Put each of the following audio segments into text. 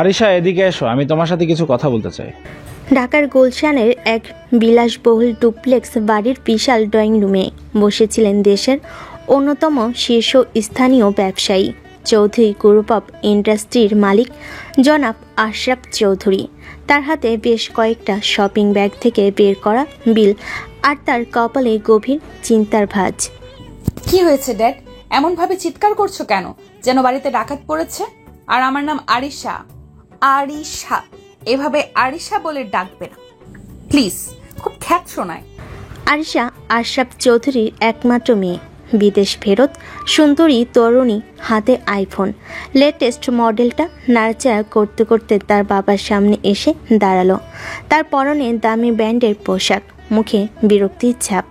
আরিশা, এদিকে এসো, আমি তোমার সাথে কিছু কথা বলতে চাই। ঢাকার গুলশানের এক বিলাসবহুল ডুপ্লেক্স বাড়ির বিশাল ড্রয়িং রুমে বসেছিলেন দেশের অন্যতম শীর্ষস্থানীয় ব্যবসায়ী চৌধুরী গ্রুপ অব ইন্ডাস্ট্রির মালিক জনাব আশরাফ চৌধুরী। তার হাতে বেশ কয়েকটা শপিং ব্যাগ থেকে বের করা বিল, আর তার কপালে গভীর চিন্তার ভাঁজ। কি হয়েছে ড্যাড? এমনভাবে চিৎকার করছো কেন, যেন বাড়িতে ডাকাত পড়েছে? আর আমার নাম আরিশা। আরিশা, এভাবে আরিশা বলে ডাকবে না প্লিজ, খুব খ্যাত শোনায়। আরিশা আশরাফ চৌধুরীর একমাত্র মেয়ে, বিদেশ ফেরত সুন্দরী তরুণী, হাতে আইফোন লেটেস্ট মডেলটা নাড়াচাড়া করতে করতে তার বাবার সামনে এসে দাঁড়ালো। তার পরনে দামি ব্র্যান্ডের পোশাক, মুখে বিরক্তির ছাপ।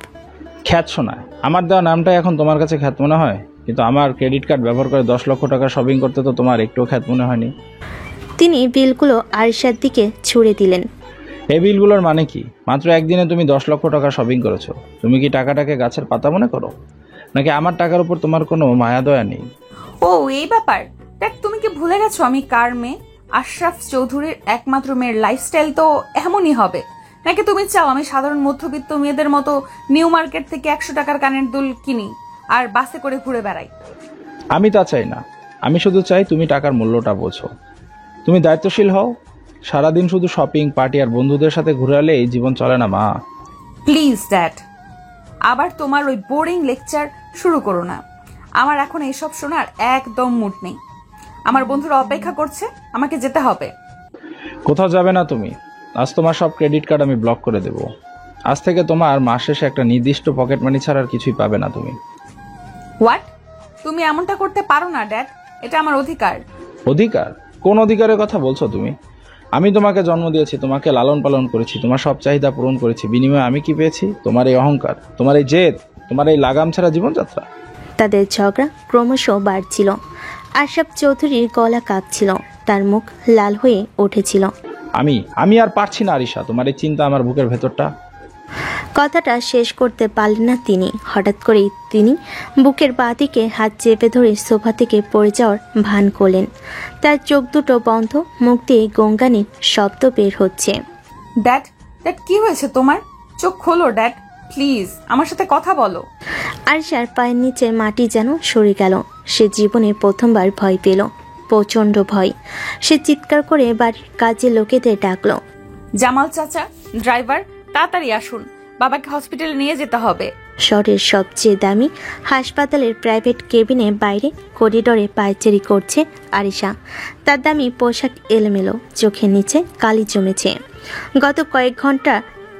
খ্যাত শোনায়? আমার দেওয়া নামটা এখন তোমার কাছে খ্যাত মনে হয়, কিন্তু আমার ক্রেডিট কার্ড ব্যবহার করে 10 লক্ষ টাকা শপিং করতে তো তোমার একটুও খ্যাত মনে হয়নি। তিনি বিলগুলো আরিশার দিকে ছুড়ে দিলেন। এই বিলগুলোর মানে কি? মাত্র একদিনে তুমি 10 লক্ষ টাকা শপিং করেছো। তুমি কি টাকাটাকে গাছের পাতা মনে করো, নাকি আমার টাকার উপর তোমার কোনো মায়া দয়া নেই? ও এই ব্যাপার। দেখ, তুমি কি ভুলে গেছো আমি কার মেয়ে? আশরাফ চৌধুরীর একমাত্র মেয়ের লাইফস্টাইল তো এমনই হবে, নাকি তুমি চাও আমি সাধারণ মধ্যবিত্ত মেয়েদের মতো নিউ মার্কেট থেকে 100 টাকার কানের দুল কিনি আর বাসে করে ঘুরে বেড়াই? আমি তা চাই না। আমি শুধু চাই তুমি টাকার মূল্যটা বোঝো। তুমি দায়িত্বশীল হও। সারাদিন শুধু শপিং, পার্টি আর বন্ধুদের সাথে ঘুরে এলে এই জীবন চলে না মা। প্লিজ ড্যাড, আবার তোমার ওই বোরিং লেকচার শুরু করো না। আমার এখন এইসব শোনার একদম মুড নেই। আমার বন্ধুরা অপেক্ষা করছে, আমাকে যেতে হবে। কোথাও যাবে না তুমি। আজ তোমার সব ক্রেডিট কার্ড আমি ব্লক করে দেব। আজ থেকে তোমার মাস শেষে একটা নির্দিষ্ট পকেট মানি ছাড়া আর কিছুই পাবে না তুমি। হোয়াট? তুমি এমনটা করতে পারো না ড্যাড, এটা আমার অধিকার। অধিকার? কোন অধিকারের কথা বলছো তুমি? আমি তোমাকে জন্ম দিয়েছি, তোমাকে লালন পালন করেছি, তোমার সব চাহিদা পূরণ করেছি। বিনিময়ে আমি কি পেয়েছি? তোমার এই অহংকার, তোমার এই জেদ, তোমার এই লাগাম ছাড়া জীবনযাত্রা। তাদের ঝগড়া ক্রমশ বাড়ছিল। আশরাফ চৌধুরীর গলা কাঁপছিল, তার মুখ লাল হয়ে উঠেছিল। আমি আর পারছি না আরিশা, তোমার এই চিন্তা আমার বুকের ভেতরটা। কথাটা শেষ করতে পারলেন না তিনি। হঠাৎ করেই তিনি বুকের বাঁদিকে হাত চেপে ধরে সোফা থেকে পড়ে যাওয়ার ভান করলেন। তার চোখ দুটো বন্ধ, মুখ দিয়ে গঙ্গানির শব্দ বের হচ্ছে। ড্যাড, ড্যাড কি হয়েছে তোমার? চোখ খোলো ড্যাড, প্লিজ আমার সাথে কথা বলো। আরিশার পায়ের নিচে মাটি যেন সরে গেল। সে জীবনে প্রথমবার ভয় পেল, প্রচন্ড ভয়। সে চিৎকার করে বাড়ির কাজে লোকেদের ডাকলো। জামাল চাচা, ড্রাইভার, তাড়াতাড়ি আসুন, বাবাকে হসপিটালে নিয়ে যেতে হবে। শহরের সবচেয়ে দামি হাসপাতালের প্রাইভেট কেবিনে বাইরে করিডোরে পায়চারি করছে আরিশা। তার দামি পোশাক এলোমেলো, চোখের নিচে কালি জমেছে। গত কয়েক ঘন্টা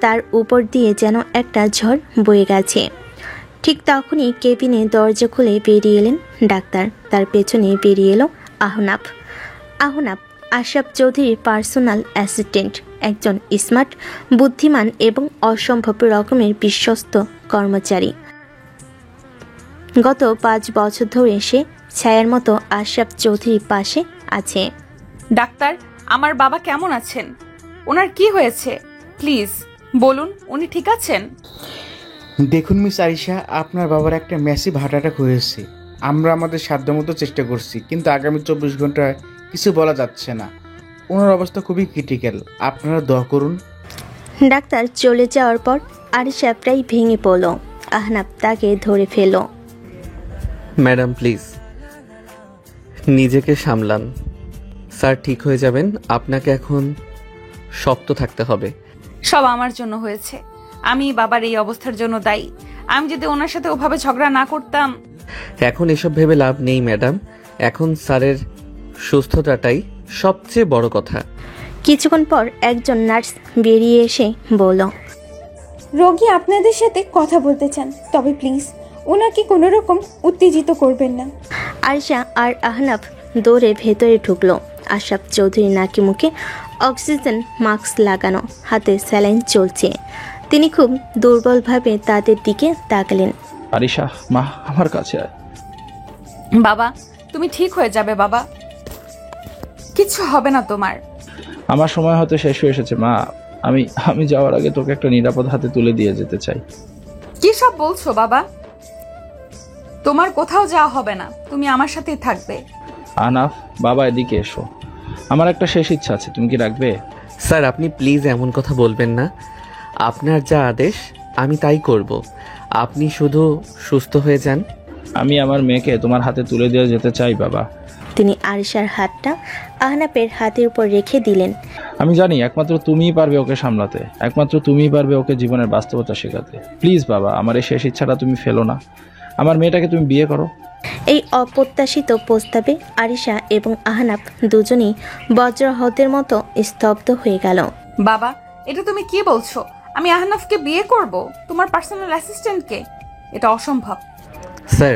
তার উপর দিয়ে যেন একটা ঝড় বয়ে গেছে। ঠিক তখনই কেবিনে দরজা খুলে বেরিয়ে এলেন ডাক্তার। তার পেছনে বেরিয়ে এলো আহনাফ। আশরাফ চৌধুরীর পার্সোনাল অ্যাসিস্ট্যান্ট, একজন স্মার্ট, বুদ্ধিমান এবং অসম্ভব রকমের বিশ্বস্ত কর্মচারী। গত 5 বছর ধরে সে ছায়ার মতো আশরাফ চৌধুরীর পাশে আছে। ডাক্তার, আমার বাবা কেমন আছেন? ওনার কি হয়েছে প্লিজ বলুন, উনি ঠিক আছেন? দেখুন মিস আরিশা, আপনার বাবার একটা ম্যাসিভ হার্ট অ্যাটাক হয়েছে। আমরা আমাদের সাধ্যমতো চেষ্টা করছি, কিন্তু আগামী 24 ঘন্টায় কিছু বলা যাচ্ছে না। ওনার অবস্থা খুবই ক্রিটিক্যাল, আপনারা দোয়া করুন। ডাক্তার চলে যাওয়ার পর আরিশা প্রায় ভেঙে পড়ল। আহনাফ তাকে ধরে ফেলল। ম্যাডাম প্লিজ নিজেকে সামলান। স্যার ঠিক হয়ে যাবেন। আপনাকে এখন শক্ত থাকতে হবে। সব আমার জন্য হয়েছে। আমি বাবার এই অবস্থার জন্য দায়ী। আমি যদি ওনার সাথে ওভাবে ঝগড়া না করতাম। এখন এসব ভেবে লাভ নেই ম্যাডাম, এখন স্যারের সুস্থতাটাই সবচেয়ে বড় কথা। কিছুক্ষণ পর একজন নার্স বেরিয়ে এসে বলল, রোগী আপনাদের সাথে কথা বলতে চান, তবে প্লিজ ওনাকে কোনো রকম উত্তেজিত করবেন না। আরিশা আর আহনাফ দৌড়ে ভেতরে ঢুকলো। আশরাফ চৌধুরী নাকি মুখে অক্সিজেন মাস্ক লাগানো, হাতে স্যালাইন চলছে। তিনি খুব দুর্বলভাবে তাদের দিকে তাকালেন। আরিশা, মা আমার কাছে আয়। বাবা, তুমি ঠিক হয়ে যাবে বাবা, কিছু হবে না তোমার। আমার সময় হয়তো শেষ হয়ে এসেছে মা। আমি যাওয়ার আগে তোকে একটা নিরাপদ হাতে তুলে দিয়ে যেতে চাই। কি সব বলছো বাবা? তোমার কোথাও যাওয়া হবে না, তুমি আমার সাথেই থাকবে। আহনাফ, বাবা এদিকে এসো। আমার একটা শেষ ইচ্ছা আছে, তুমি কি রাখবে? স্যার আপনি প্লিজ এমন কথা বলবেন না। আপনার যা আদেশ আমি তাই করব। আপনি শুধু সুস্থ হয়ে যান। আমি আমার মেয়েকে তোমার হাতে তুলে দিয়ে যেতে চাই বাবা। তিনি আরিশার হাতটা আহনাফের হাতের উপর রেখে দিলেন। আমি জানি একমাত্র তুমিই পারবে ওকে সামলাতে, একমাত্র তুমিই পারবে ওকে জীবনের বাস্তবতা শেখাতে। প্লিজ বাবা, আমার এই শেষ ইচ্ছাটা তুমি ফেলো না। আমার মেয়েটাকে তুমি বিয়ে করো। এই অপ্রত্যাশিত প্রস্তাবে আরিশা এবং আহনাফ দুজনেই বজ্রহতের মতো স্তব্ধ হয়ে গেল। বাবা, এটা তুমি কি বলছো? আমি আহনাফকে বিয়ে করব, তোমার পার্সোনাল অ্যাসিস্ট্যান্টকে? এটা অসম্ভব। স্যার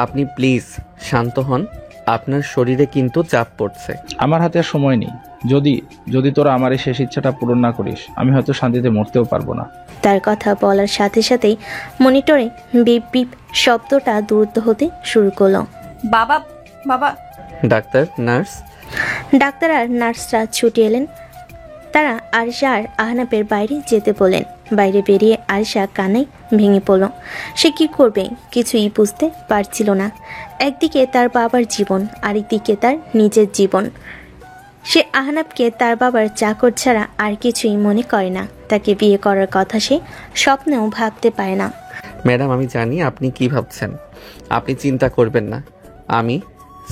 আপনি প্লিজ শান্ত হন, আপনার শরীরে কিন্তু চাপ পড়ছে। আমার হাতে আর সময় নেই। যদি যদি তোরা আমার এই শেষ ইচ্ছাটা পূরণ না করিস, আমি হয়তো শান্তিতে মরতেও পারবো না। তার কথা বলার সাথে সাথেই মনিটরে বিপ বিপ শব্দটা দ্রুত হতে শুরু করলো। বাবা, বাবা। Doctor, nurse. ডাক্তার আর নার্সরা ছুটে এলেন। তারা আরিশা আর আহনাফের বাইরে যেতে বলেন। বাইরে বেরিয়ে আরিশা কান্নায় ভেঙে পড়ল। সে কি করবে কিছুই বুঝতে পারছিল না। একদিকে তার বাবার জীবন, আরেকদিকে তার নিজের জীবন। সে আহনাফকে তার বাবার চাকর ছাড়া আর কিছুই মনে করে না। তাকে বিয়ে করার কথা সে স্বপ্নেও ভাবতে পারে না। ম্যাডাম আমি জানি আপনি কি ভাবছেন, আপনি চিন্তা করবেন না। আমি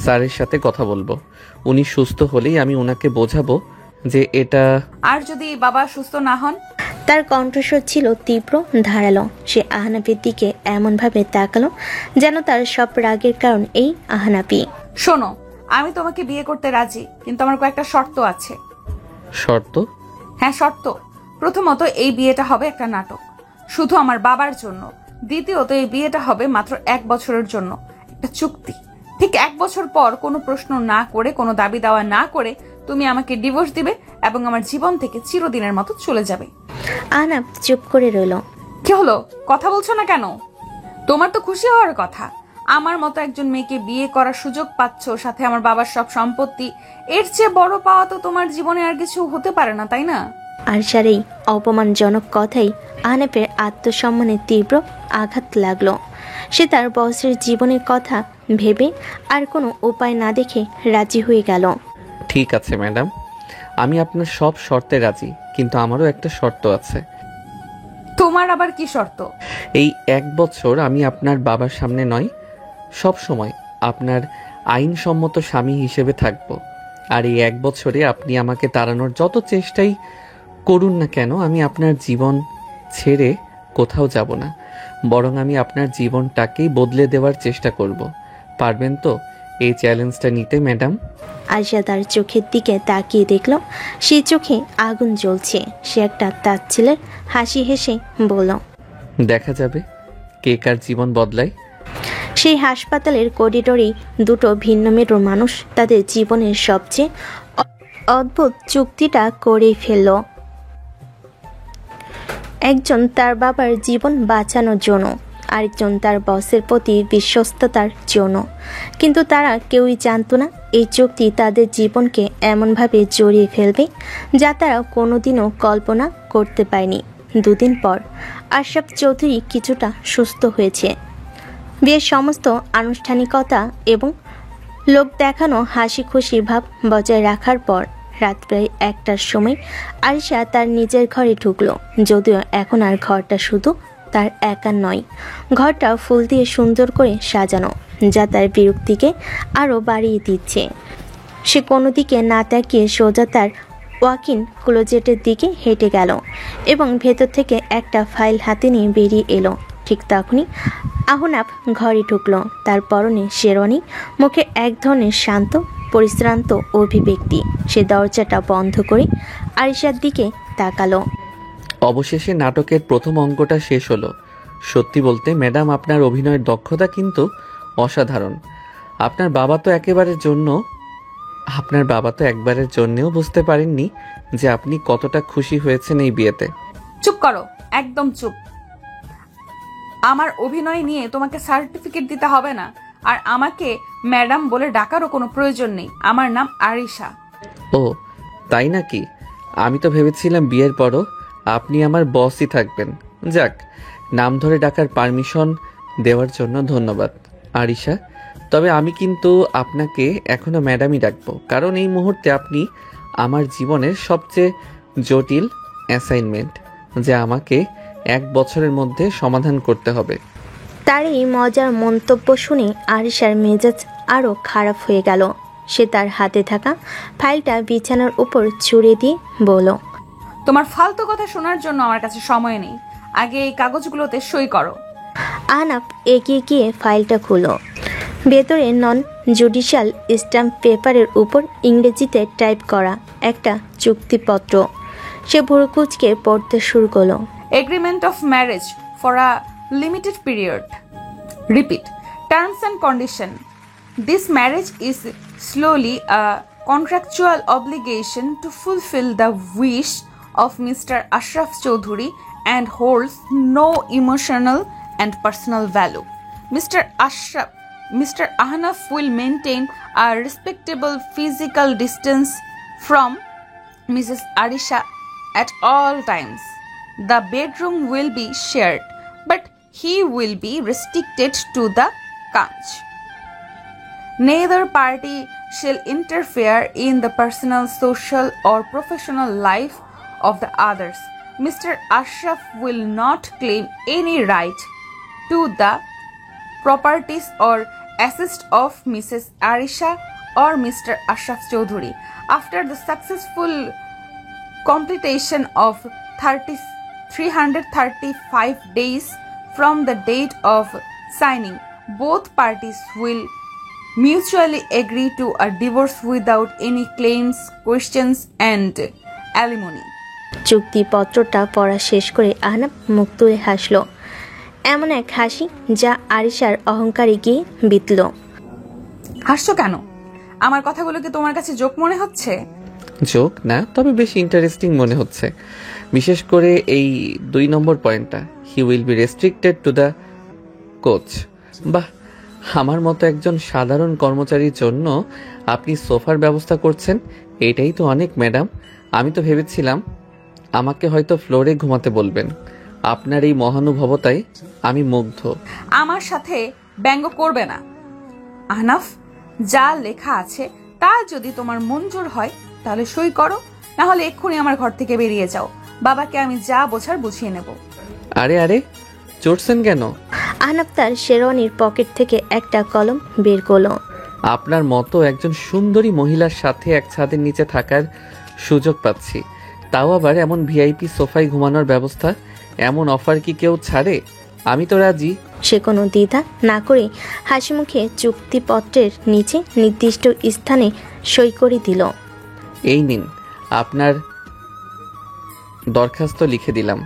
স্যারের সাথে কথা বলবো। উনি সুস্থ হলেই আমি ওনাকে বোঝাবো যে এটা। আর যদি বাবা সুস্থ না হন? তার কণ্ঠস্বর ছিল তীব্র, ধারালো। সে আহনাফের দিকে এমনভাবে তাকালো যেন তার সব রাগের কারণ এই আহনাফি। শোনো, আমি তোমাকে বিয়ে করতে রাজি, কিন্তু আমার কয়েকটা শর্ত আছে। শর্ত? হ্যাঁ, শর্ত। প্রথমত, এই বিয়েটা হবে একটা নাটক, শুধু আমার বাবার জন্য। দ্বিতীয়ত, এই বিয়েটা হবে মাত্র 1 বছরের জন্য, একটা চুক্তি। ঠিক 1 বছর পর কোনো প্রশ্ন না করে, কোনো দাবি দেওয়া না করে তুমি আমাকে ডিভোর্স দিবে এবং আমার জীবন থেকে চিরদিনের মতো চলে যাবে। আহনাফ চুপ করে রইল। কি হলো, কথা বলছো না কেন? তোমার তো খুশি হওয়ার কথা। আমার মতো একজন মেয়েকে বিয়ে করার সুযোগ পাচ্ছ, সাথে আমার বাবার সব সম্পত্তি। এর চেয়ে বড় পাওয়া তো তোমার জীবনে আর কিছু হতে পারে না, তাই না? আরশার এই অপমানজনক কথাই আহনাফের আত্মসম্মানে তীব্র আঘাত লাগলো। সে তার বসের জীবনের কথা ভেবে আর কোনো উপায় না দেখে রাজি হয়ে গেল। ঠিক আছে ম্যাডাম, আমি আপনার সব শর্তে রাজি, কিন্তু আমারও একটা শর্ত আছে। তোমার আবার কি শর্ত? এই 1 বছর আমি আপনার বাবার সামনে নয়, সব সময় আপনার আইনসম্মত স্বামী হিসেবে থাকব। আর এই 1 বছরে আপনি আমাকে তাড়ানোর যত চেষ্টাই করুন না কেন, আমি আপনার জীবন ছেড়ে কোথাও যাব না, বরং আমি আপনার জীবনটাকেই বদলে দেওয়ার চেষ্টা করব। পারবেন তো এই চ্যালেঞ্জটা নিতে ম্যাডাম? আয়শা তার চোখের দিকে তাকিয়ে দেখল সেই চোখে আগুন জ্বলছে। সে একটা তাচ্ছিলের হাসি হেসে বলল, দেখা যাবে কে কার জীবন বদলায়। সেই হাসপাতালের করিডোরেই দুটো ভিন্ন মেরুর মানুষ তাদের জীবনের সবচেয়ে অদ্ভুত চুক্তিটা করেই ফেলল। একজন তার বাবার জীবন বাঁচানোর জন্য, আরেকজন তার বসের প্রতি বিশ্বস্ততার জন্য। কিন্তু তারা কেউই জানতো না এই চুক্তি তাদের জীবনকে এমনভাবে জড়িয়ে ফেলবে যা তারা কোনোদিনও কল্পনা করতে পারেনি। 2 দিন পর আশরাফ চৌধুরী কিছুটা সুস্থ হয়েছে। বিয়ের সমস্ত আনুষ্ঠানিকতা এবং লোক দেখানো হাসি খুশি ভাব বজায় রাখার পর রাত প্রায় 1টার সময় আরিশা তার নিজের ঘরে ঢুকলো। যদিও এখন আর ঘরটা শুধু তার একা নয়, ঘরটা ফুল দিয়ে সুন্দর করে সাজানো, যা তার বিরক্তিকে আরও বাড়িয়ে দিচ্ছে। সে কোনো দিকে না তাকিয়ে সোজা তার ওয়াকিন ক্লোজেটের দিকে হেঁটে গেল এবং ভেতর থেকে একটা ফাইল হাতে নিয়ে বেরিয়ে এলো। ঠিক তখনই আহনাফ ঘরে ঢুকলো। তার পরনে শেরওয়ানি, মুখে এক ধরনের শান্ত পরিশ্রান্ত অভিব্যক্তি। সে দরজাটা বন্ধ করে আরিশার দিকে তাকালো। অবশেষে নাটকের প্রথম অঙ্কটা শেষ হলো। সত্যি বলতে ম্যাডাম, আপনার অভিনয়ের দক্ষতা কিন্তু অসাধারণ। আপনার বাবা তো একবারের জন্যেও বুঝতে পারেননি যে আপনি কতটা খুশি হয়েছেন এই বিয়েতে। চুপ করো, একদম চুপ। আমার অভিনয় নিয়ে তোমাকে সার্টিফিকেট দিতে হবে না, আর আমাকে ম্যাডাম বলে ডাকারও কোনো প্রয়োজন নেই। আমার নাম আরিশা। ও তাই নাকি? আমি তো ভেবেছিলাম বিয়ের পরও আপনি আমার বসই থাকবেন। যাক, নাম ধরে ডাকার পারমিশন দেওয়ার জন্য ধন্যবাদ। আরিশা, তবে আমি কিন্তু আপনাকে এখনো ম্যাডামই ডাকবো, কারণ এই মুহূর্তে আপনি আমার জীবনের সবচেয়ে জটিল অ্যাসাইনমেন্ট, যা আমাকে 1 বছরের মধ্যে সমাধান করতে হবে। তার এই মজার মন্তব্য শুনে আরিশার মেজাজ আরও খারাপ হয়ে গেল। সে তার হাতে থাকা ফাইলটা বিছানার উপর ছুঁড়ে দিয়ে বলল, তোমার ফালতু কথা শোনার জন্য আমার কাছে সময় নেই, আগে এই কাগজগুলোতে সই করো। আহনাফ এগিয়ে গিয়ে ফাইলটা খুলল। ভেতরে নন জুডিশিয়াল স্ট্যাম্প পেপারের উপর ইংরেজিতে টাইপ করা একটা চুক্তিপত্র। সে ভুরু কুঁচকে পড়তে শুরু করলো। Agreement of marriage for a limited period. Repeat. Terms and condition. This marriage is solely a contractual obligation to fulfill the wish of Mr. Ashraf Chaudhuri and holds no emotional and personal value. Mr. Ahnaf will maintain a respectable physical distance from Mrs. Arisha at all times. The bedroom will be shared, but he will be restricted to the couch. Neither party shall interfere in the personal, social, or professional life of the others. Mr. Ashraf will not claim any right to the properties or assets of Mrs. Arisha or Mr. Ashraf Chaudhuri. After the successful completion of 335 days from the date of signing, both parties will mutually agree to a divorce without any claims, questions, and alimony. চুক্তিপত্রটা পড়া শেষ করে আহনাফ মুখ তুলে হাসল, এমন এক হাসি যা আরিশার অহংকারে গিয়ে বিতল। হাসছো কেন? আমার কথাগুলো কি তোমার কাছে জোক মনে হচ্ছে? জোক না, তবে বেশ ইন্টারেস্টিং মনে হচ্ছে, বিশেষ করে এই 2 নম্বর পয়েন্টটা, he will be restricted to the coach. বাহ, আমার মতো একজন সাধারণ কর্মচারীর জন্য আপনি সোফার ব্যবস্থা করছেন, এটাই তো অনেক ম্যাডাম। আমি তো ভেবেছিলাম আমাকে হয়তো ফ্লোরে ঘুমাতে বলবেন। আপনার এই মহানুভবতায় আমি মুগ্ধ। আমার সাথে ব্যঙ্গ করবে না আহনাফ। যা লেখা আছে তা যদি তোমার মঞ্জুর হয় তাহলে সই করো, না হলে এক্ষুনি আমার ঘর থেকে বেরিয়ে যাও। বাবাকে আমি যা বোঝার বুঝিয়ে নেব। আরে আরে, চড়ছেন কেন? আহনাফ তার শেরওয়ানির পকেট থেকে একটা কলম বের করলো। আপনার মতো একজন সুন্দরী মহিলার সাথে এক ছাদের নিচে থাকার সুযোগ পাচ্ছি, তাও আবার এমন ভিআইপি সোফায় ঘুমানোর ব্যবস্থা। এমন অফার কি কেউ ছাড়ে? আমি তো রাজি। সে কোনো দ্বিধা না করে হাসি মুখে চুক্তিপত্রের নিচে নির্দিষ্ট স্থানে সই করে দিল। এই নিন, আপনার দরখাস্ত লিখে দিলাম।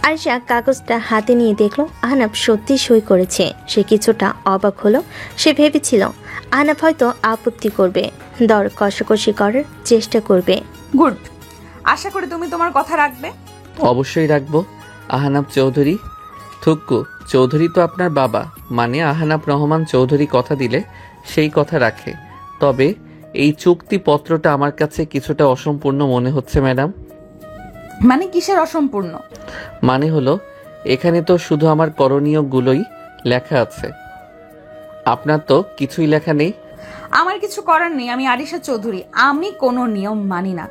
আরিশা কাগজটা হাতে নিয়ে দেখলো আহনাফ সত্যি সই করেছে। সে কিছুটা অবাক হলো। সে ভেবেছিল আহনাফ হয়তো আপত্তি করবে, দর কষাকষি করার চেষ্টা করবে। গুড, আশা করি তুমি তোমার কথা রাখবে। অবশ্যই রাখবো। আহনাফ চৌধুরী, থুক্কু চৌধুরী তো আপনার বাবা, মানে আহনাফ রহমান চৌধুরী কথা দিলে সেই কথা রাখে। তবে এই চুক্তিপত্রটা আমার কাছে কিছুটা অসম্পূর্ণ মনে হচ্ছে ম্যাডাম। মানে কিসের অসম্পূর্ণ? মানে হলো, এখানে তো শুধু আমার করণীয়গুলোই লেখা আছে, আপনার তো কিছুই লেখা নেই। আমার কিছু করার নেই, আমি আরিশা চৌধুরী। আমি কোনো নিয়ম মানি না,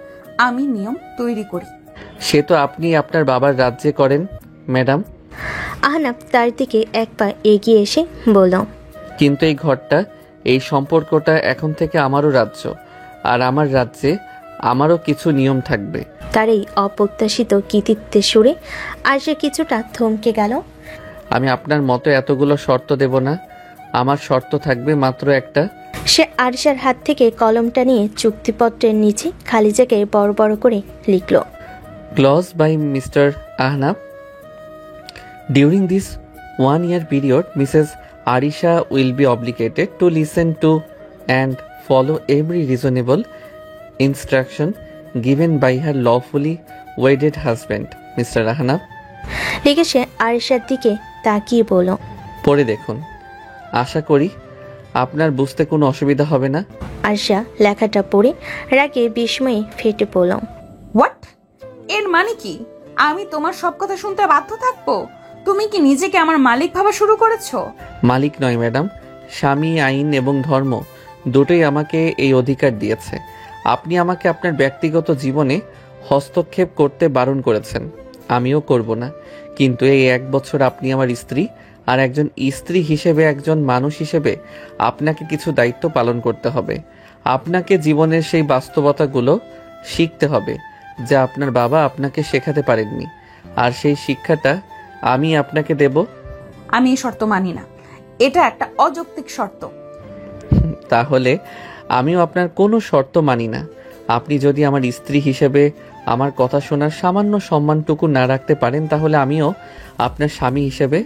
আমি নিয়ম তৈরি করি। সে তো আপনি আপনার বাবার রাজ্যে করেন ম্যাডাম। আহনাফ তার দিকে এক পা এগিয়ে এসে বলল, কিন্তু এই ঘরটা, এই সম্পর্কটা এখন থেকে আমারও রাজ্য, আর আমার রাজ্যে আমারও কিছু নিয়ম থাকবে। তার এই অপ্রত্যাশিত কৃতিত্বের সুরে আর সে কিছুটা থমকে গেল। আমি আপনার মতো এতগুলো শর্ত দেব না, আমার শর্ত থাকবে মাত্র একটা। সে আরিশার হাত থেকে কলমটা নিয়ে চুক্তিপত্রের নিচে খালি জায়গায় বড় বড় করে লিখল, Clause by Mr. Ahnaf. During this 1-year period, Mrs. Arisha will be obligated to listen to and follow every reasonable instruction given by her lawfully wedded husband, Mr. Ahnaf. লিখে সে আরিশার দিকে তাকিয়ে বলল, পড়ে দেখুন, আশা করি আপনার বুঝতে কোনো অসুবিধা হবে না। আরিশা লেখাটা পড়ে রাগে বিস্ময়ে ফেটে পড়ল। হোয়াট? এর মানে কি? আমি তোমার সব কথা শুনতে বাধ্য থাকবো? তুমি কি নিজেকে আমার মালিক ভাবা শুরু করেছো? মালিক নয় ম্যাডাম, স্বামী, আইন এবং ধর্ম দুটোই আমাকে এই অধিকার দিয়েছে। আপনি আমাকে আপনার ব্যক্তিগত জীবনে হস্তক্ষেপ করতে বারণ করেছেন, আমিও করব না। কিন্তু এই 1 বছর আপনি আমার স্ত্রী, আর একজন স্ত্রী হিসেবে, একজন মানুষ হিসেবে আপনাকে কিছু দায়িত্ব পালন করতে হবে। আপনাকে জীবনের সেই বাস্তবতাগুলো শিখতে হবে যা আপনার বাবা আপনাকে শেখাতে পারেননি, আর সেই শিক্ষাটা আমি আপনাকে দেব। আমি এই শর্ত মানি না, এটা একটা অযৌক্তিক শর্ত। তাহলে আমিও আপনার কোনো শর্ত মানি না। আপনি যদি আমার স্ত্রী হিসেবে আমার কথা শোনার সামান্য সম্মানটুকু না রাখতে পারেন, তাহলে আমিও আপনার স্বামী হিসেবে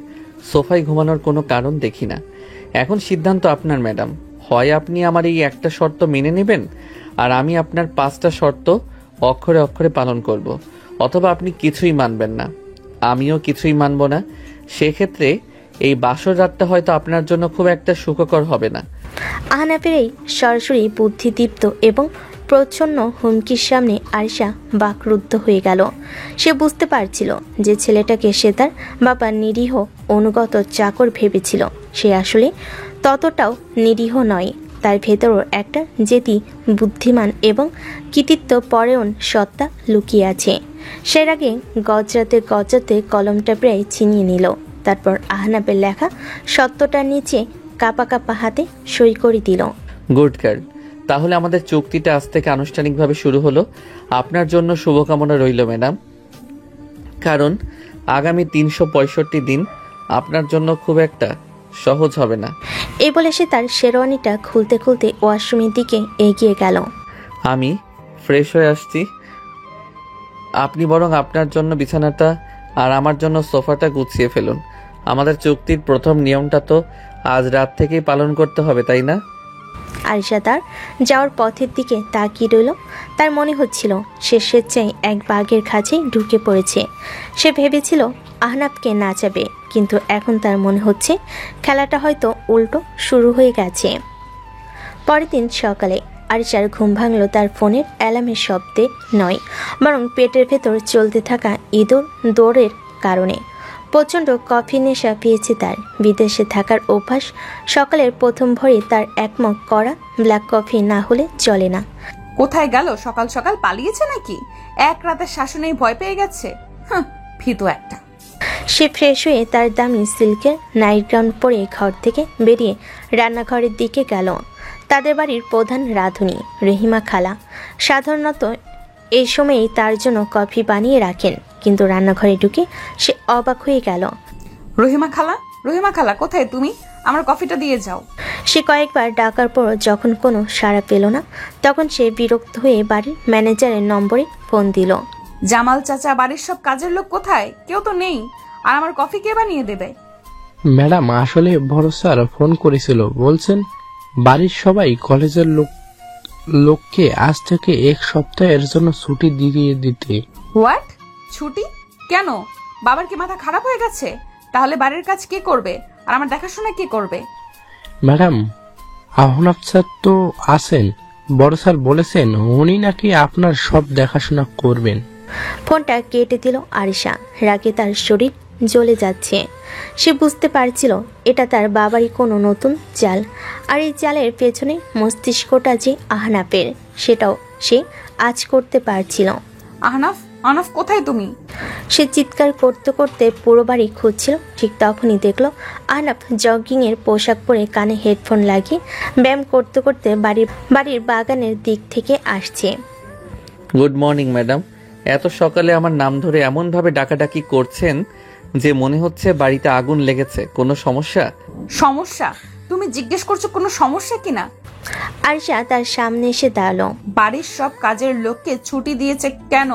সোফায় ঘুমানোর কোনো কারণ দেখি না। এখন সিদ্ধান্ত আপনার ম্যাডাম। হয় আপনি আমার এই একটা শর্ত মেনে নেবেন, আর আমি আপনার 5টা শর্ত অক্ষরে অক্ষরে পালন করব, অথবা আপনি কিছুই মানবেন না, আমিও কিছুই মানব না। সেক্ষেত্রে এই বাসর রাতটা হয়তো আপনার জন্য খুব একটা সুখকর হবে না। আহনাফের এই সরাসরি বুদ্ধিদীপ্ত এবং প্রচ্ছন্ন হুমকির সামনে আরিশা বাকরুদ্ধ হয়ে গেল। সে বুঝতে পারছিল যে ছেলেটাকে সে তার বাবার নিরীহ অনুগত চাকর ভেবেছিল, সে আসলে ততটাও নিরীহ নয়। তার ভেতরও একটা জেদি, বুদ্ধিমান এবং কৃতিত্ব পরায়ণ সত্তা লুকিয়ে আছে। সে আগে গজরাতে গজরাতে কলমটা প্রায় ছিনিয়ে নিল। তারপর আহনাফের লেখা সত্যটার নিচে কাপা কাপা হাতে সই করে দিল। গুড গার্ল, তাহলে আমাদের চুক্তিটা আজ থেকে আনুষ্ঠানিকভাবে শুরু হলো। আপনার জন্য শুভকামনা রইল ম্যাডাম, কারণ আগামী 365 দিন আপনার জন্য খুব একটা সহজ হবে না। এই বলে সে তার শেরওয়ানিটা খুলতে খুলতে ওয়াশরুমের দিকে এগিয়ে গেল। আমি ফ্রেশ হয়ে আসছি, আপনি বরং আপনার জন্য বিছানাটা আর আমার জন্য সোফাটা গুছিয়ে ফেলুন। আমাদের চুক্তির প্রথম নিয়মটা তো আজ রাত থেকেই পালন করতে হবে, তাই না? আরিশা তার যাওয়ার পথের দিকে তাকিয়ে রইল। তার মনে হচ্ছিল সে স্বেচ্ছায় এক বাঘের কাছে ঢুকে পড়েছে। সে ভেবেছিল আহনাফকে নাচাবে, কিন্তু এখন তার মনে হচ্ছে খেলাটা হয়তো উল্টো শুরু হয়ে গেছে। পরের দিন সকালে আরিশার ঘুম ভাঙল তার ফোনের অ্যালার্মের শব্দে নয়, বরং পেটের ভেতর চলতে থাকা ইঁদুর দৌড়ের কারণে। প্রচণ্ড কফি নেশা পেয়েছে তার। বিদেশে থাকার অভ্যাস, সকালের প্রথম ভোরে তার একমগ করা ব্ল্যাক কফি না হলে চলে না। কোথায় গেল? সকাল সকাল পালিয়েছে নাকি? এক রাতের শাসনেই ভয় পেয়ে গেছে। ভীতু একটা। সে ফ্রেশ হয়ে তার দামি সিল্কের নাইট গাউন পরে ঘর থেকে বেরিয়ে রান্নাঘরের দিকে গেল। তাদের বাড়ির প্রধান রাঁধুনি রহিমা খালা সাধারণত এই সময়েই তার জন্য কফি বানিয়ে রাখেন, কিন্তু রান্নাঘরে ঢুকে সে অবাক হয়ে গেল। রহিমা খালা কোথায় তুমি? আমার কফিটা দিয়ে যাও। সে কয়েকবার ডাকার পর যখন কোনো সাড়া পেল না, তখন সে বিরক্ত হয়ে বাড়ির ম্যানেজারের নম্বরে ফোন দিল। জামাল চাচা, বাড়ির সব কাজের লোক কোথায়? কেউ তো নেই, আর আমার কফি কে বানিয়ে দেবে? ম্যাডাম, আসলে বড় স্যার ফোন করেছিল, বলছেন বাড়ির সবাই কলেজের লোককে আজ থেকে 1 সপ্তাহের জন্য ছুটি দিয়ে দিতে। হোয়াট? ছুটি কেন? বাবার কি মাথা খারাপ হয়ে গেছে? তাহলে বাড়ির কাজ কে করবে, আর আমার দেখাশোনা কে করবে? ম্যাডাম, আহনাফ স্যার তো আছেন, বড় স্যার বলেছেন উনি নাকি আপনার সব দেখাশোনা করবেন। ফোনটা কেটে দিল আরিশা। রাগে তার শরীর জ্বলে যাচ্ছে। সে বুঝতে পারছিল এটা তার বাবারই কোনো নতুন চাল, আর এই চালের পেছনে মস্তিষ্কটা যে আহনাফের, সেটাও সে আজ করতে পারছিল। আহনাফ কোথায় তুমি? সে চিৎকার করতে করতে পুরো বাড়ি খুঁজছিল। ঠিক তখনই দেখলো আহনাফ জগিংয়ের পোশাক পরে কানে হেডফোন লাগিয়ে ব্যায়াম করতে করতে বাড়ির বাগানের দিক থেকে আসছে। গুড মর্নিং ম্যাডাম, এত সকালে আমার নাম ধরে এমনভাবে ডাকাডাকি করছেন যে মনে হচ্ছে বাড়িতে আগুন লেগেছে। কোনো সমস্যা? সমস্যা? তুমি জিজ্ঞেস করছো কোনো সমস্যা কিনা? আরিশা তার সামনে এসে দাঁড়ালো। বাড়ির সব কাজের লোককে ছুটি দিয়েছে কেন?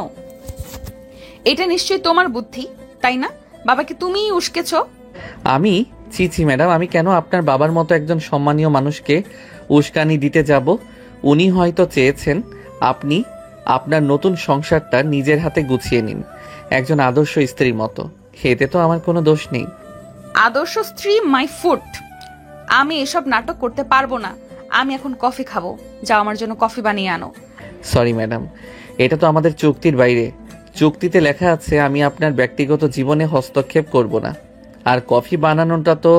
এটা নিশ্চয়ই তোমার বুদ্ধি, তাই না? বাবাকে তুমিই উস্কেছো। আমি? ছি ম্যাডাম, আমি কেন আপনার বাবার মতো একজন সম্মানীয় মানুষকে উস্কানি দিতে যাব? উনি হয়তো চেয়েছেন আপনি আপনার নতুন সংসারটা নিজের হাতে গুছিয়ে নিন, একজন আদর্শ স্ত্রীর মতো। এতে তো আমার কোনো দোষ নেই। আদর্শ স্ত্রী মাই ফুট। আমি এসব নাটক করতে পারবো না। আমি এখন কফি খাবো, যাও আমার জন্য কফি বানিয়ে আনো। সরি ম্যাডাম, এটা তো আমাদের চুক্তির বাইরে। চুক্তিতে লেখা আছে আমি আপনার ব্যক্তিগত জীবনে হস্তক্ষেপ করব না। আর কফি বানানোটা তো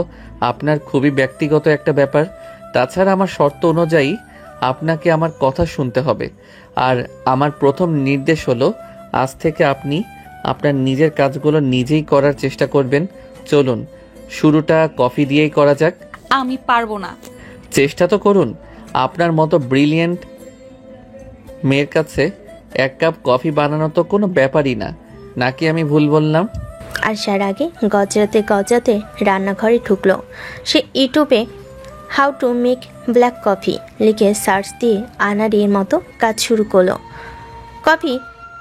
আপনার খুবই ব্যক্তিগত একটা ব্যাপার। তাছাড়া আমার শর্ত অনুযায়ী আপনাকে আমার কথা শুনতে হবে। আর আমার প্রথম নির্দেশ হলো, আজ থেকে আপনি আপনার নিজের কাজগুলো নিজেই করার চেষ্টা করবেন। চলুন শুরুটা কফি দিয়েই করা যাক। আমি পারবো না। চেষ্টা তো করুন। আপনার মতো ব্রিলিয়েন্ট মেয়ের কাছে এক কাপ কফি বানানো তো কোনো ব্যাপারই না, নাকি আমি ভুল বললাম? আরশার আগে গজরাতে গজরাতে রান্নাঘরে ঢুকলো। সে ইউটিউবে how to make black coffee লিখে সার্চ দিয়ে আনাড়ির মতো কাজ শুরু করলো। কফি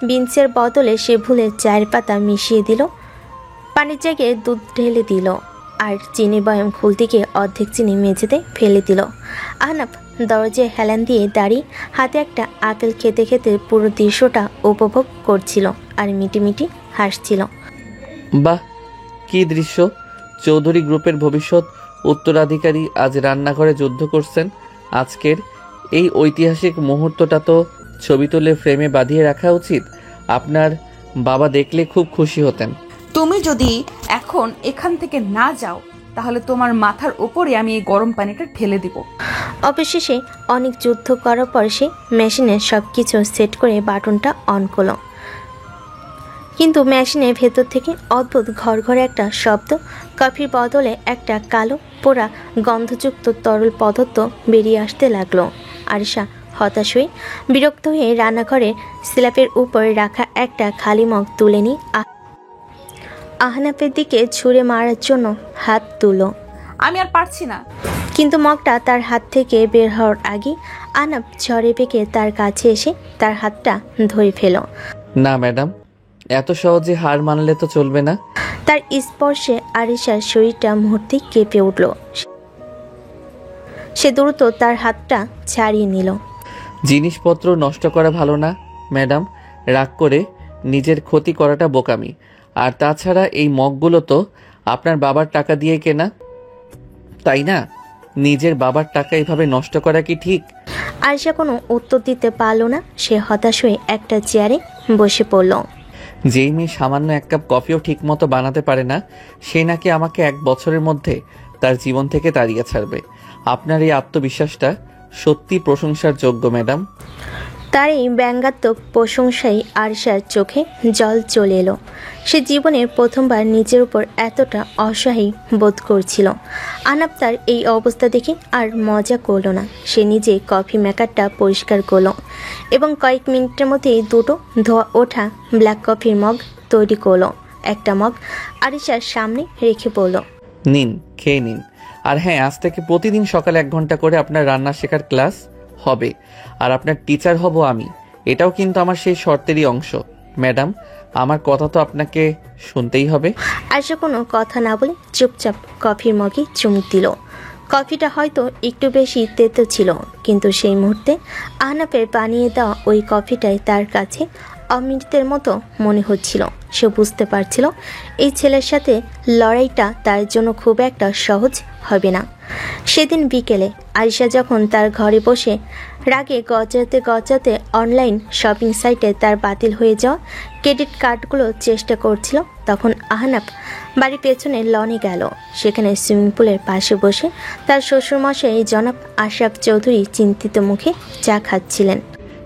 বিনসের বদলে সে ভুলে চায়ের পাতা মিশিয়ে দিল, পানির জায়গায় দুধ ঢেলে দিল, আর চিনি বয়াম খুলতে গিয়ে অর্ধেক চিনি মেঝেতে ফেলে দিল। আহনাফ দরজায় হেলান দিয়ে দাঁড়িয়ে হাতে একটা আপেল খেতে খেতে পুরো দৃশ্যটা উপভোগ করছিল আর মিটিমিটি হাসছিল। বাহ, কি দৃশ্য! চৌধুরী গ্রুপের ভবিষ্যৎ উত্তরাধিকারী আজ রান্নাঘরে যুদ্ধ করছেন। আজকের এই ঐতিহাসিক মুহূর্তটা তো ছবি তুলে ফ্রেমে বাঁধিয়ে রাখা উচিত। আপনার বাবা দেখলে খুব খুশি হতেন। তুমি যদি এখন এখান থেকে না যাও তাহলে তোমার মাথার উপরে আমি এই গরম পানিটা ঢেলে দিব। অবশেষে অনেক যুদ্ধ করার পর সে মেশিনে সব কিছু সেট করে বাটনটা অন করলো, কিন্তু মেশিনের ভেতর থেকে অদ্ভুত ঘরঘরে একটা শব্দ, কফির বদলে একটা কালো পোড়া গন্ধযুক্ত তরল পদার্থ বেরিয়ে আসতে লাগলো। আরিশা হতাশ হয়ে বিরক্ত হয়ে রান্নাঘরের স্ল্যাবের উপর রাখা একটা খালি মগ তুলে নিয়ে আহনাফের দিকে ছুঁড়ে মারার জন্য হাত তুলল, আমি আর পারছি না। কিন্তু মগটা তার হাত থেকে বের হওয়ার আগে আহনাফ ঝড়ে পেকে তার কাছে এসে তার হাতটা ধরে ফেল। না ম্যাডাম, এত সহজে হার মানলে তো চলবে না। তার স্পর্শে আরিশার শরীরটা মুহূর্তে কেঁপে উঠল। সে দ্রুত তার হাতটা ছাড়িয়ে নিল। জিনিসপত্র নষ্ট করা ভালো না ম্যাডাম, রাগ করে নিজের ক্ষতি করাটা বোকামি। আর তাছাড়া এই মগগুলো তো আপনার বাবার টাকা দিয়ে কেনা, তাই না? নিজের বাবার টাকা এইভাবে নষ্ট করা কি ঠিক? আরিশা কোনো উত্তর দিতে পারল না। সে হতাশ হয়ে একটা চেয়ারে বসে পড়ল। যেই মেয়ে সামান্য এক কাপ কফিও ঠিক মতো বানাতে পারে না, সে নাকি আমাকে 1 বছরের মধ্যে তার জীবন থেকে তাড়িয়ে ছাড়বে। আপনার এই আত্মবিশ্বাসটা সত্যি প্রশংসার যোগ্য ম্যাডাম। তার এই ব্যঙ্গাত্মক প্রশংসায় আরিশার চোখে জল চলে এলো। সে জীবনে প্রথমবার নিজের উপর এতটা অসহায় বোধ করছিল। আহনাফ তার এই অবস্থা দেখে আর মজা করলো না। সে নিজে কফি মেকারটা পরিষ্কার করলো এবং কয়েক মিনিটের মধ্যেই দুটো ধোয়া ওঠা ব্ল্যাক কফির মগ তৈরি করলো। একটা মগ আরিশার সামনে রেখে বলল, নিন, খেয়ে নিন। আর হ্যাঁ, আজ থেকে প্রতিদিন সকালে 1 ঘন্টা করে আপনার রান্না শেখার ক্লাস হবে, আর আপনার টিচার হব আমি। এটাও কিন্তু আমার সেই শর্তেরই অংশ। ম্যাডাম, আমার কথা তো আপনাকে শুনতেই হবে। আরিশা কোনো কথা না বলে চুপচাপ কফির মগে চুমুক দিল। কফিটা হয়তো একটু বেশি তেতো ছিল, কিন্তু সেই মুহূর্তে আহনাফের বানিয়ে দেওয়া ওই কফিটাই তার কাছে অমৃতের মতো মনে হচ্ছিল। সে বুঝতে পারছিল এই ছেলের সাথে লড়াইটা তার জন্য খুব একটা সহজ হবে না। সেদিন বিকেলে আরিশা যখন তার ঘরে বসে রাগে গজাতে গজাতে অনলাইন শপিং সাইটে তার বাতিল হয়ে যাওয়া ক্রেডিট কার্ডগুলো চেষ্টা করছিল, তখন আহনাফ বাড়ির পেছনে লনে গেল। সেখানে সুইমিং পুলের পাশে বসে তার শ্বশুরমশাই জনাব আশরাফ চৌধুরী চিন্তিত মুখে চা খাচ্ছিলেন।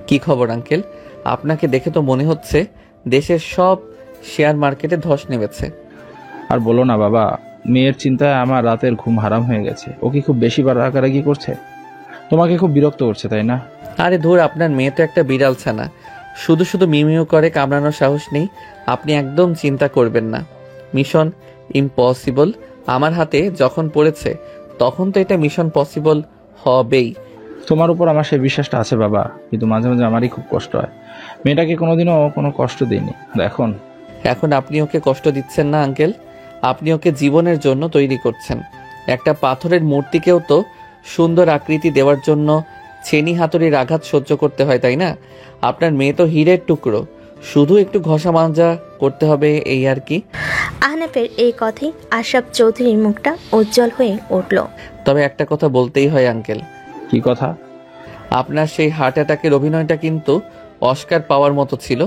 কি খবর আঙ্কেল? আপনাকে দেখে তো মনে হচ্ছে দেশের সব শেয়ার মার্কেটে ধস নেমেছে। আর বলো না বাবা, মেয়ের চিন্তায় আমার রাতের ঘুম হারাম হয়ে গেছে। ও কি খুব বেশি রাগারাগি করছে? তোমাকে খুব বিরক্ত করছে, তাই না? আরে ধুর, আপনার মেয়ে তো একটা বিড়াল ছানা, শুধু শুধু মিউমিউ করে, কামড়ানোর সাহস নেই। আপনি একদম চিন্তা করবেন না। মিশন ইম্পসিবল আমার হাতে যখন পড়েছে, তখন তো এটা মিশন পসিবল হবেই। তোমার উপর আমার সেই বিশ্বাসটা আছে বাবা, কিন্তু মাঝে মাঝে আমারই খুব কষ্ট হয়। মেয়েটাকে কোনোদিনও কোনো কষ্ট দিইনি। এখন আপনি ওকে কষ্ট দিচ্ছেন না আঙ্কেল, আপনি ওকে জীবনের জন্য তৈরি করছেন। একটা পাথরের মূর্তিকেও তো সুন্দর আকৃতি দেওয়ার জন্য ছেনি হাতুড়ির আঘাত সহ্য করতে হয়, তাই না? আপনার মেয়ে তো হীরের টুকরো, শুধু একটু ঘষা মাজা করতে হবে, এই আর কি। আহনাফের এই কথাই আশরাফ চৌধুরীর মুখটা উজ্জ্বল হয়ে উঠল। তবে একটা কথা বলতেই হয় আঙ্কেল। কি কথা? আপনার সেই হার্ট অ্যাটাকের অভিনয়টা কিন্তু অস্কার পাওয়ার মতো ছিল।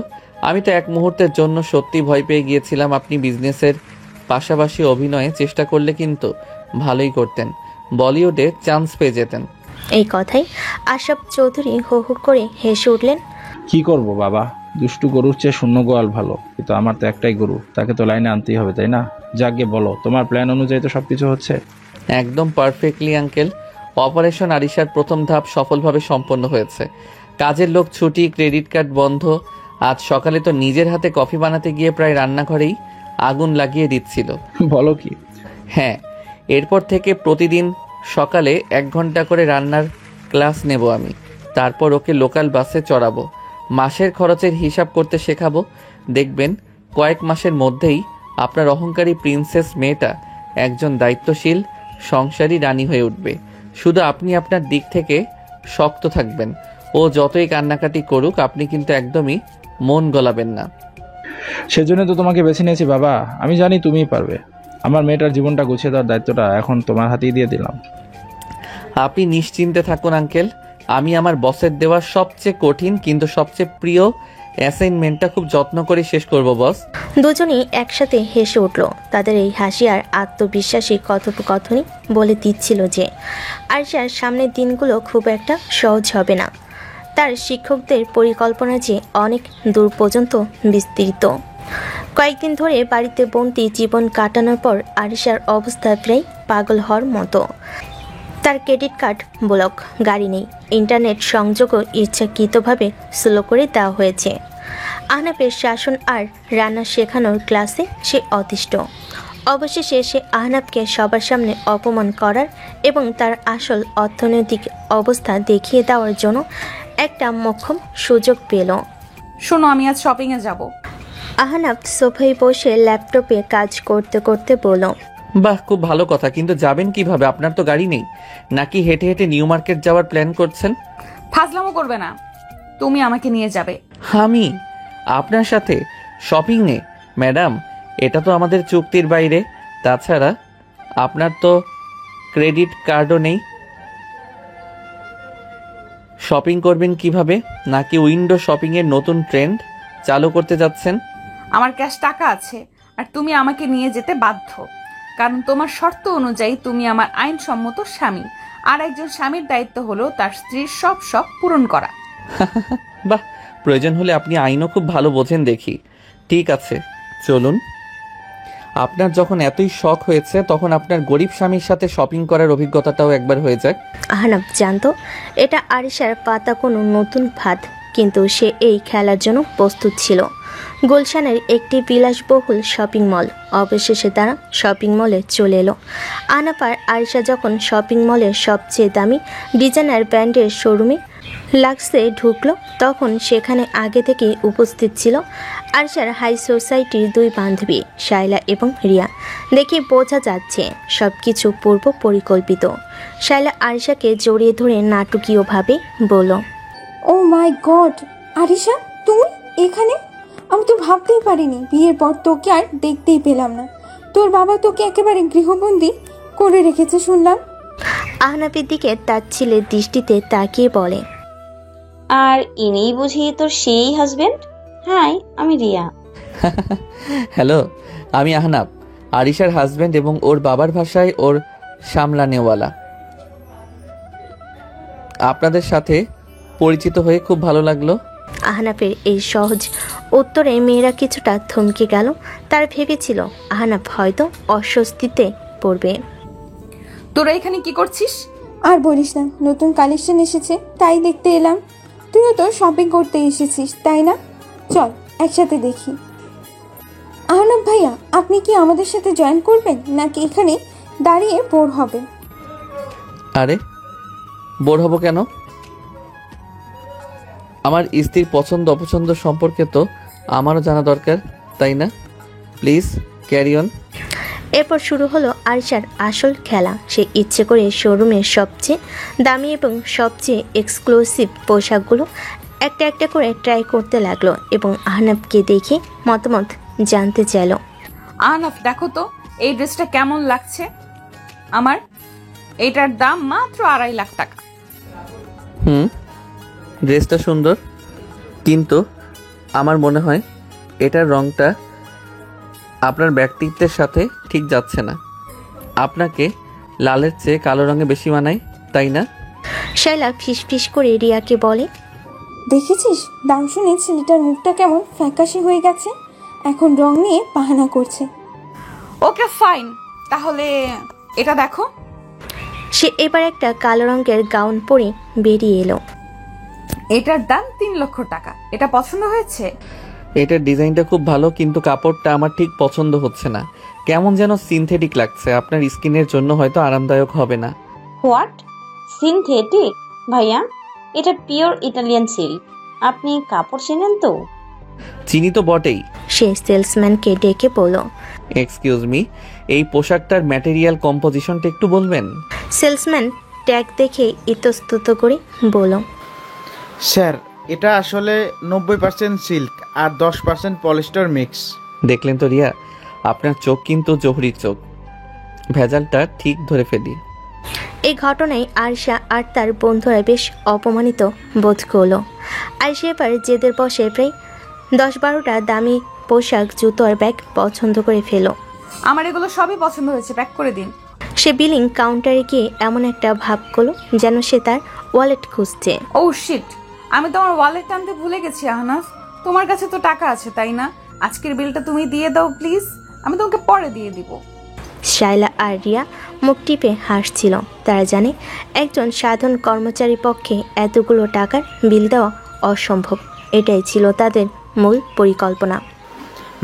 আমি তো এক মুহূর্তের জন্য সত্যি ভয় পেয়ে গিয়েছিলাম আপনি বিজনেসের পাশাপাশি অভিনয়ে চেষ্টা করলে কিন্তু ভালোই করতেন, বলিউডে চান্স পেয়ে যেতেন। এই কথাই আশরাফ চৌধুরী হো হো করে হেসে উঠলেন। কি করব বাবা, দুষ্টু গরুর চেয়ে শূন্য গোয়াল ভালো, কিন্তু আমার তো একটাই গরু, তাকে তো লাইনে আনতেই হবে, তাই না? যাকে বলো, তোমার প্ল্যান অনুযায়ী তো সবকিছু হচ্ছে। একদম পারফেক্টলি আঙ্কেল। অপারেশন আরিশার প্রথম ধাপ সফলভাবে সম্পন্ন হয়েছে। কাজের লোক ছুটি, ক্রেডিট কার্ড বন্ধ। আজ সকালে তো নিজের হাতে কফি বানাতে গিয়ে প্রায় রান্নাঘরেই আগুন লাগিয়ে দিচ্ছিল। বলো কি? হ্যাঁ, এরপর থেকে প্রতিদিন সকালে 1 ঘন্টা করে রান্নার ক্লাস নেব আমি। তারপর ওকে লোকাল বাসে চড়াবো, মাসের খরচের হিসাব করতে শেখাবো। দেখবেন কয়েক মাসের মধ্যেই আপনার অহংকারী প্রিন্সেস মেয়েটা একজন দায়িত্বশীল সংসারী রানী হয়ে উঠবে। শুধু আপনি আপনার দিক থেকে শক্ত থাকবেন। ও যতই কান্নাকাটি করুক, আপনি কিন্তু একদমই মন গলাবেন না। সেজন্য তো তোমাকে বেছে নিয়েছি বাবা, আমি জানি তুমিই পারবে। আমার মেয়েটার জীবনটা গুছিয়ে দেওয়ার দায়িত্বটা এখন তোমার হাতেই দিয়ে দিলাম। আপনি নিশ্চিন্তে থাকুন আঙ্কেল, আমি আমার বসের দেওয়া সবচেয়ে কঠিন কিন্তু সবচেয়ে প্রিয় অ্যাসাইনমেন্টটা খুব যত্ন করে শেষ করব বস। দুজনেই একসাথে হেসে উঠল। তাদের এই হাসি আর আত্মবিশ্বাসী কথোপকথনই বলে দিচ্ছিল যে আরিশার সামনের দিনগুলো খুব একটা সহজ হবে না। তার শিক্ষকদের পরিকল্পনা যে অনেক দূর পর্যন্ত বিস্তৃত। কয়েকদিন ধরে বাড়িতে বন্দি জীবন কাটানোর পর আরিশার অবস্থা প্রায় পাগল হওয়ার মতো। তার ক্রেডিট কার্ড ব্লক, গাড়ি নেই, ইন্টারনেট সংযোগও ইচ্ছাকৃতভাবে স্লো করে দেওয়া হয়েছে। আহনাফের শাসন আর রান্না শেখানোর ক্লাসে সে অতিষ্ঠ। অবশেষে সে আহনাফকে সবার সামনে অপমান করার এবং তার আসল অর্থনৈতিক অবস্থা দেখিয়ে দেওয়ার জন্য একটা মোক্ষম সুযোগ পেল। শোনো, আমি আজ শপিংয়ে যাব। আহনাফ সোফায় বসে ল্যাপটপে কাজ করতে করতে বলল, বাহ, খুব ভালো কথা, কিন্তু যাবেন কিভাবে? আপনার তো গাড়ি নেই। নাকি হেঁটে হেঁটে নিউ মার্কেট যাওয়ার প্ল্যান করছেন? ফাজলামো করবে না, তুমি আমাকে নিয়ে যাবে। আমি আপনার সাথে শপিংয়ে? ম্যাডাম, এটা তো আমাদের চুক্তির বাইরে। তাছাড়া আপনার তো ক্রেডিট কার্ডও নেই। শপিং করবেন কিভাবে? নাকি উইন্ডো শপিংয়ের নতুন ট্রেন্ড চালু করতে যাচ্ছেন? আমার ক্যাশ টাকা আছে, আর তুমি আমাকে নিয়ে যেতে বাধ্য, কারণ তোমার শর্ত অনুযায়ী তুমি আমার আইনসম্মত স্বামী, আর একজন স্বামীর দায়িত্ব হলো তার স্ত্রীর সব শখ পূরণ করা। বাহ, প্রয়োজন হলে আপনি আইনও খুব ভালো বোঝেন দেখি। ঠিক আছে, চলুন। আপনার যখন এতই শখ হয়েছে, তখন আপনার গরিব স্বামীর সাথে শপিং করার অভিজ্ঞতাটাও একবার হয়ে যাক। আহনাফ জানতো এটা আরিশার পাতা কোনো নতুন ফাঁদ, কিন্তু সে এই খেলার জন্য প্রস্তুত ছিল। গুলশানের একটি বিলাসবহুল শপিং মল। অবশেষে তারা শপিং মলে চলে এলো। আহনাফ আর আরিশা যখন শপিং মলের সবচেয়ে দামি ডিজাইনার ব্র্যান্ডের শোরুমে লাক্সে ঢুকলো, তখন সেখানে আগে থেকেই উপস্থিত ছিল আরিশার হাই সোসাইটির 2 বান্ধবী, শায়লা এবং রিয়া। দেখে বোঝা যাচ্ছে সব কিছু পূর্ব পরিকল্পিত। শায়লা আরিশাকে জড়িয়ে ধরে নাটকীয়ভাবে বলল, ও মাই গড, আরিশা তুই এখানে? আমি তো ভাবতেই পারিনি, বিয়ের পর তোকে আর দেখতেই পেলাম না। তোর বাবা তোকে একেবারে গৃহবন্দী করে রেখেছে শুনলাম। আহনাফের দিকে তাচ্ছিলের দৃষ্টিতে তাকিয়ে বলে, আর ইনিই বুঝি তোর সেই হাজবেন্ড? হাই, আমি রিয়া। হ্যালো, আমি আহনাফ, আরিশার হাজব্যান্ড এবং ওর বাবার ভাষায় ওর সামলানেওয়ালা। আপনাদের সাথে পরিচিত হয়ে খুব ভালো লাগলো। আহনাফের এই সহজ উত্তরে মেয়েরা কিছুটা থমকে গেল। তার ভেবেছিল আহনাফ হয়তো অস্বস্তিতে পড়বে। তোরা এখানে কি করছিস? আর বলিস না, নতুন কালেকশন এসেছে তাই দেখতে এলাম। তুইও তো শপিং করতে এসেছিস তাই না? চল একসাথে দেখি। আহনাফ ভাইয়া, আপনি কি আমাদের সাথে জয়েন করবেন নাকি এখানে দাঁড়িয়ে বোর হবেন? আরে, বোর হব কেন? আমার স্ত্রীর পছন্দ অপছন্দ সম্পর্কে তো আমারও জানা দরকার, তাই না? Please carry on. এরপর শুরু হলো আরিশার আসল খেলা। সে ইচ্ছে করে শোরুমের সবচেয়ে দামি এবং সবচেয়ে এক্সক্লুসিভ পোশাকগুলো একটা একটা করে ট্রাই করতে লাগলো এবং আহনাফকে দেখে মতামত জানতে চাইল। আহনাফ, দেখো তো এই ড্রেসটা কেমন লাগছে আমার। এটার দাম মাত্র 2.5 লাখ টাকা। ড্রেসটা সুন্দর, কিন্তু আমার মনে হয় এটার রংটা আপনার ব্যক্তিত্বের সাথে ঠিক যাচ্ছে না। আপনাকে লালের চেয়ে কালো রঙে বেশি মানায়, তাই না? শাইলা ফিস ফিস করে রিয়াকে বলে, দেখেছিস, দাম শুনে ছেলেটার মুখটা কেমন ফ্যাকাশে হয়ে গেছে, এখন রং নিয়ে বাহানা করছে। ওকে ফাইন, তাহলে এটা দেখো। সে এবার একটা কালো রঙের গাউন পরে বেরিয়ে এলো। এটার দাম 3 লক্ষ টাকা। এটা পছন্দ হয়েছে? এটার ডিজাইনটা খুব ভালো, কিন্তু কাপড়টা আমার ঠিক পছন্দ হচ্ছে না। কেমন যেন সিনথেটিক লাগছে। আপনার স্কিনের জন্য হয়তো আরামদায়ক হবে না। হোয়াট? সিনথেটিক? ভাইয়া, এটা পিওর ইটালিয়ান সিল্ক। আপনি কাপড় চেনেন তো? চিনি তো বটেই। সে সেলসম্যানকে ডেকে বলল। এক্সকিউজ মি, এই পোশাকটার ম্যাটেরিয়াল কম্পোজিশনটা একটু বলবেন? সেলসম্যান ট্যাগ দেখে ইতস্তত করে বলল, স্যার, এটা আসলে 90% সিল্ক আর 10% পলিস্টার মিক্স। দেখলেন তো রিয়া, আপনার চোখ কিন্তু জহুরির চোখ। ভেজালটা ঠিক ধরে ফেলি। এই ঘটনায় আয়শা আর তার বন্ধুরা বেশ অপমানিত বোধ করল। আয়শা এবার জেদের বসে প্রায় 10-12টা দামি পোশাক, জুতো আর ব্যাগ পছন্দ করে ফেলো। আমার এগুলো সবই পছন্দ হয়েছে, প্যাক করে দিন। সে বিলিং কাউন্টারে গিয়ে এমন একটা ভাব করলো যেন সে তার ওয়ালেট খুঁজছে। ও শিট, আমি তোমার ওয়ালেট টানতে ভুলে গেছি আহনাফ। তোমার কাছে তো টাকা আছে, তাই না? আজকের বিলটা তুমি দিয়ে দাও প্লিজ, আমি তোমাকে পরে দিয়ে দিব। শাইলা আর রিয়া মুখ টিপে হাসছিল। তারা জানে একজন সাধারণ কর্মচারীর পক্ষে এতগুলো টাকার বিল দেওয়া অসম্ভব। এটাই ছিল তাদের মূল পরিকল্পনা।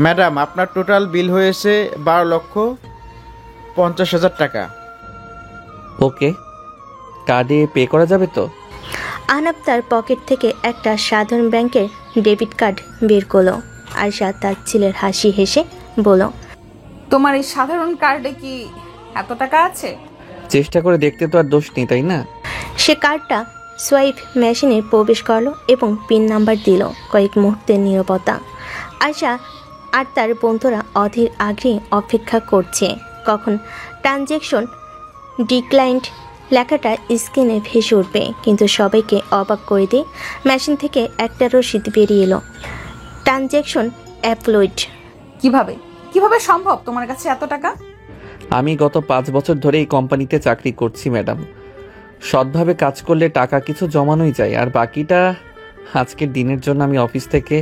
ম্যাডাম, আপনার টোটাল বিল হয়েছে 12,50,000 টাকা। ওকে, কার্ডে পে করা যাবে তো? আহনাফ তার পকেট থেকে একটা সাধারণ ব্যাংকের ডেবিট কার্ড বের করলো। আয়শা তার ছেলের হাসি হেসে বলল, তোমার এই সাধারণ কার্ডে কি এত টাকা আছে? চেষ্টা করে দেখতে তো আর দোষ নেই, তাই না? সে কার্ডটা সোয়াইপ মেশিনে প্রবেশ করলো এবং পিন নাম্বার দিল। কয়েক মুহূর্তের নীরবতা। আয়শা আর তার বন্ধুরা অধীর আগ্রহে অপেক্ষা করছে কখন ট্রানজ্যাকশন ডিক্লাইন্ড লেখাটা স্ক্রিনে ভেসে উঠবে। কিন্তু সবাইকে অবাক করে দিয়ে মেশিন থেকে একটা রসিদ বেরিয়ে এলো। ট্রানজ্যাকশন অ্যাপ্লয়েড। কিভাবে সম্ভব তোমার কাছে এত টাকা? আমি গত 5 বছর ধরে এই কোম্পানিতে চাকরি করছি ম্যাডাম। সৎভাবে কাজ করলে টাকা কিছু জমানোই যায়, আর বাকিটা আজকের দিনের জন্য আমি অফিস থেকে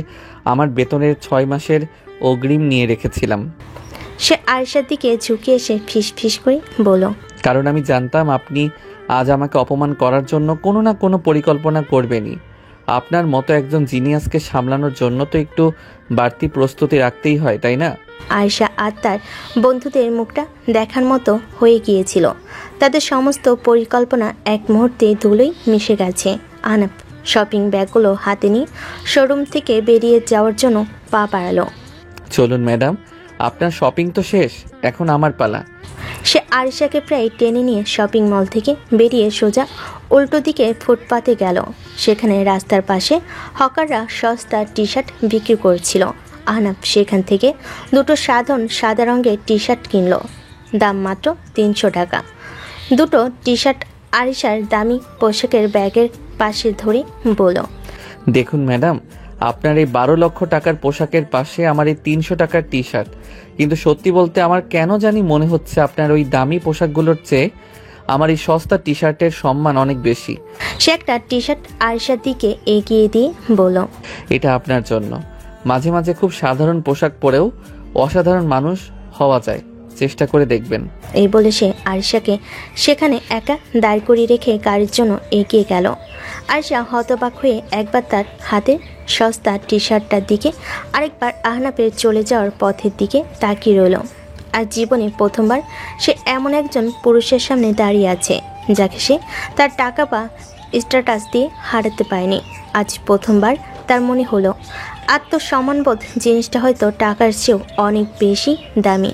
আমার বেতনের 6 মাসের অগ্রিম নিয়ে রেখেছিলাম। সে আয়েশার দিকে ঝুঁকে এসে ফিস ফিস করে বলল, কারণ আমি জানতাম আপনি আজ আমাকে অপমান করার জন্য কোনো না কোনো পরিকল্পনা করবেনই। আপনার মতো একজন জিনিয়াসকে সামলানোর জন্য তো একটু বাড়তি প্রস্তুতি রাখতেই হয়, তাই না? আয়েশা আর তার বন্ধুদের মুখটা দেখার মতো হয়ে গিয়েছিল। তাদের সমস্ত পরিকল্পনা এক মুহূর্তে ধুলোয় মিশে গেছে। আহনাফ শপিং ব্যাগগুলো হাতে নিয়ে শোরুম থেকে বেরিয়ে যাওয়ার জন্য পা বাড়ালো। চলুন ম্যাডাম, আপনার শপিং তো শেষ, এখন আমার পালা। সে আয়েশাকে প্রায় টেনে নিয়ে শপিং মল থেকে বেরিয়ে সোজা উল্টো দিকে ফুটপাতে গেল। সেখানে রাস্তার পাশে হকাররা সস্তা টি শার্ট বিক্রি করছিল। আহনাফ সেখান থেকে দুটো সাধারণ সাদা রঙের টি শার্ট কিনল, দাম মাত্র 300 টাকা। দুটো টি শার্ট আয়েশার দামি পোশাকের ব্যাগের পাশে ধরে বলল, দেখুন ম্যাডাম, আপনার এই 12 লক্ষ টাকার পোশাকের পাশে আমার এই 300 টাকার টি শার্ট। কিন্তু সত্যি বলতে আমার কেন জানি মনে হচ্ছে আপনার ওই দামি পোশাকগুলোর চেয়ে আমার এই সস্তা টি শার্টের সম্মান অনেক বেশি। সে একটা টি শার্ট আয়েশার দিকে এগিয়ে দিয়ে বলল, এটা আপনার জন্য। মাঝে মাঝে খুব সাধারণ পোশাক পরেও অসাধারণ মানুষ হওয়া যায়, চেষ্টা করে দেখবেন। এই বলে সে আয়েশাকে সেখানে একা দাঁড় করিয়ে রেখে গাড়ির জন্য এগিয়ে গেল। আয়েশা হতবাক হয়ে একবার তার হাতের সস্তা টি শার্টটার দিকে, আরেকবার আহনাফের চলে যাওয়ার পথের দিকে তাকিয়ে রইল। আর জীবনে প্রথমবার সে এমন একজন পুরুষের সামনে দাঁড়িয়ে আছে যাকে সে তার টাকা বা স্ট্যাটাস দিয়ে হারাতে পারেনি। আজ প্রথমবার তার মনে হলো আত্মসম্মানবোধ জিনিসটা হয়তো টাকার চেয়েও অনেক বেশি দামি।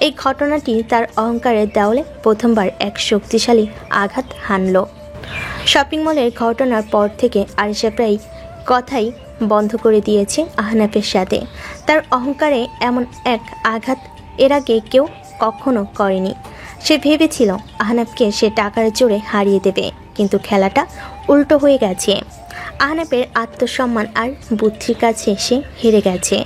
এই ঘটনাটি তার অহংকারের দেওয়ালে প্রথমবার এক শক্তিশালী আঘাত হানল। শপিং মলের ঘটনার পর থেকে আয়েশা প্রায় কথাই বন্ধ করে দিয়েছে আহনাফের সাথে। তার অহংকারে এমন এক আঘাত এর আগে কেউ কখনো করেনি। সে ভেবেছিল আহনাফকে সে টাকার জোরে হারিয়ে দেবে, কিন্তু খেলাটা উল্টো হয়ে গেছে। আহনাফের আত্মসম্মান আর বুদ্ধির কাছে সে হেরে গেছে।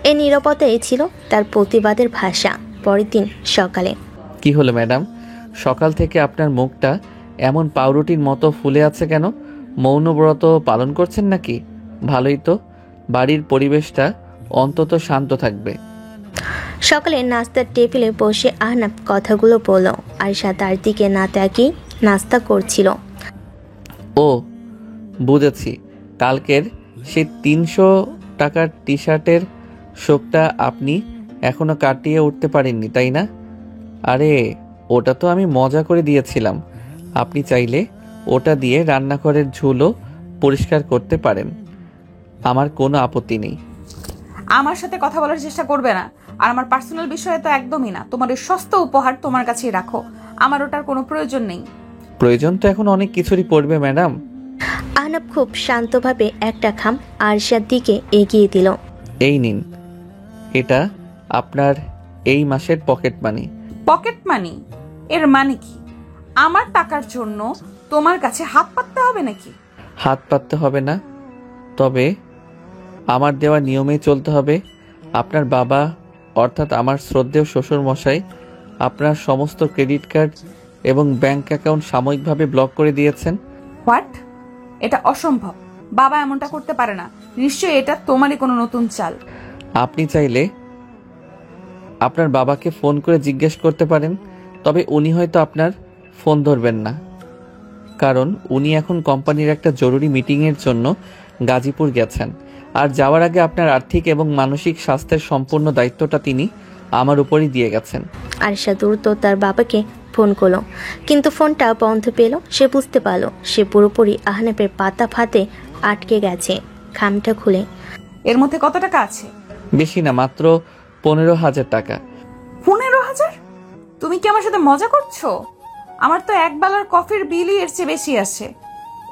এই নীরবতাই ছিল তার প্রতিবাদের ভাষা। পরের দিন সকালে। কি হলো ম্যাডাম, সকাল থেকে আপনার মুখটা এমন পাউরুটির মতো ফুলে আছে কেন? মৌনব্রত পালন করছেন নাকি? ভালোই তো, বাড়ির পরিবেশটা অন্তত শান্ত থাকবে। সকালে নাস্তার টেবিলে বসে আহনাফ কথাগুলো বলল। আয়েশা তার দিকে না তাকিয়ে নাস্তা করছিল। ও বুঝেছি, কালকের সেই 300 টাকার টি শার্টের শোকটা আপনি এখনো কাটিয়ে উঠতে পারেননি, তাই না? আরে ওটা তো আমি মজা করে দিয়েছিলাম। আপনি চাইলে ওটা দিয়ে রান্নাঘরের ঝুলও পরিষ্কার করতে পারেন, আমার কোনো আপত্তি নেই। আমার সাথে কথা বলার চেষ্টা করবে না, আর আমার পার্সোনাল বিষয়ে তো একদমই না। তোমার এই সস্তা উপহার তোমার কাছেই রাখো, আমার ওটার কোনো প্রয়োজন নেই। প্রয়োজন তো এখন অনেক কিছুরই পড়বে ম্যাডাম। আহনাফ খুব শান্তভাবে একটা খাম আয়েশার দিকে এগিয়ে দিল। এই নিন, এটা আপনার এই মাসের পকেট মানি। Pocket money? এর মানে কি? আমার টাকার জন্য তোমার কাছে হাত পাততে হবে নাকি? হাত পাততে হবে না, তবে আমার দেওয়া নিয়মেই চলতে হবে। আপনার বাবা অর্থাৎ আমার শ্রদ্ধেয় শ্বশুর মশাই আপনার সমস্ত ক্রেডিট কার্ড এবং ব্যাংক অ্যাকাউন্ট সাময়িকভাবে ব্লক করে দিয়েছেন। হোয়াট? এটা অসম্ভব। বাবা এমনটা করতে পারে না। নিশ্চয়ই এটা তোমারই কোনো নতুন চাল। আপনি চাইলে আপনার বাবাকে ফোন করে জিজ্ঞেস করতে পারেন, তবে উনি হয়তো আপনার ফোন ধরবেন না, কারণ উনি এখন কোম্পানির একটা জরুরি মিটিংয়ের জন্য গাজীপুর গেছেন। আর যাওয়ার আগে আপনার আর্থিক এবং মানসিক স্বাস্থ্যের সম্পূর্ণ দায়িত্বটা তিনি আমার উপরই দিয়ে গেছেন। আয়েশা দ্রুত তার বাবাকে ফোন করলো, কিন্তু ফোনটা বন্ধ পেল। সে বুঝতে পারলো সে পুরোপুরি আহনাফের পাতা ফাতে আটকে গেছে। খামটা খুলে, এর মধ্যে কত টাকা আছে? বেশি না, মাত্র 15,000 টাকা। 15,000? তুমি কি আমার সাথে মজা করছো? আমার তো এক বেলার কফির বিলই এর চেয়ে বেশি আছে।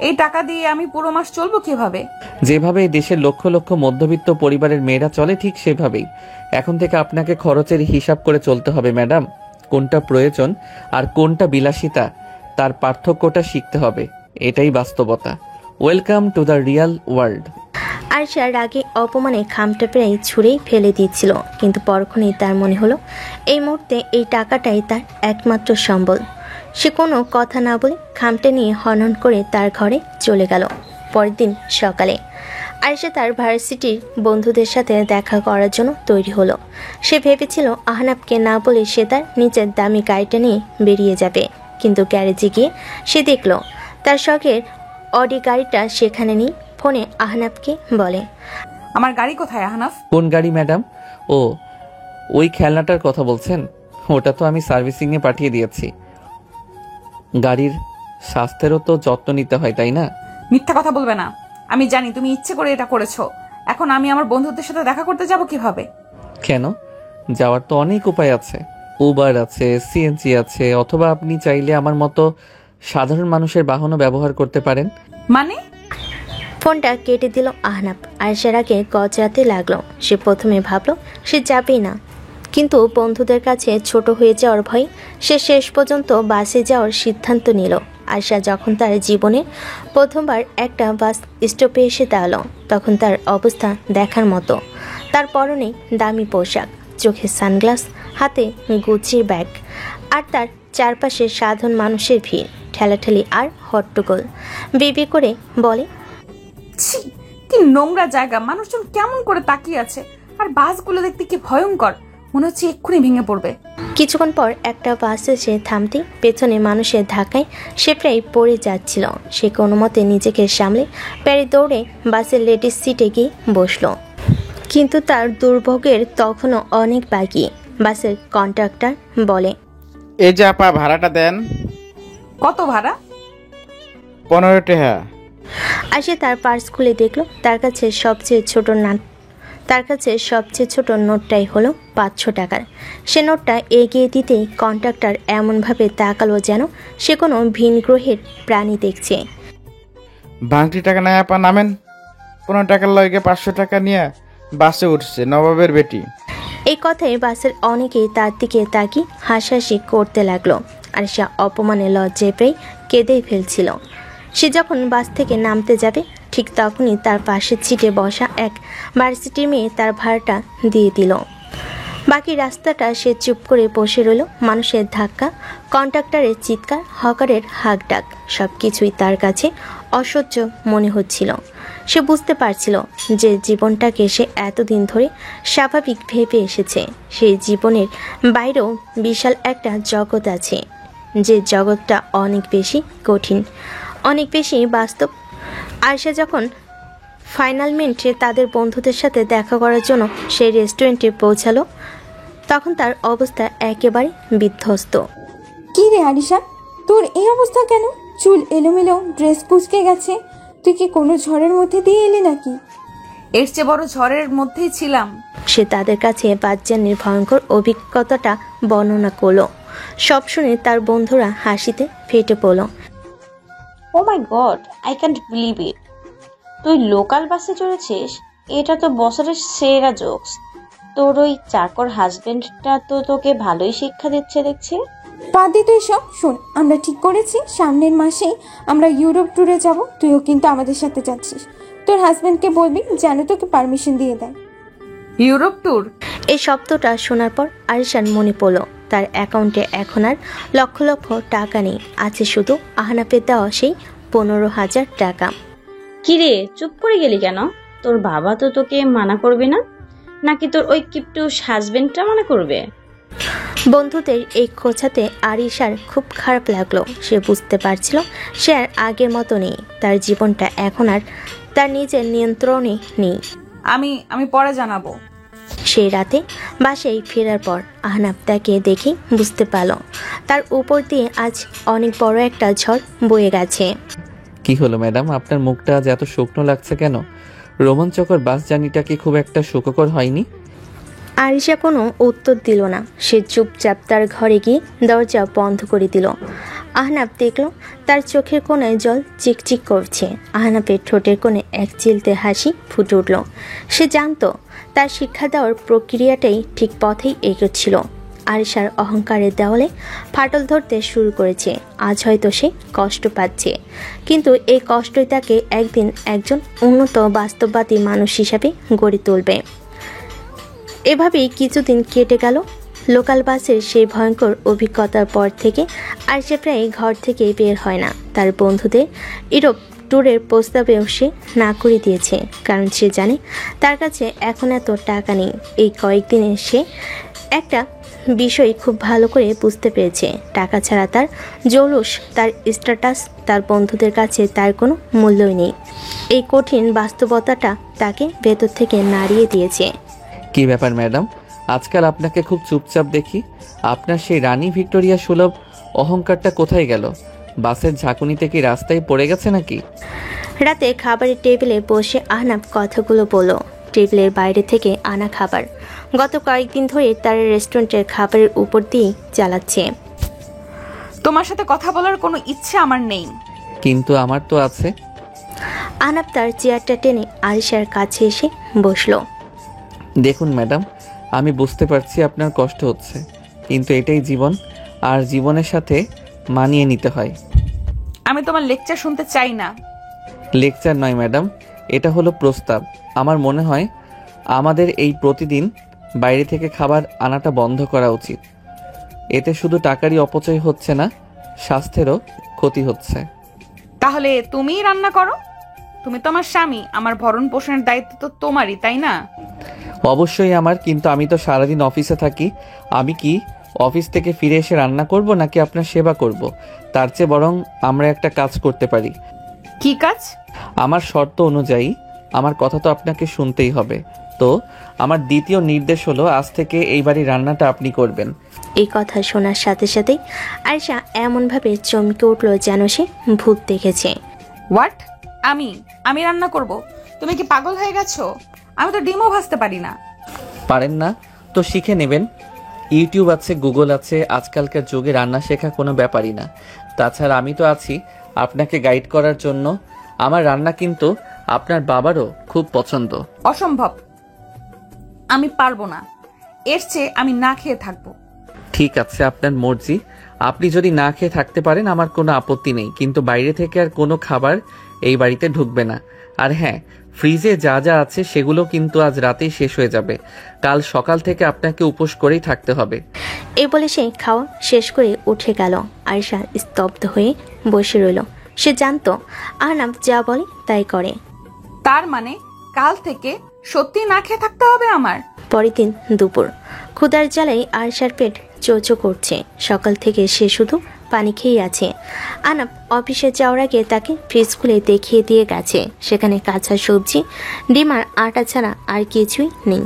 এই টাকা দিয়ে আমি পুরো মাস চলবো কিভাবে? যেভাবে এই দেশের লক্ষ লক্ষ মধ্যবিত্ত পরিবারের মেয়েরা চলে ঠিক সেভাবেই এখন থেকে আপনাকে খরচের হিসাব করে চলতে হবে ম্যাডাম। কোনটা প্রয়োজন আর কোনটা বিলাসিতা তার পার্থক্যটা শিখতে হবে, এটাই বাস্তবতা। Welcome to the Real world. Ayesha রাগে অপমানে খামটা প্রায় ছুঁড়েই ফেলে দিচ্ছিল, কিন্তু পরক্ষণেই তার মনে হলো এই মুহূর্তে এই টাকাটাই তার একমাত্র সম্বল। সে কোনো কথা না বলে খামটা নিয়ে হনন করে তার ঘরে চলে গেল। পরের দিন সকালে আয়েশা তার ভার্সিটির বন্ধুদের সাথে দেখা করার জন্য তৈরি হলো। সে ভেবেছিল আহনাফকে না বলে সে তার নিচের দামি গাড়িটা নিয়ে বেরিয়ে যাবে, কিন্তু গ্যারেজে গিয়ে সে দেখল তার শখের অডি গাড়িটা সেখানে নেই। ফোনে আহনাফকে বলে, আমার গাড়ি কোথায় আহনাফ? কোন গাড়ি ম্যাডাম? ও, ওই খেলনাটার কথা বলছেন? ওটা তো আমি সার্ভিসিংয়ে পাঠিয়ে দিয়েছি। গাড়ির স্বাস্থ্যেরও তো যত্ন নিতে হয়, তাই না? মিথ্যা কথা বলবে না। আমি জানি তুমি ইচ্ছে করে এটা করেছো। এখন আমি আমার বন্ধুদের সাথে দেখা করতে যাব কিভাবে? কেন? যাওয়ার তো অনেক উপায় আছে। উবার আছে, সিএনজি আছে, অথবা আপনি চাইলে আমার মতো সাধারণ মানুষের বাহনও ব্যবহার করতে পারেন। মানে? ফোনটা কেটে দিল আহনাফ। আয়েশার আগে গজরাতে লাগলো। সে প্রথমে ভাবলো সে যাবেই না, কিন্তু বন্ধুদের কাছে ছোট হয়ে যাওয়ার ভয় সে শেষ পর্যন্ত বাসে যাওয়ার সিদ্ধান্ত নিল। আয়েশা যখন তার জীবনে প্রথমবার একটা বাস স্টপে এসে দাঁড়ালো, তখন তার অবস্থা দেখার মতো। তার পরনে দামি পোশাক, চোখে সানগ্লাস, হাতে গুচির ব্যাগ, আর তার চারপাশে সাধারণ মানুষের ভিড়, ঠেলাঠেলি আর হট্টগোল। বিবি করে বলে, ছি, কি নোংরা জায়গা! মানুষজন কেমন করে তাকিয়ে আছে, আর বাসগুলো দেখতে কি ভয়ঙ্কর, মনে হচ্ছে এক্ষুনি ভেঙে পড়বে। কিছুক্ষণ পর একটা বাস এসে থামতে পেছনে মানুষের ধাক্কায় সে প্রায় পড়ে যাচ্ছিল। সে কোনো মতে নিজেকে সামলে প্যারে দৌড়ে বাসের লেডিস সিটে গিয়ে বসলো, কিন্তু তার দুর্ভোগের তখনও অনেক বাকি। বাসের কন্ডাক্টর বলে, এই যে আপা, ভাড়াটা দেন। কত ভাড়া? 15 টাকা। আসে তার পার্স খুলে দেখলো তার কাছে সবচেয়ে ছোট নোটটাই হলো 500 টাকার। সে নোটটা এগিয়ে দিতেই কন্ডাক্টর এমনভাবে তাকালো যেন সে কোনো ভিন গ্রহের প্রাণী দেখছে। ভাঙটি টাকা নাই আপা, নামেন। 15 টাকার লগে 500 টাকা নিয়ে বাসে উঠছে নবাবের বেটি। এই কথায় বাসের অনেকেই তার দিকে তাকিয়ে হাসাহাসি করতে লাগলো, আর সে অপমানে লজ্জায় পেয়ে কেঁদেই ফেলছিল। সে যখন বাস থেকে নামতে যাবে ঠিক ঠিক তখনই তার পাশের সিটে বসা এক ভার্সিটি মেয়ে তার ভাড়াটা দিয়ে দিল। বাকি রাস্তাটা সে চুপ করে বসে রইল। মানুষের ধাক্কা, কন্ট্রাক্টরের চিৎকার, হকারের হাঁক ডাক, সব কিছুই তার কাছে অসহ্য মনে হচ্ছিল। সে বুঝতে পারছিল যে জীবনটাকে সে এতদিন ধরে স্বাভাবিক ভেবে এসেছে, সেই জীবনের বাইরেও বিশাল একটা জগৎ আছে, যে জগৎটা অনেক বেশি কঠিন, অনেক বেশি বাস্তব। আয়েশা যখন ফাইনাল মিনিটে তাদের বন্ধুদের সাথে দেখা করার জন্য সেই রেস্টুরেন্টে পৌঁছালো, তখন তার অবস্থা একেবারে বিধ্বস্ত। কি রে আরিশা, তোর এই অবস্থা কেন? চুল এলোমেলো, ড্রেস কুঁচকে গেছে। তুই কি কোনো ঝড়ের মধ্যে দিয়ে এলি নাকি? এর চেয়ে বড় ঝড়ের মধ্যেই ছিলাম। সে তাদের কাছে বাচ্চানির ভয়ঙ্কর অভিজ্ঞতাটা বর্ণনা করলো। সব শুনে তার বন্ধুরা হাসিতে ফেটে পড়ল। Oh my god, I can't believe it. তুই লোকাল বাসে চড়েছিস? এটা তো বছরের সেরা জোকস। তোর ওই চাকর হাজবেন্ডটা তো তোকে ভালোই শিক্ষা দিচ্ছে দেখছি। বাদ দে তুই সব। শোন, আমরা ঠিক করেছি সামনের মাসেই আমরা ইউরোপ ট্যুরে যাব। তুইও কিন্তু আমাদের সাথে যাচ্ছিস। তোর হাজবেন্ডকে বলবি যেন তোকে পারমিশন দিয়ে দেয়। Europe tour? এই শব্দটা শোনার পর আরিশার মনে পড়ল তার অ্যাকাউন্টে এখন আর লক্ষ লক্ষ টাকা নেই, আছে শুধু আহনাফের দেওয়া সেই 15,000 টাকা। কিরে, চুপ করে গেলি কেন? তোর বাবা তো তোকে মানা করবে না? নাকি তোর ওই কিপটু হাজবেন্ডটা মানা করবে? বন্ধুদের এই খোঁচাতে আরিশার খুব খারাপ লাগলো। সে বুঝতে পারছিল সে আর আগের মতো নেই, তার জীবনটা এখন আর তার নিজের নিয়ন্ত্রণে নেই। আমি পরে জানাবো। সেই রাতে বাসায় ফেরার পর আহনাফ তাকে দেখে বুঝতে পারল তার উপর দিয়ে আজ অনেক বড় একটা ঝড় বয়ে গেছে। কি হলো ম্যাডাম, আপনার মুখটা আজ এত শুকনো লাগছে কেন? রোমাঞ্চকর বাস জার্নিটা কি খুব একটা সুখকর হয়নি? আরিশা কোনো উত্তর দিল না। সে চুপচাপ তার ঘরে গিয়ে দরজা বন্ধ করে দিল। আহনাফ দেখল তার চোখের কোণায় জল চিকচিক করছে। আহনাফের ঠোঁটের কোণে এক চিলতে হাসি ফুটে উঠল। সে জানত তার শিক্ষা দেওয়ার প্রক্রিয়াটাই ঠিক পথেই এগোচ্ছিল। আরিশার অহংকারের দেওয়ালে ফাটল ধরতে শুরু করেছে। আজ হয়তো সে কষ্ট পাচ্ছে, কিন্তু এই কষ্টই তাকে একদিন একজন উন্নত বাস্তববাদী মানুষ হিসাবে গড়ে তুলবে। এভাবেই কিছুদিন কেটে গেল। লোকাল বাসের সেই ভয়ঙ্কর অভিজ্ঞতার পর থেকে আরিশা প্রায় ঘর থেকে বের হয় না। তার বন্ধুদের ইউরোপ ট্যুরের প্রস্তাবেও সে না করে দিয়েছে, কারণ সে জানে তার কাছে এখন এত টাকা নেই। এই কয়েকদিনে সে একটা বিষয় খুব ভালো করে বুঝতে পেরেছে, টাকা ছাড়া তার জৌলুস, তার স্ট্যাটাস, তার বন্ধুদের কাছে তার কোনো মূল্যই নেই। এই কঠিন বাস্তবতাটা তাকে ভেতর থেকে নাড়িয়ে দিয়েছে। কি ব্যাপার ম্যাডাম, আজকাল আপনাকে খুব চুপচাপ দেখি। আপনার সেই রানী ভিক্টোরিয়া সুলভ অহংকারটা কোথায় গেল? বাসের ঝাঁকুনিতে কি রাস্তায় পড়ে গেছে নাকি? রাতে খাবারের টেবিলে বসে আহনাফ কথাগুলো বলল। টেবিলের বাইরে থেকে আনা খাবার গত কয়েকদিন ধরে তার রেস্টুরেন্টের খাবারের উপর দিয়েই চালাচ্ছে। তোমার সাথে কথা বলার কোনো ইচ্ছে আমার নেই। কিন্তু আমার তো আছে। আহনাফ তার চেয়ারটা টেনে আরিশার কাছে এসে বসলো। দেখুন ম্যাডাম, আমি বুঝতে পারছি আপনার কষ্ট হচ্ছে, কিন্তু এটাই জীবন, আর জীবনের সাথে মানিয়ে নিতে হয়। আমি তোমার লেকচার শুনতে চাই না। লেকচার নয় ম্যাডাম, এটা হলো প্রস্তাব। আমার মনে হয় আমাদের এই প্রতিদিন বাইরে থেকে খাবার আনাটা বন্ধ করা উচিত। এতে শুধু টাকারই অপচয় হচ্ছে না, স্বাস্থ্যেরও ক্ষতি হচ্ছে। তাহলে তুমিই রান্না করো। তুমি তো আমার স্বামী, আমার ভরণ পোষণের দায়িত্ব তো তোমারই, তাই না? অবশ্যই আমার, কিন্তু আমি তো সারাদিন অফিসে থাকি। আমি কি অফিস থেকে ফিরে এসে রান্না করব নাকি আপনার সেবা করব? তার চেয়ে বরং আমরা একটা কাজ করতে পারি। কি কাজ? আমার শর্ত অনুযায়ী আমার কথা তো আপনাকে শুনতেই হবে। তো আমার দ্বিতীয় নির্দেশ হলো, আজ থেকে এই বাড়ির রান্নাটা আপনি করবেন। এই কথা শোনার সাথে সাথেই আরিশা এমনভাবে চমকে উঠল যেন সে ভূত দেখেছে। হোয়াট? আমি রান্না করব? তুমি কি পাগল হয়ে গেছো? আমি তো ডিমও ভাজতে পারি না। পারেন না তো শিখে নেবেন। ইউটিউব আছে, গুগল আছে, আজকালকার যুগে রান্না শেখা কোনো ব্যাপারই না। তাছাড়া আমি তো আছি আপনাকে গাইড করার জন্য। আমার রান্না কিন্তু আপনার বাবারও খুব পছন্দ। অসম্ভব, আমি পারবো না। এর চেয়ে আমি না খেয়ে থাকবো। ঠিক আছে, আপনার মর্জি। আপনি যদি না খেয়ে থাকতে পারেন আমার কোনো আপত্তি নেই, কিন্তু বাইরে থেকে আর কোনো খাবার এই বাড়িতে ঢুকবে না। আর হ্যাঁ, ফ্রিজে যা যা আছে সেগুলো কিন্তু আজ রাতেই শেষ হয়ে যাবে। কাল সকাল থেকে আপনাকে উপোস করেই থাকতে হবে। এই বলে সে খাওয়া শেষ করে উঠে গেল। আরিশা স্তব্ধ হয়ে বসে রইল। সে জানতো আহনাফ যা বলে তাই করে। তার মানে কাল থেকে সত্যি না খেয়ে থাকতে হবে আমার। পরের দিন দুপুর, ক্ষুধার জ্বালায় আরিশার পেট চোচো করছে। সকাল থেকে সে শুধু পানি খেয়েই আছে। আহনাফ অফিসে যাওয়ার আগে তাকে ফ্রিজ খুলে দেখিয়ে দিয়ে গেছে। সেখানে কাঁচা সবজি, ডিম আর আটা ছাড়া আর কিছুই নেই।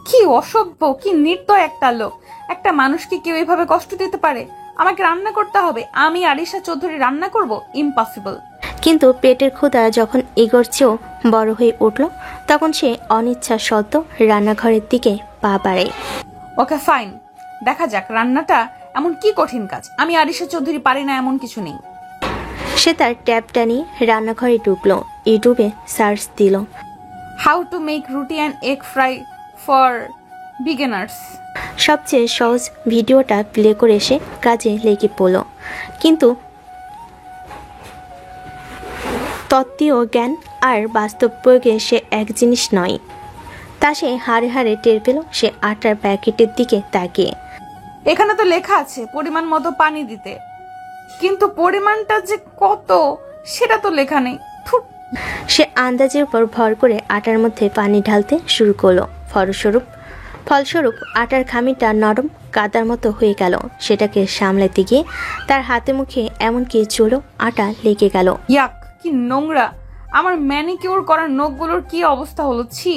কি অসভ্য, কি নির্দয় একটা লোক! একটা মানুষকে কেউ এভাবে কষ্ট দিতে পারে? আমাকে রান্না করতে হবে? আমি আরিশা চৌধুরী রান্না করব? ইম্পসিবল। কিন্তু পেটের ক্ষুধা যখন এগোর চেয়েও বড় হয়ে উঠল, তখন সে অনিচ্ছা সত্ত্বেও রান্নাঘরের দিকে পা বাড়ায়। ওকে ফাইন, দেখা যাক রান্নাটা এমন কি কঠিন কাজ। আমি আরিশা চৌধুরী পারি না এমন কিছু নেই। সে তার ট্যাবটা নিয়ে রান্নাঘরে ঢুকলো। ইউটিউবে সার্চ দিল হাউ টু মেক রুটি and egg fry for beginners. সবচেয়ে সহজ ভিডিওটা প্লে করে সে কাজে লেগে পড়ল। কিন্তু তত্ত্বীয় জ্ঞান আর বাস্তব প্রয়োগে সে এক জিনিস নয়। তা সে হাড়ে হাড়ে টের পেল সে আটার প্যাকেটের দিকে তাকিয়ে। এখানে তো লেখা আছে পরিমাণ মতো পানি দিতে, কিন্তু পরিমাণটা যে কত সেটা তো লেখা নেই। থুর। সে আন্দাজের উপর ভর করে আটার মধ্যে পানি ঢালতে শুরু করলো। ফলস্বরূপ আটার খামিটা নরম কাদার মতো হয়ে গেল। সেটাকে সামলাতে গিয়ে তার হাতে মুখে এমনকি চুলও আটা লেগে গেল। ইয়াক, কি নোংরা! আমার ম্যানিকিউর করা নখগুলোর কি অবস্থা হলো! ছি!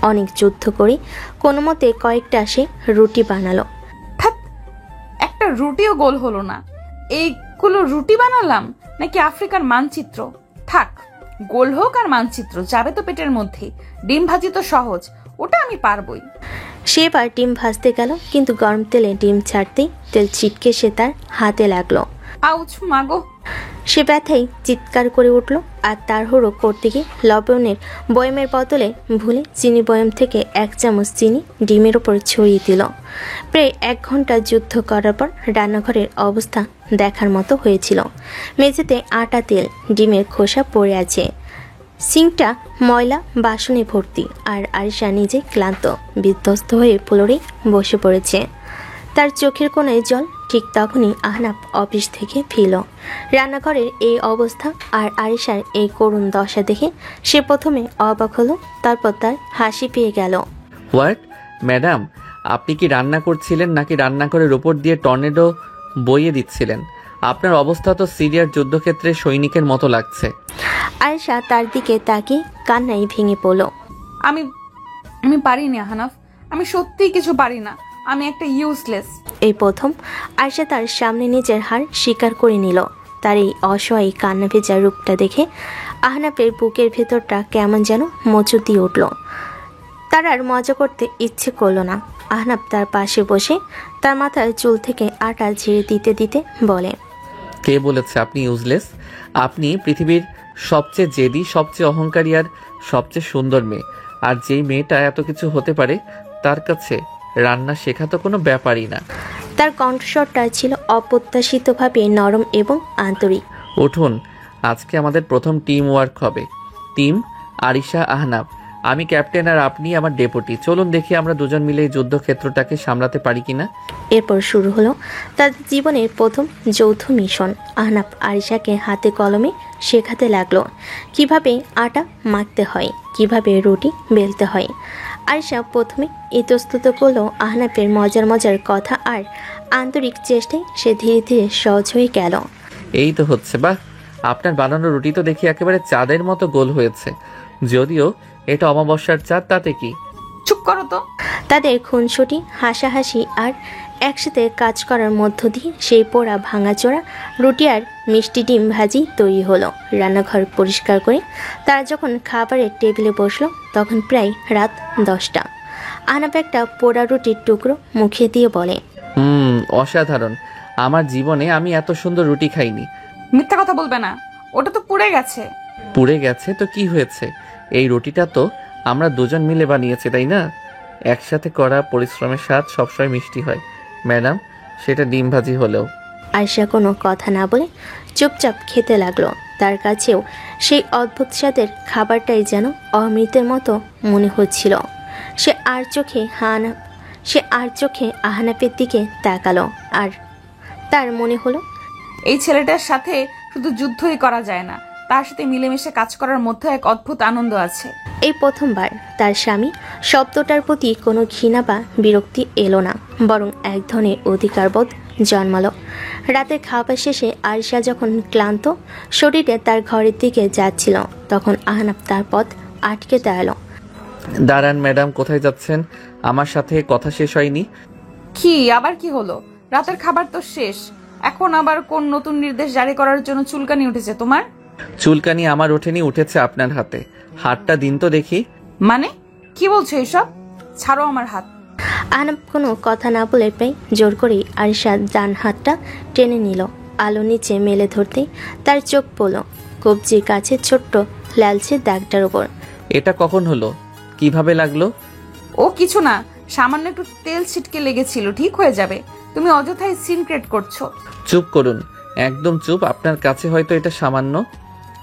অনেক যুদ্ধ করে কোনো মতে কয়েকটা সে রুটি বানালো। ধ্যাৎ, একটা রুটিও গোল হলো না। এইগুলো রুটি বানালাম নাকি আফ্রিকার মানচিত্র? থাক, গোল হোক আর মানচিত্র, যাবে তো পেটের মধ্যে। ডিম ভাজি তো সহজ, ওটা আমি পারবই। সে এবার ডিম ভাজতে গেল, কিন্তু গরম তেলে ডিম ছাড়তেই তেল ছিটকে সে তার হাতে লাগলো। আউচ মাগো! সে ব্যথায় চিৎকার করে উঠল আর তাড়াহুড়ো করতে গিয়ে লবণের বয়মের বদলে ভুলে চিনি বয়ম থেকে 1 চামচ চিনি ডিমের ওপর ছড়িয়ে দিল। প্রায় 1 ঘন্টা যুদ্ধ করার পর রান্নাঘরের অবস্থা দেখার মতো হয়েছিল। মেঝেতে আটা, তেল, ডিমের খোসা পড়ে আছে। সিঙ্কটা ময়লা বাসনে ভর্তি। আর আরিশা নিজে ক্লান্ত বিধ্বস্ত হয়ে ফ্লোরে বসে পড়েছে। তার চোখের কোণায় জল। ঠিক তখনই আহনাফ অফিস থেকে ফিরল। রান্নাঘরের এই অবস্থা আর আরিশার এই করুণ দশা দেখে সে প্রথমে অবাক হলো, তারপর তার হাসি পেয়ে গেল। হোয়াট ম্যাডাম, আপনি কি রান্না করছিলেন নাকি রান্নাঘরের ওপর দিয়ে টর্নেডো বইয়ে দিচ্ছিলেন? আপনার অবস্থা তো সিরিয়ার যুদ্ধক্ষেত্রে সৈনিকের মতো লাগছে। আরিশা তার দিকে তাকিয়ে কান্নায় ভেঙে পড়ল। আমি পারিনি আহনাফ, আমি সত্যিই কিছু পারি না। আমি একটা ইউজলেস। এই প্রথম আরিশা তার সামনে নিজের হার স্বীকার করে নিল। তার এই অসহায় কান্না ভেজা রূপটা দেখে আহনাফের বুকের ভেতরটা কেমন যেন মোচড় দিয়ে উঠল। তার আর মজা করতে ইচ্ছে করলো না। আহনাফ তার পাশে বসে তার মাথার চুল থেকে আটা ঝেড়ে দিতে দিতে বলে, কে বলেছে আপনি ইউজলেস? আপনি পৃথিবীর সবচেয়ে জেদি, সবচেয়ে অহংকারী আর সবচেয়ে সুন্দর মেয়ে। আর যেই মেয়েটা এত কিছু হতে পারে তার কাছে রান্না শেখা তো কোনো ব্যাপারই না। তার কণ্ঠস্বরটা ছিল অপ্রত্যাশিতভাবে নরম এবং আন্তরিক। উঠুন, আজকে আমাদের প্রথম টিম ওয়ার্ক হবে। টিম আরিশা, আহনাফ। আমি ক্যাপ্টেন আর আপনি আমার ডেপুটি। চলুন দেখি আমরা দুজন মিলে এই যুদ্ধক্ষেত্রটাকে সামলাতে পারি কিনা। এরপর শুরু হলো তাদের জীবনের প্রথম যৌথ মিশন। আহনাফ আরিশাকে হাতে কলমে শেখাতে লাগলো কিভাবে আটা মাখতে হয়, কিভাবে রুটি বেলতে হয়। আরিশা প্রথমে ইতস্তত করলো আহনাফের মজার কথা আর আন্তরিক চেষ্টায় সে ধীরে ধীরে সহজ হয়ে গেল। এই তো হচ্ছে, বাহ! আপনার বানানো রুটি তো দেখি একেবারে চাঁদের মতো গোল হয়েছে। যদিও এটা অমাবস্যার চাঁদ, তাতে কি? চুপ করো তো। তাদের খুনসুটি, হাসাহাসি আর একসাথে কাজ করার মধ্য দিয়ে সেই পোড়া ভাঙাচোরা রুটি আর মিষ্টি ডিম ভাজি তৈরি হলো। রান্নাঘর পরিষ্কার করে তারা যখন খাবারের টেবিলে বসলো তখন প্রায় রাত 10টা। আহনাফ একটা পোড়া রুটির টুকরো মুখে দিয়ে বলে, অসাধারণ। আমার জীবনে আমি এত সুন্দর রুটি খাইনি। মিথ্যা কথা বলবে না, ওটা তো পুড়ে গেছে। পুড়ে গেছে তো কি হয়েছে? এই রুটিটা তো আমরা দুজন মিলে বানিয়েছি, তাই না? একসাথে করা পরিশ্রমের স্বাদ সবসময় মিষ্টি হয় ম্যাডাম, সেটা ডিম ভাজি হলেও। আয়শা কোনো কথা না বলে চুপচাপ খেতে লাগলো। তার কাছেও সেই অদ্ভুত স্বাদের খাবারটাই যেন অমৃতের মতো মনে হচ্ছিল। সে আর চোখে আহনাফের দিকে তাকালো, আর তার মনে হলো এই ছেলেটার সাথে শুধু যুদ্ধই করা যায় না, তার সাথে মিলেমিশে কাজ করার মধ্যে এক অদ্ভুত আনন্দ আছে। এই প্রথমবার তার স্বামী শব্দটার প্রতি কোনো ঘৃণা বা বিরক্তি এলো না, বরং এক ধরনের অধিকারবোধ জন্মালো। রাতের খাবার শেষে আরিশা যখন ক্লান্ত শরীরে তার ঘরের দিকে যাচ্ছিল, তখন আহনাফ তার পথ আটকে দাঁড়ালো। দাঁড়ান ম্যাডাম, কোথায় যাচ্ছেন? আমার সাথে কথা শেষ হয়নি। কি আবার কি হলো? রাতের খাবার তো শেষ, এখন আবার কোন নতুন নির্দেশ জারি করার জন্য চুলকানি উঠেছে তোমার? চুলকানি আমার ওঠেনি, উঠেছে আপনার হাতে। হাতটা দিন তো দেখি। মানে কি বলছো এসব? ছাড়ো আমার হাত। আহনাফ কোনো কথা না বলে প্রায় জোর করেই আরিশার ডান হাতটা টেনে নিল। আলো নিচে মেলে ধরতেই তার চোখ পড়ল কবজির কাছে ছোট্ট লালচে দাগটার উপর। এটা কখন হলো? কিভাবে লাগলো? ও কিছু না, সামান্য একটু তেল ছিটকে লেগেছিল, ঠিক হয়ে যাবে। তুমি অযথাই সিন ক্রিয়েট করছো। চুপ করুন, একদম চুপ। আপনার কাছে হয়তো এটা সামান্য,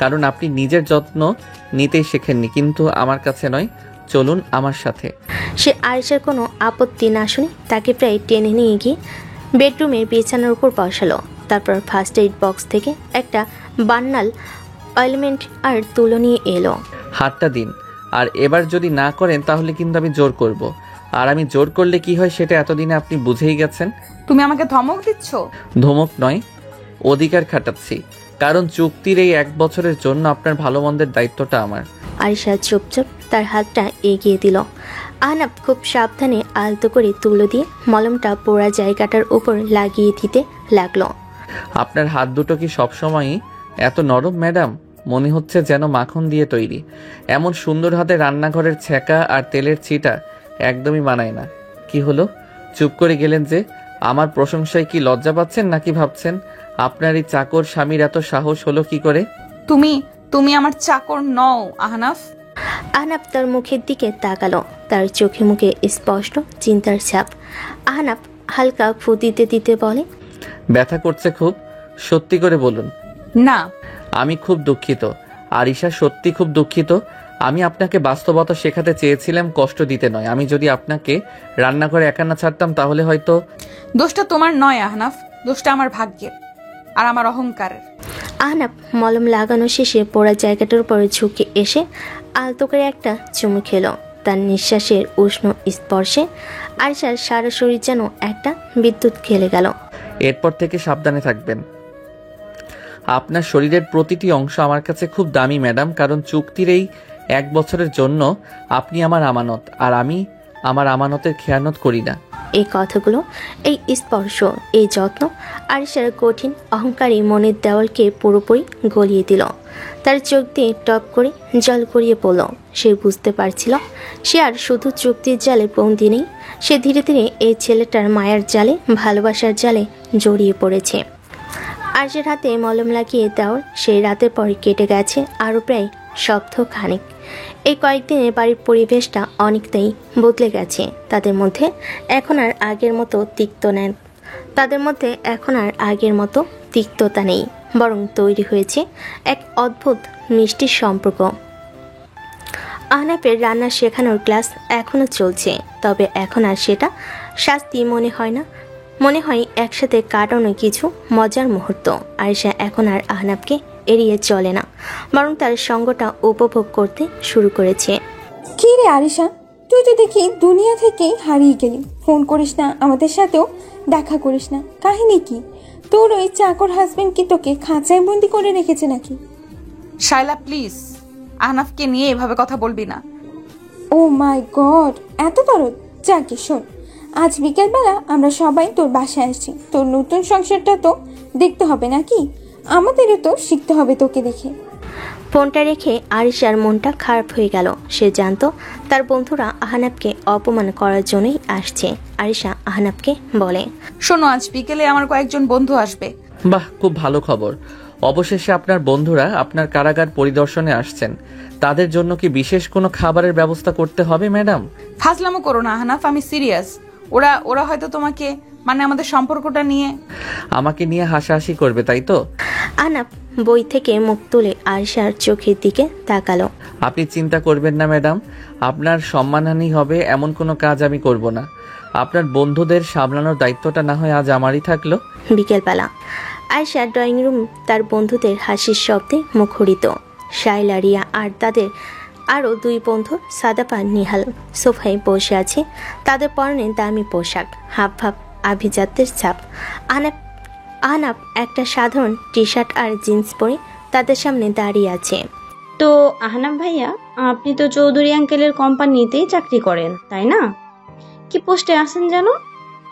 কারণ আপনি নিজের যত্ন নিতেই শেখেননি, কিন্তু আমার কাছে নয়। চলুন আমার সাথে। সে আরিশার কোনো আপত্তি না শুনে তাকে প্রায় টেনে নিয়ে গিয়ে বেডরুমের বিছানার উপর বসালো। তারপর ফার্স্ট এইড বক্স থেকে একটা বান্নাল অয়েলমেন্ট আর তুলো নিয়ে এলো। হাতটা দিন, আর এবার যদি না করেন তাহলে কিন্তু আমি জোর করব। আর আমি জোর করলে কি হয় সেটা এতদিনে আপনি বুঝেই গেছেন। তুমি আমাকে ধমক দিচ্ছ? ধমক নয়, অধিকার খাটাচ্ছি, কারণ চুক্তির এই 1 বছরের জন্য আপনার ভালো মন্দের দায়িত্বটা আমার। আরিশা চুপচাপ তার হাতটা এগিয়ে দিল। আহনাফ খুব সাবধানে আলতো করে তুলো দিয়ে মলমটা পোড়া জায়গাটার উপর লাগিয়ে দিতে লাগলো। আপনার হাত দুটো কি সবসময়ই এত নরম ম্যাডাম? মনে হচ্ছে যেন মাখন দিয়ে তৈরি। এমন সুন্দর হাতে রান্নাঘরের ছ্যাঁকা আর তেলের ছিটা একদমই মানায় না। কি হলো, চুপ করে গেলেন যে? আমার প্রশংসায় কি লজ্জা পাচ্ছেন নাকি ভাবছেন আপনার এই চাকর স্বামীর এত সাহস হলো কি করে? তুমি আমার চাকর নও আহনাফ। আহনাফ তার মুখের দিকে তাকালো, তার চোখে মুখে স্পষ্ট চিন্তার ছাপ। আহনাফ হালকা ফু দিতে দিতে বলে, ব্যথা করছে খুব? সত্যি করে বলুন। না। আমি খুব দুঃখিত আরিশা, সত্যি খুব দুঃখিত। আমি আপনাকে বাস্তবতা শেখাতে চেয়েছিলাম, কষ্ট দিতে নয়। আমি যদি আপনাকে রান্নাঘরে একা না ছাড়তাম তাহলে হয়তো। দোষটা তোমার নয় আহনাফ, দোষটা আমার ভাগ্যের আর আমার অহংকারের। আহনাফ মলম লাগানো শেষে পোড়া জায়গাটার উপর ঝুঁকে এসে আলতো করে একটা চুমু খেলো। তার নিঃশ্বাসের উষ্ণ স্পর্শে আরিশার সারা শরীর যেন একটা বিদ্যুৎ খেলে গেল। এরপর থেকে সাবধানে থাকবেন। আপনার শরীরের প্রতিটি অংশ আমার কাছে খুব দামি ম্যাডাম, কারণ চুক্তির এই 1 বছরের জন্য আপনি আমার আমানত, আর আমি আমার আমানতের খেয়ানত করি না। এই কথাগুলো, এই স্পর্শ, এই যত্ন আরিশার কঠিন অহংকারী মনের দেওয়ালকে পুরোপুরি গলিয়ে দিল। তার চোখ দিয়ে টপ করে জল গড়িয়ে পড়ল। সে বুঝতে পারছিল সে আর শুধু চুক্তির জালে বন্দি নেই, সে ধীরে ধীরে এই ছেলেটার মায়ার জালে, ভালোবাসার জালে জড়িয়ে পড়েছে। আরিশার হাতে মলম লাগিয়ে দেওয়ার সেই রাতের পর কেটে গেছে আরও প্রায় সপ্তাহ খানিক। এই কয়েকদিনে বাড়ির পরিবেশটা অনেকটাই বদলে গেছে। তাদের মধ্যে এখন আর আগের মতো তিক্ততা নেই, বরং তৈরি হয়েছে এক অদ্ভুত মিষ্টি সম্পর্ক। আহনাফের রান্না শেখানোর ক্লাস এখনও চলছে, তবে এখন আর সেটা শাস্তি মনে হয় না, মনে হয় একসাথে কাটানো কিছু মজার মুহূর্ত। আরিশা এখন আর আহনাফকে এড়িয়ে চলে না, বরং তার সঙ্গটা উপভোগ করতে শুরু করেছে। কি রে আরিশা, তুই তো দেখি দুনিয়া থেকেই হারিয়ে গেলি। ফোন করিস না, আমাদের সাথেও দেখা করিস না। কাহিনী কি? তোর ওই চাকর হাজবেন্ড কি তোকে খাঁচায় বন্দি করে রেখেছে নাকি? শায়লা প্লিজ, আহনাফকে নিয়ে এভাবে কথা বলবি না। ও মাই গড, এত দরদ! যাকে শোন, আজ বিকেলবেলা আমরা সবাই তোর বাসায় আসছি। তোর নতুন সংসারটা তো দেখতে হবে নাকি? আমাদেরও তো শিখতে হবে তোকে দেখে। ফোনটা রেখে আরিশার মনটা খারাপ হয়ে গেল। সে জানতো তার বন্ধুরা আহনাফকে অপমান করার জন্যই আসছে। আরিশা আহনাফকে বলে, শোনো, আজ বিকেলে আমার কয়েকজন বন্ধু আসবে। বাহ, খুব ভালো খবর। অবশেষে আপনার বন্ধুরা আপনার কারাগার পরিদর্শনে আসছেন। তাদের জন্য কি বিশেষ কোনো খাবারের ব্যবস্থা করতে হবে ম্যাডাম? ফাজলামো করো না আহনাফ, আমি সিরিয়াস। ওরা হয়তো তোমাকে, মানে আমাদের সম্পর্কটা নিয়ে। আমাকে নিয়ে হাসাহাসি করবে, তাই তো? আহনাফ বই থেকে মুখ তুলে আরিশার চোখের দিকে তাকালো। আপনি চিন্তা করবেন না ম্যাডাম, আপনার সম্মানহানি হবে এমন কোনো কাজ আমি করব না। আপনার বন্ধুদের সামলানোর দায়িত্বটা না হয় আজ আমারই থাকলো। বিকেলবেলা আয়েশা ড্রয়িং রুম তার বন্ধুদের হাসির শব্দে মুখরিত। শাইলা, রিয়া আর তাদের আরও 2 বন্ধু সাদাপা, নিহাল সোফায় বসে আছে। তাদের পরনে দামি পোশাক, হাফ হাফ আভিজাত্যের ছাপ। আহনাফ একটা সাধারণ টি শার্ট আর জিন্স পরে তাদের সামনে দাঁড়িয়ে আছে। তো আহনাফ ভাইয়া, আপনি তো চৌধুরী আঙ্কেলের কোম্পানিতেই চাকরি করেন, তাই না? কি পোস্টে আছেন যেন?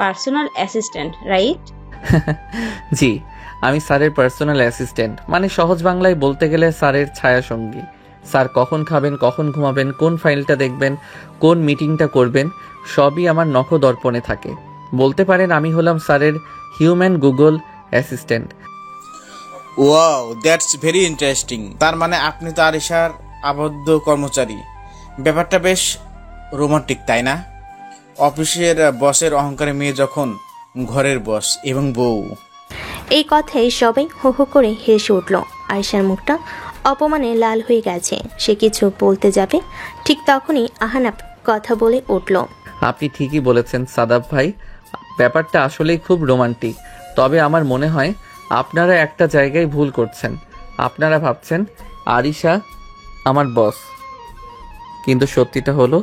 Personal assistant, right? জি, আমি স্যারের পার্সোনাল অ্যাসিস্ট্যান্ট, মানে সহজ বাংলায় বলতে গেলে স্যারের ছায়া সঙ্গী। স্যার কখন খাবেন, কখন ঘুমাবেন, কোন ফাইলটা দেখবেন, কোন মিটিংটা করবেন, সবই আমার নখদর্পণে থাকে। বলতে পারেন আমি হলাম স্যারের human Google assistant. Wow, that's very interesting. তার মানে আপনি তো আরিশার আবদ্ধ কর্মচারী। ব্যাপারটা বেশ রোমান্টিক, তাই না? অফিসের বসের অহংকারে মেয়ে যখন ঘরের বস এবং বউ। এই কথায় সবাই হো হো করে হেসে উঠল। আয়েশার মুখটা অপমানে লাল হয়ে গেছে। সে কিছু বলতে যাবে, ঠিক তখনই আহনাফ কথা বলে উঠল। আপনি ঠিকই বলেছেন সাদাব ভাই, ব্যাপারটা আসলেই খুব রোমান্টিক। তবে আমার মনে হয় আপনারা একটা জায়গায় ভুল করছেন। আপনারা ভাবছেন আরিশা আমার বস, কিন্তু সত্যিটা হলো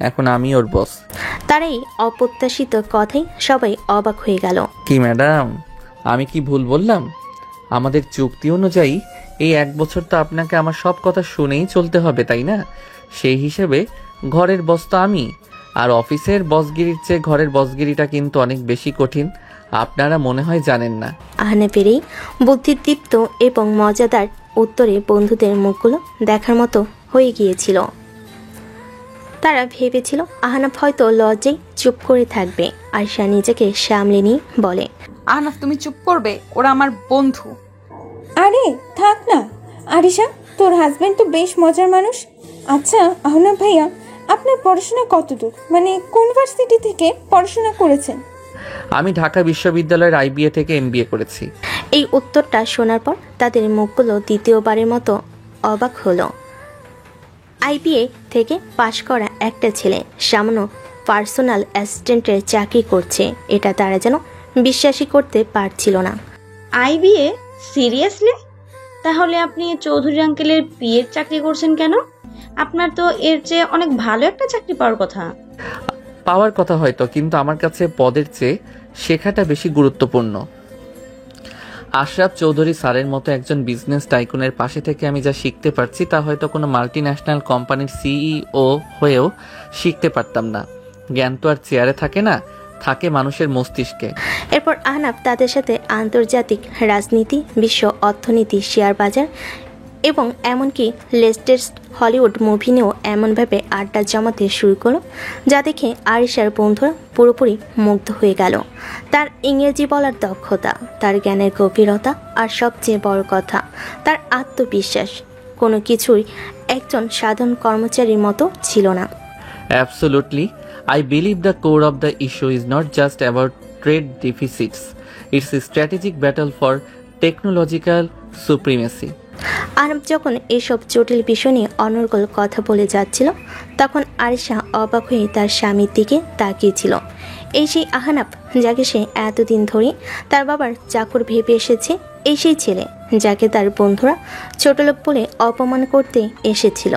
এখন আমি ওর বস। তার এই অপ্রত্যাশিত কথাই সবাই অবাক হয়ে গেল। কি ম্যাডাম, আমি কি ভুল বললাম? আমাদের চুক্তি অনুযায়ী এই 1 বছর তো আপনাকে আমার সব কথা শুনেই চলতে হবে, তাই না? সেই হিসেবে ঘরের বস তো আমি। আর অফিসের বসগিরির চেয়ে ঘরের বসগিরিটা কিন্তু অনেক বেশি কঠিন, আপনারা মনে হয় জানেন না। আহনাফের এই বুদ্ধিদীপ্ত এবং মজাদার উত্তরে বন্ধুদের মুখগুলো দেখার মতো হয়ে গিয়েছিল। তারা ভেবেছিল আহনাফ হয়তো লজ্জায় চুপ করে থাকবে। আয়েশা নিজেকে সামলে নিয়ে বলে, আহনাফ, তুমি চুপ করবে? ওরা আমার বন্ধু। আরে থাক না আরিশা, তোর হাজবেন্ড তো বেশ মজার মানুষ। আচ্ছা আহনাফ ভাইয়া, আপনার পড়াশোনা কতদূর, মানে কোন ভার্সিটি থেকে পড়াশোনা করেছেন? আমি ঢাকা বিশ্ববিদ্যালয়ের IBA থেকে MBA করেছি। এই উত্তরটা শোনার পর তাদের মুখগুলো দ্বিতীয়বারের মতো অবাক হলো। IBA থেকে পাশ করা একটা ছেলে সামান্য পার্সোনাল অ্যাসিস্ট্যান্টের চাকরি করছে, এটা তারা যেন বিশ্বাসই করতে পারছিল না। IBA? সিরিয়াসলি? তাহলে আপনি চৌধুরী আঙ্কেলের পিএর চাকরি করছেন কেন? আপনার তো এর চেয়ে অনেক ভালো একটা চাকরি পাওয়ার কথা। পাওয়ার কথা হয়তো, কিন্তু আমার কাছে পদের চেয়ে শেখাটা বেশি গুরুত্বপূর্ণ। আশরাফ চৌধুরী স্যারের মতো একজন বিজনেস টাইকুনের পাশে থেকে আমি যা শিখতে পারছি তা হয়তো কোনো মাল্টিন্যাশনাল কোম্পানির CEO হয়েও শিখতে পারতাম না। জ্ঞান তো আর চেয়ারে থাকে না, থাকে মানুষের মস্তিষ্কে। এরপর আহনাফ তাদের সাথে আন্তর্জাতিক রাজনীতি, বিশ্ব অর্থনীতি, শেয়ার বাজার এবং এমনকি লেটেস্ট হলিউড মুভি নিয়েও এমনভাবে আড্ডা জমাতে শুরু করলো যা দেখে আরিশার বন্ধুরা পুরোপুরি মুগ্ধ হয়ে গেল। তার ইংরেজি বলার দক্ষতা, তার জ্ঞানের গভীরতা আর সবচেয়ে বড় কথা তার আত্মবিশ্বাস, কোনো কিছুই একজন সাধারণ কর্মচারীর মতো ছিল না। Absolutely. I believe the core of the issue is not just about trade deficits. It's a strategic battle for technological supremacy. Ahnaf যখন এসব জটিল বিষয় নিয়ে অনর্গল কথা বলে যাচ্ছিল তখন আরিশা অবাক হয়ে তার স্বামীর দিকে তাকিয়েছিল। এই সেই আহনাফ যাকে সে এতদিন ধরে তার বাবার চাকর ভেবে এসেছে, এই সেই ছেলে যাকে তার বন্ধুরা ছোটলোক বলে অপমান করতে এসেছিল।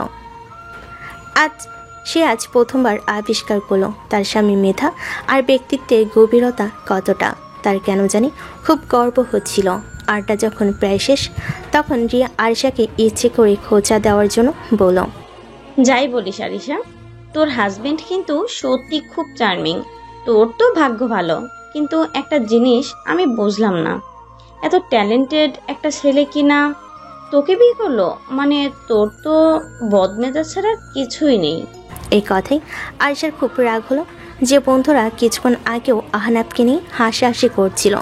আজ প্রথমবার আবিষ্কার করলো তার স্বামী মেধা আর ব্যক্তিত্বের গভীরতা কতটা। তার কেন জানি খুব গর্ব হচ্ছিল। আরটা যখন প্রায় শেষ তখন রিয়া আরিশাকে ইচ্ছে করে খোঁচা দেওয়ার জন্য বলল, যাই বলিস আরিশা, তোর হাজবেন্ড কিন্তু সত্যি খুব চার্মিং। তোর তো ভাগ্য ভালো, কিন্তু একটা জিনিস আমি বুঝলাম না, এত ট্যালেন্টেড একটা ছেলে কিনা তোকে বিয়ে করলো, মানে তোর তো বদমেজাজ ছাড়া কিছুই নেই। এই কথাই আরিশার খুব রাগ হলো যে বন্ধুরা কিছুক্ষণ আগেও আহনাফকে নিয়ে হাসাহাসি করছিল,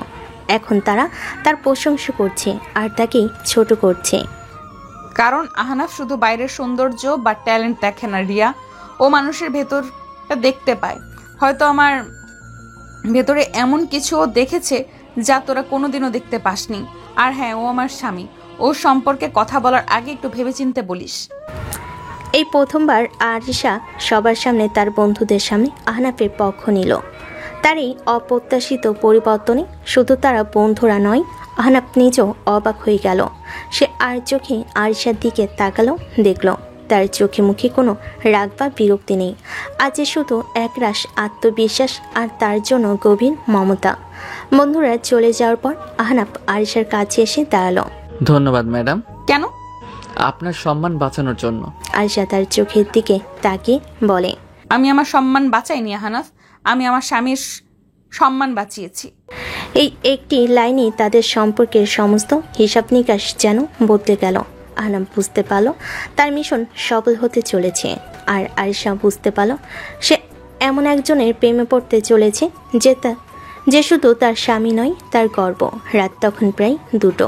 এখন তারা তার প্রশংসা করছে আর তাকেই ছোট করছে। কারণ আহনাফ শুধু বাইরের সৌন্দর্য বা ট্যালেন্ট দেখে না রিয়া, ও মানুষের ভেতরটা দেখতে পায়। হয়তো আমার ভেতরে এমন কিছু ও দেখেছে যা তোরা কোনোদিনও দেখতে পাসনি। আর হ্যাঁ, ও আমার স্বামী, ও ওর সম্পর্কে কথা বলার আগে একটু ভেবেচিন্তে বলিস। এই প্রথমবার আরিশা সবার সামনে তার বন্ধুদের সামনে আহনাফের পক্ষ নিল। তার এই অপ্রত্যাশিত পরিবর্তনে শুধু তারা বন্ধুরা নয়, আহনাফ নিজেও অবাক হয়ে গেল। সে আর চোখে আরিশার দিকে তাকালো, দেখল তার চোখে মুখে কোনো রাগ বা বিরক্তি নেই। আজ শুধু একরাশ আত্মবিশ্বাস আর তার জন্য গভীর মমতা। বন্ধুরা চলে যাওয়ার পর আহনাফ আরিশার কাছে এসে দাঁড়ালো। ধন্যবাদ ম্যাডাম, কেন? আপনার সম্মান বাঁচানোর জন্য। আরিশা তার চোখের দিকে তাকিয়ে বলে, আমি আমার সম্মান বাঁচাইনি আহনাফ, আমি আমার স্বামীর সম্মান বাঁচিয়েছি। এই একটি লাইনই তাদের সম্পর্কের সমস্ত হিসাব নিকাশ যেন বদলে গেল। আহনাফ বুঝতে পারল তার মিশন সফল হতে চলেছে, আর আরিশা বুঝতে পারল সে এমন একজনের প্রেমে পড়তে চলেছে যে শুধু তার স্বামী নয়, তার গর্ব। রাত তখন প্রায় 2টো।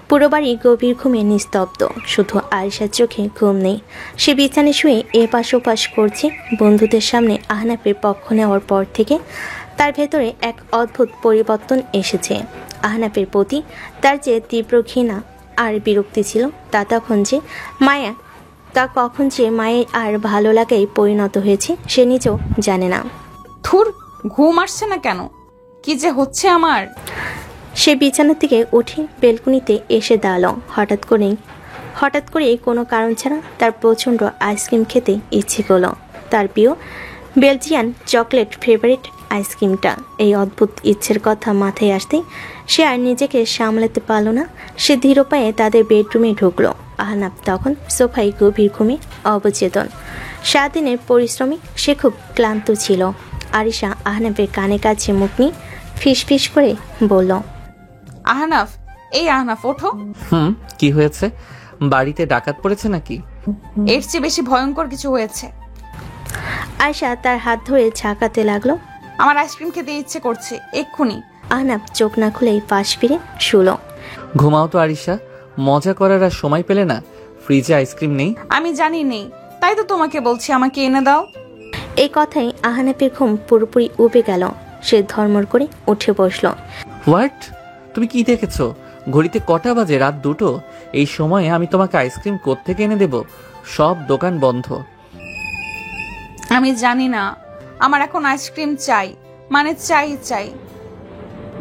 পুরো বাড়ি গভীর ঘুমে নিস্তব্ধ, শুধু আরিশার চোখে ঘুম নেই। সে বিছানে শুয়ে এপাশ ওপাশ করছে। বন্ধুদের সামনে আহনাফের পক্ষ নেওয়ার পর থেকে তার ভেতরে এক অদ্ভুত পরিবর্তন এসেছে। আহনাফের প্রতি তার যে তীব্র ঘৃণা আর বিরক্তি ছিল, তা কখন যে মায়ের আর ভালো লাগায় পরিণত হয়েছে সে নিজেও জানে না। থুর, ঘুম আসছে না কেন? কি যে হচ্ছে আমার! সে বিছানা থেকে উঠে বেলকুনিতে এসে দাঁড়ালো। হঠাৎ করেই কোনো কারণ ছাড়া তার প্রচণ্ড আইসক্রিম খেতে ইচ্ছে করলো। তার প্রিয় বেলজিয়ান চকলেট ফেভারিট আইসক্রিমটা। এই অদ্ভুত ইচ্ছের কথা মাথায় আসতেই সে আর নিজেকে সামলাতে পারল না। সে ধীর পায়ে তাদের বেডরুমে ঢুকলো। আহনাফ তখন সোফায় গভীর ঘুমে অবচেতন। সারাদিনের পরিশ্রমে সে খুব ক্লান্ত ছিল। আরিশা আহনাফের কানে কাছে মুখ নিয়ে ফিসফিস করে বলল, আহনাফ, এই আহনাফ, ওঠো। কি হয়েছে? বাড়িতে ডাকাত পড়েছে নাকি? এর চেয়ে বেশি ভয়ঙ্কর কিছু হয়েছে। আয়শা তার হাত ধরে ঝাঁকাতে লাগলো। আমার আইসক্রিম খেতে ইচ্ছে করছে, এক্ষুনি। আহনাফ চোখ না খুলেই পাশ ফিরে শুলো। ঘুমাও তো আরিশা, মজা করার আর সময় পেলে না? ফ্রিজে আইসক্রিম নেই? আমি জানি নেই, তাই তো তোমাকে বলছি আমাকে এনে দাও। এই কথাই আহনাফের ঘুম পুরোপুরি উবে গেল। সে ধর্মর করে উঠে বসলো। হোয়াট? তুমি কি দেখেছো? ঘড়িতে কটা বাজে? রাত 2টো। এই সময়ে আমি তোমাকে আইসক্রিম কোত্থেকে এনে দেব? সব দোকান বন্ধ। আমি জানি না, আমার এখন আইসক্রিম চাই, মানে চাই।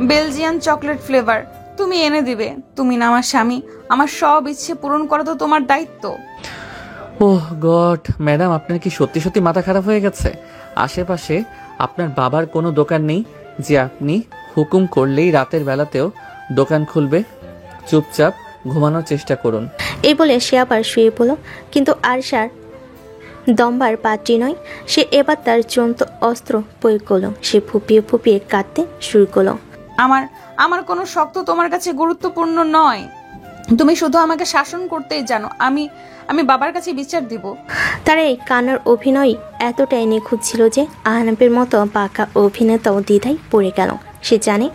Belgian chocolate flavour. তুমি এনে দিবে। তুমি না আমার স্বামী, আমার সব ইচ্ছে পূরণ করা তো তোমার দায়িত্ব। ওহ গড, ম্যাডাম আপনার কি সত্যি সত্যি মাথা খারাপ হয়ে গেছে? আশেপাশে আপনার বাবার কোনো দোকান নেই যে আপনি হুকুম করলেই রাতের বেলাতেও দোকান খুলবে? চুপচাপ ঘুমানোর চেষ্টা করুন। এই বলে সে আবার শুয়ে পড়ল। কিন্তু আরিশার দম্বার পাত্রী নয়, সে এবার তার চূড়ান্ত অস্ত্র প্রয়োগ করলো। সে ফুপিয়ে কাঁদতে শুরু করলো। আমার কোনো শক্ত তোমার কাছে গুরুত্বপূর্ণ নয়। তুমি শুধু আমাকে শাসন করতেই জানো। আমি বাবার কাছে বিচার দিব। তার এই কান্নার অভিনয় এতটাই নিখুঁত ছিল যে আহনাফের মতো পাকা অভিনেতাও দ্বিধায় পড়ে গেল। সে জানে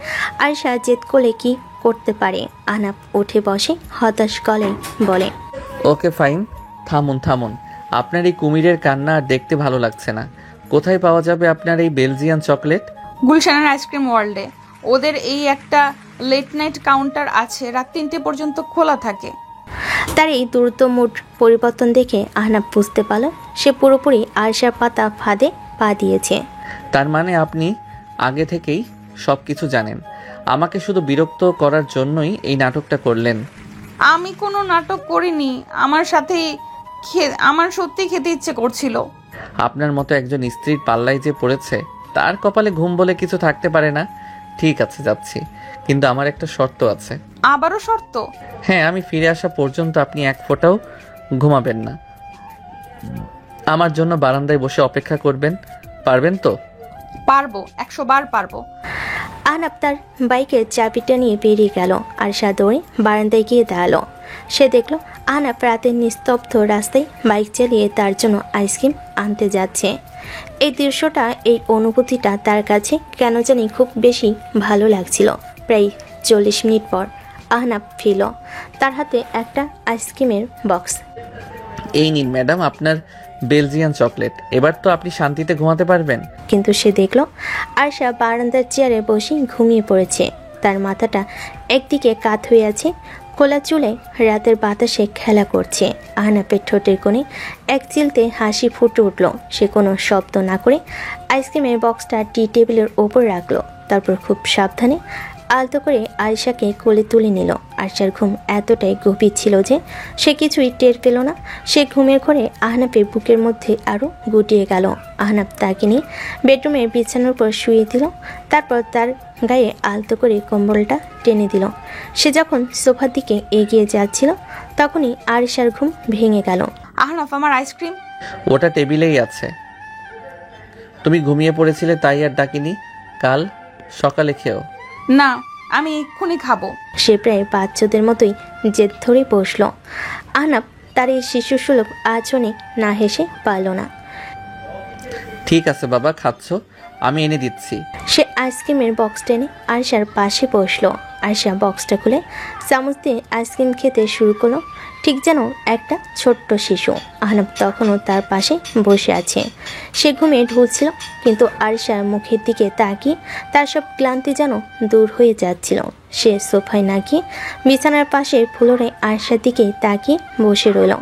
আরিশা জেদ করলে কি করতে পারে। আহনাফ উঠে বসে হতাশ গলায় বলে, ওকে ফাইন, থামুন। আপনার এই কুমিরের কান্না আর দেখতে ভালো লাগছে না। কোথায় পাওয়া যাবে আপনার এই বেলজিয়ান চকলেট? গুলশানের আইসক্রিম ওয়ার্ল্ডে। ওদের এই একটা লেট নাইট কাউন্টার আছে, রাত 3টে পর্যন্ত খোলা থাকে। তার এই দ্রুত মুড পরিবর্তন দেখে আহনাফ বুঝতে পারল সে পুরোপুরি আরিশার পাতা ফাঁদে পা দিয়েছে। তার মানে আপনি আগে থেকেই সবকিছু জানেন। আমাকে শুধু বিরক্ত করার জন্যই এই নাটকটা করলেন। আমি কোনো নাটক করিনি। আমার সত্যি খেতে ইচ্ছে করছিল। আপনার মতো একজন স্ত্রীর পাল্লায় যে পড়েছে, তার কপালে ঘুম বলে কিছু থাকতে পারে না। ঠিক আছে, যাচ্ছি, কিন্তু আমার একটা শর্ত আছে। আবারও শর্ত? হ্যাঁ, আমি ফিরে আসা পর্যন্ত আপনি এক ফোঁটাও ঘুমাবেন না। আমার জন্য বারান্দায় বসে অপেক্ষা করবেন। পারবেন তো? পারবো, 100 বার পারবো। আহনাফ তার বাইকের চাবিটা নিয়ে বেরিয়ে গেল। আরিশা দৌড়ে বারান্দায় গিয়ে দাঁড়ালো। সে দেখলো আহনাফ রাতের নিস্তব্ধ রাস্তায় বাইক চালিয়ে তার জন্য আইসক্রিম আনতে যাচ্ছে। এই দৃশ্যটা, এই অনুভূতিটা তার কাছে কেন জানি খুব বেশি ভালো লাগছিল। প্রায় 40 মিনিট পর আহনাফ ফিরল। তার হাতে একটা আইসক্রিমের বক্স। এই নিন ম্যাডাম আপনার বেলজিয়ান চকলেট। এবার তো আপনি শান্তিতে ঘুমাতে পারবেন। কিন্তু সে দেখল আয়শা বারান্দার চেয়ারে বসে ঘুমিয়ে পড়েছে। তার মাথাটা একদিকে কাত হয়ে আছে। খোলা চুলে রাতের বাতাসে খেলা করছে। আহনাফের ঠোঁটের কোণে এক চিলতে হাসি ফুটে উঠল। সে কোনো শব্দ না করে আইসক্রিমের বক্সটা টি টেবিলের ওপর রাখলো। তারপর খুব সাবধানে আলতো করে আয়েশাকে কোলে তুলে নিল। আয়েশার ঘুম এতটাই গভীর ছিল যে সে কিছুই টের পেল না। সে ঘুমের ঘরে আহনাফের বুকের মধ্যে আরও গুটিয়ে গেল। আহনাফ তাকে নিয়ে বেডরুমের বিছানার উপর শুয়ে দিল। তারপর তার গায়ে আলতো করে কম্বলটা টেনে দিল। সে যখন সোফার দিকে এগিয়ে যাচ্ছিল তখনই আয়েশার ঘুম ভেঙে গেল। আহনাফ, আমার আইসক্রিম। ওটা টেবিলেই আছে। তুমি ঘুমিয়ে পড়েছিলে তাই আর ডাকিনি। কাল সকালে খেও। না, আমি এক্ষুনি খাবো। সে প্রায় বাচ্চাদের মতোই জেদ ধরে বসল। আহনাফ তার এই শিশুসুলভ আচরণে না হেসে পারল না। ঠিক আছে বাবা, খাচ্ছ, আমি এনে দিচ্ছি। সে আইসক্রিমের বক্স টেনে আয়েশার পাশে বসলো। আয়েশা বক্সটা খুলে চামচ দিয়ে আইসক্রিম খেতে শুরু করলো, ঠিক যেন একটা ছোট্ট শিশু। আহনাফ তখনও তার পাশে বসে আছে। সে ঘুমিয়ে ঢুলছিল, কিন্তু আয়েশার মুখের দিকে তাকিয়ে তার সব ক্লান্তি যেন দূর হয়ে যাচ্ছিল। সে সোফায় না গিয়ে বিছানার পাশে ফ্লোরে আয়েশার দিকে তাকিয়ে বসে রইল।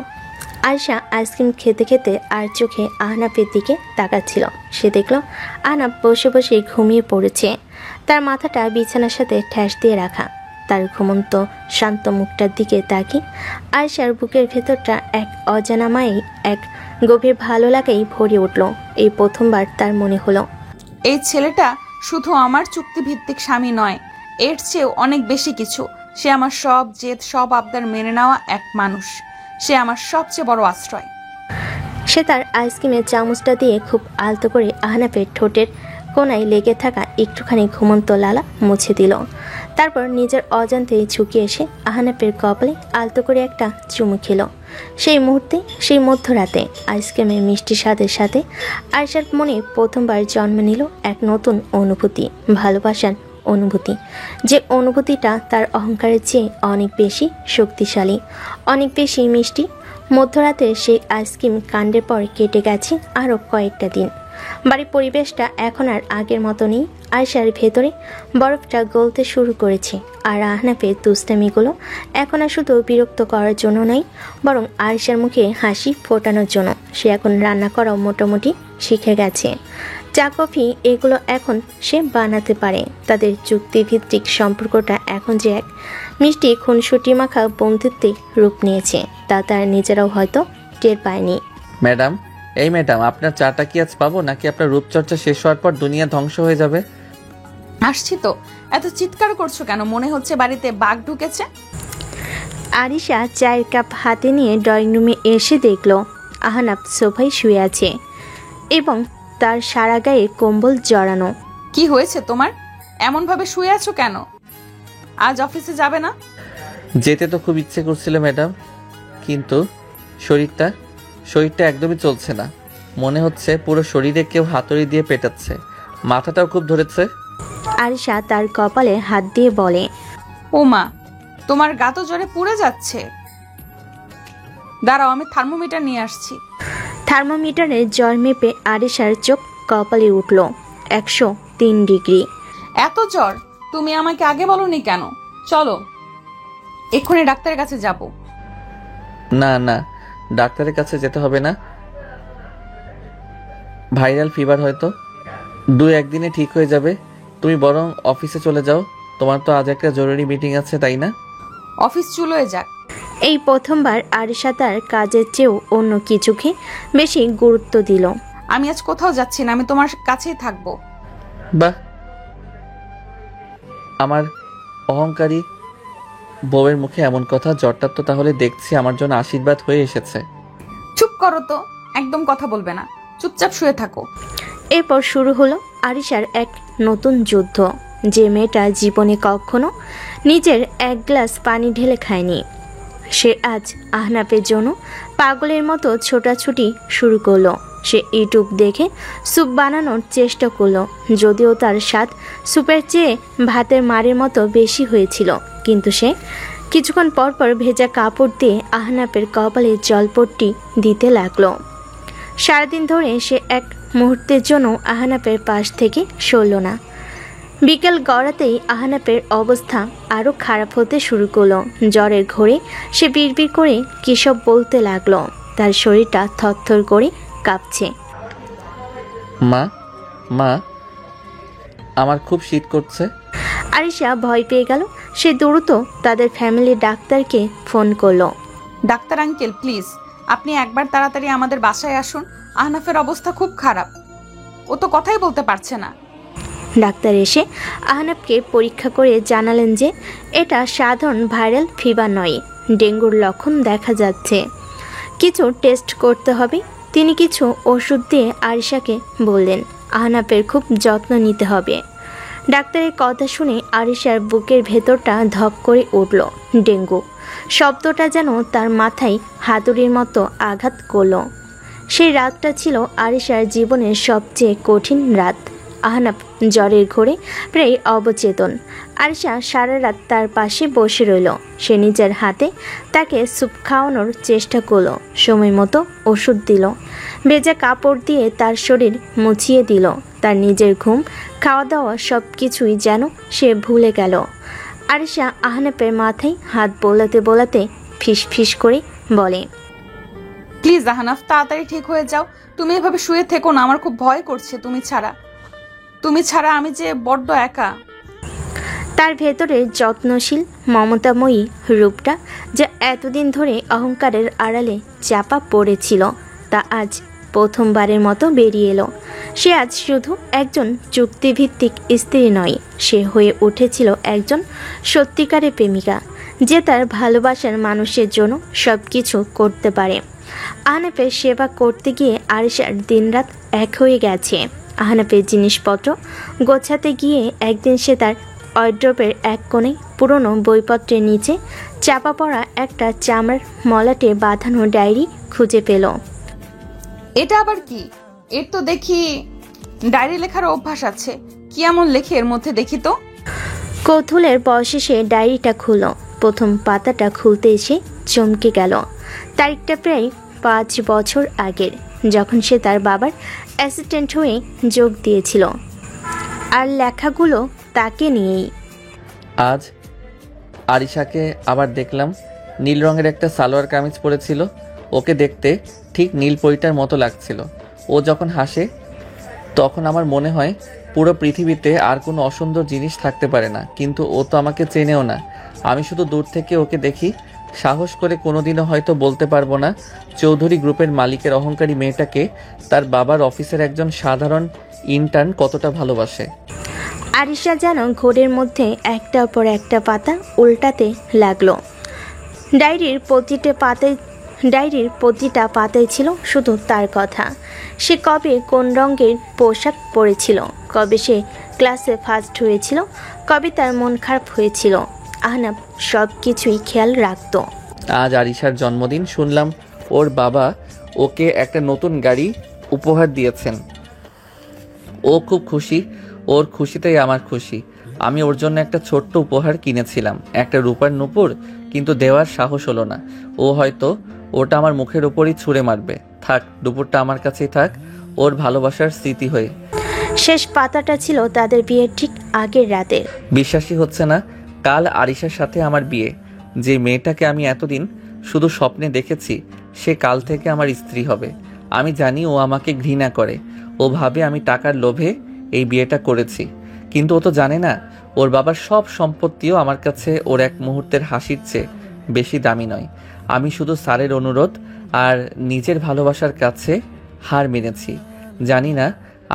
আয়েশা আইসক্রিম খেতে খেতে আর চোখে আহনাফের দিকে তাকাচ্ছিল। সে দেখল আহনাফ বসে বসে ঘুমিয়ে পড়েছে, তার মাথাটা বিছানার সাথে ঠ্যাস দিয়ে রাখা। তার ঘুমন্ত শান্ত মুখটার দিকে তাকিয়ে আয়েশার বুকের ভেতরটা এক অজানা মায়েই এক গভীর ভালো লাগাই ভরে উঠল। এই প্রথমবার তার মনে হলো এই ছেলেটা শুধু আমার চুক্তিভিত্তিক স্বামী নয়, এর চেয়েও অনেক বেশি কিছু। সে আমার সব জেদ, সব আবদার মেনে নেওয়া এক মানুষ। সে আমার সবচেয়ে বড় আশ্রয়। সে তার আইসক্রিমের চামচটা দিয়ে খুব আলতো করে আহনাফের ঠোঁটের কোনায় লেগে থাকা একটুখানি ঘুমন্ত লালা মুছে দিল। তারপর নিজের অজান্তে ঝুঁকে এসে আহনাফের কপালে আলতো করে একটা চুমু খেল। সেই মুহূর্তে, সেই মধ্যরাতে আইসক্রিমের মিষ্টি স্বাদের সাথে আয়েশার মনে প্রথমবার জন্ম নিল এক নতুন অনুভূতি, ভালোবাসার অনুভূতি। যে অনুভূতিটা তার অহংকারের চেয়ে অনেক বেশি শক্তিশালী, অনেক বেশি মিষ্টি। মধ্যরাতে সেই আইসক্রিম কাণ্ডের পর কেটে গেছে আরও কয়েকটা দিন। বাড়ির পরিবেশটা এখন আর আগের মতো নেই। আয়েশার ভেতরে বরফটা গলতে শুরু করেছে। আর আহনাফের দুষ্টামিগুলো এখন আর শুধু বিরক্ত করার জন্য নয়, বরং আয়েশার মুখে হাসি ফোটানোর জন্য। সে এখন রান্না করাও মোটামুটি শিখে গেছে। চা, কফি এগুলো এখন সে বানাতে পারে। তাদের চুক্তিভিত্তিক সম্পর্কটা এখন যে এক মিষ্টি খুনসুটি মাখা বন্ধুত্বে রূপ নিয়েছে, তা তার নিজেরাও হয়তো টের পায়নি। ম্যাডাম, এই ম্যাডাম, আপনার চাটা কি আজ পাবো, নাকি আপনার রূপচর্চা শেষ হওয়ার পর দুনিয়া ধ্বংস হয়ে যাবে? আসছি তো। এত চিৎকার করছো কেন? মনে হচ্ছে বাড়িতে বাঘ ঢুকেছে। আরিশা চায়ের কাপ হাতে নিয়ে ড্রয়িং রুমে এসে দেখল আহনাফ সোফায় শুয়ে আছে এবং তার সারা গায়ে কম্বল জড়ানো। কি হয়েছে তোমার? এমন ভাবে শুয়ে আছো কেন? আজ অফিসে যাবে না? যেতে তো খুব ইচ্ছে করছিল ম্যাডাম, কিন্তু শরীরটা একদমই চলছে না। মনে হচ্ছে পুরো শরীরে কেউ হাতুড়ি দিয়ে পেটাচ্ছে, মাথাটাও খুব ধরেছে। আরিশা তার কপালে হাত দিয়ে বলে, ও মা, তোমার গা তো জ্বরে পুড়ে যাচ্ছে। দাঁড়াও, আমি থার্মোমিটার নিয়ে আসছি। থার্মোমিটারে জ্বর মেপে আরিশার চোখ কপালে উঠল 103 ডিগ্রি। এত জ্বর? তুমি আমাকে আগে বলনি কেন? চলো এক্ষুনি ডাক্তারের কাছে যাব। না না, ডাক্তারের কাছে যেতে হবে না। ভাইরাল ফিভার হয়তো 2-1 দিনে ঠিক হয়ে যাবে। তুমি বরং অফিসে চলে যাও, তোমার তো আজ একটা জরুরি মিটিং আছে, তাই না? অফিস চুলোয় যাক। এই প্রথমবার আরিশা তার কাজের চেয়েও অন্য কিছুকে বেশি গুরুত্ব দিল। আমি আজ কোথাও যাচ্ছি না, আমি তোমার কাছেই থাকবো। বাহ, আমার অহংকারী বউয়ের মুখে এমন কথা। জ্বরটা তো তাহলে দেখছি আমার জন্য আশীর্বাদ হয়ে এসেছে। চুপ করো তো, একদম কথা বলবে না, চুপচাপ শুয়ে থাকো। এরপর শুরু হলো আরিশার এক নতুন যুদ্ধ। যে মেয়েটা জীবনে কখনো নিজের এক গ্লাস পানি ঢেলে খায়নি, সে আজ আহনাফের জন্য পাগলের মতো ছোটাছুটি শুরু করলো। সে ইউটিউব দেখে স্যুপ বানানোর চেষ্টা করলো, যদিও তার স্বাদ স্যুপের চেয়ে ভাতের মারের মতো বেশি হয়েছিল। কিন্তু সে কিছুক্ষণ পর পর ভেজা কাপড় দিয়ে আহনাফের কপালে জলপট্টি দিতে লাগলো। সারাদিন ধরে সে এক মুহূর্তের জন্য আহনাফের পাশ থেকে সরল না। বিকেল গড়াতেই আহনাফের অবস্থা আরও খারাপ হতে শুরু করলো। জ্বরের ঘোরে সে বিড়বিড় করে কী সব বলতে লাগলো। তার শরীরটা থরথর করে কাঁপছে। মা মা আমার খুব শীত করছে। আরিশা ভয় পেয়ে গেল। সে দ্রুত তাদের ফ্যামিলির ডাক্তারকে ফোন করলো। ডাক্তার আঙ্কেল প্লিজ আপনি একবার তাড়াতাড়ি আমাদের বাসায় আসুন। আহনাফের অবস্থা খুব খারাপ, ও তো কথাই বলতে পারছে না। ডাক্তার এসে আহনাফকে পরীক্ষা করে জানালেন যে এটা সাধারণ ভাইরাল ফিভার নয়, ডেঙ্গুর লক্ষণ দেখা যাচ্ছে, কিছু টেস্ট করতে হবে। তিনি কিছু ওষুধ দিয়ে আরিশাকে বললেন আহনাফের খুব যত্ন নিতে হবে। ডাক্তারের কথা শুনে আরিশার বুকের ভেতরটা ধক করে উঠল। ডেঙ্গু শব্দটা যেন তার মাথায় হাতুড়ির মতো আঘাত করল। সেই রাতটা ছিল আরিশার জীবনের সবচেয়ে কঠিন রাত। আহনাফ জ্বরের ঘোরে প্রায় অবচেতন। আরিশা সারা রাত তার পাশে বসে রইল। সে নিজের হাতে তাকে স্যুপ খাওয়ানোর চেষ্টা করলো, সময় মতো ওষুধ দিল, ভেজা কাপড় দিয়ে তার শরীর মুছিয়ে দিল। তার নিজের ঘুম, খাওয়া দাওয়া সব কিছুই যেন সে ভুলে গেল। আরিশা আহনাফের মাথায় হাত বোলাতে বোলাতে ফিস ফিস করে বলে, প্লিজ আহনাফ তাড়াতাড়ি ঠিক হয়ে যাও। তুমি এভাবে শুয়ে থেকো না, আমার খুব ভয় করছে। তুমি ছাড়া আমি যে বড্ড একা। তার ভেতরে যত্নশীল মমতাময়ী রূপটা যা এতদিন ধরে অহংকারের আড়ালে চাপা পড়েছিল তা আজ প্রথমবারের মতো বেরিয়ে এলো। সে আজ শুধু একজন চুক্তিভিত্তিক স্ত্রী নয়, সে হয়ে উঠেছিল একজন সত্যিকারের প্রেমিকা, যে তার ভালোবাসার মানুষের জন্য সব কিছু করতে পারে। আহনাফের সেবা করতে গিয়ে আরিশার দিনরাত এক হয়ে গেছে। আহনাফের জিনিসপত্র গোছাতে গিয়ে একদিন সে তার ওয়ার্ড্রোবের এক কোণে পুরনো বইপত্রের নিচে চাপা পড়া একটা চামড়ার মলাটে বাঁধানো ডায়েরি খুঁজে পেল। এটা আবার কি? এর তো দেখি ডায়েরি লেখার অভ্যাস আছে। কি এমন লেখে এর মধ্যে দেখি তো। কৌতূহলের বয়সে সে ডায়েরিটা খুলল। প্রথম পাতাটা খুলতে এসে চমকে গেল। তারিখটা প্রায় 5 বছর আগের, যখন সে তার বাবার অ্যাসিস্ট্যান্ট হয়ে যোগ দিয়েছিল। আর লেখাগুলো তাকে নিয়েই। আজ আরিশাকে আবার দেখলাম, নীল রঙের একটা সালোয়ার কামিজ পরেছিল। ওকে দেখতে ঠিক নীলপরিটার মতো লাগছিল। ও যখন হাসে তখন আমার মনে হয় পুরো পৃথিবীতে আর কোনো অসুন্দর জিনিস থাকতে পারে না। কিন্তু ও তো আমাকে চেনেও না। আমি শুধু দূর থেকে ওকে দেখি। সাহস করে কোনোদিনও হয়তো বলতে পারবো না চৌধুরী গ্রুপের মালিকের অহংকারী মেয়েটাকে তার বাবার অফিসের একজন সাধারণ ইন্টার্ন কতটা ভালোবাসে। আরিশা যেন ঘোরের মধ্যে একটার পর একটা পাতা উল্টাতে লাগলো। ডায়েরির প্রতিটা পাতায় ছিল শুধু তার কথা। সে কবে কোন রঙের পোশাক পরেছিল, কবে সে ক্লাসে ফার্স্ট হয়েছিল, কবে তার মন খারাপ হয়েছিল। আহনাফ সব কিছুই খেয়াল রাখত। আজ আরিশার জন্মদিন, শুনলাম ওর বাবা ওকে একটা নতুন গাড়ি উপহার দিয়েছেন। ও খুব খুশি। ওর খুশিতেই আমার খুশি। আমি ওর জন্য একটা ছোট্ট উপহার কিনেছিলাম, একটা রূপার নূপুর, কিন্তু দেওয়ার সাহস হলো না। ও হয়তো ওটা আমার মুখের উপরই ছুঁড়ে মারবে। থাক, দুপুরটা আমার কাছেই থাক, ওর ভালোবাসার স্মৃতি হয়ে। শেষ পাতাটা ছিল তাদের বিয়ের ঠিক আগের রাতে। বিশ্বাসই হচ্ছে না, কাল আরিশার সাথে আমার বিয়ে। যে মেয়েটাকে আমি এতদিন শুধু স্বপ্নে দেখেছি, সে কাল থেকে আমার স্ত্রী হবে। আমি জানি ও আমাকে ঘৃণা করে। ও ভাবে আমি টাকার লোভে এই বিয়েটা করেছি, কিন্তু ও তো জানে না ওর বাবার সব সম্পত্তিও আমার কাছে ওর এক মুহূর্তের হাসির চেয়ে বেশি দামি নয়। আমি শুধু স্যারের অনুরোধ আর নিজের ভালোবাসার কাছে হার মেনেছি। জানি না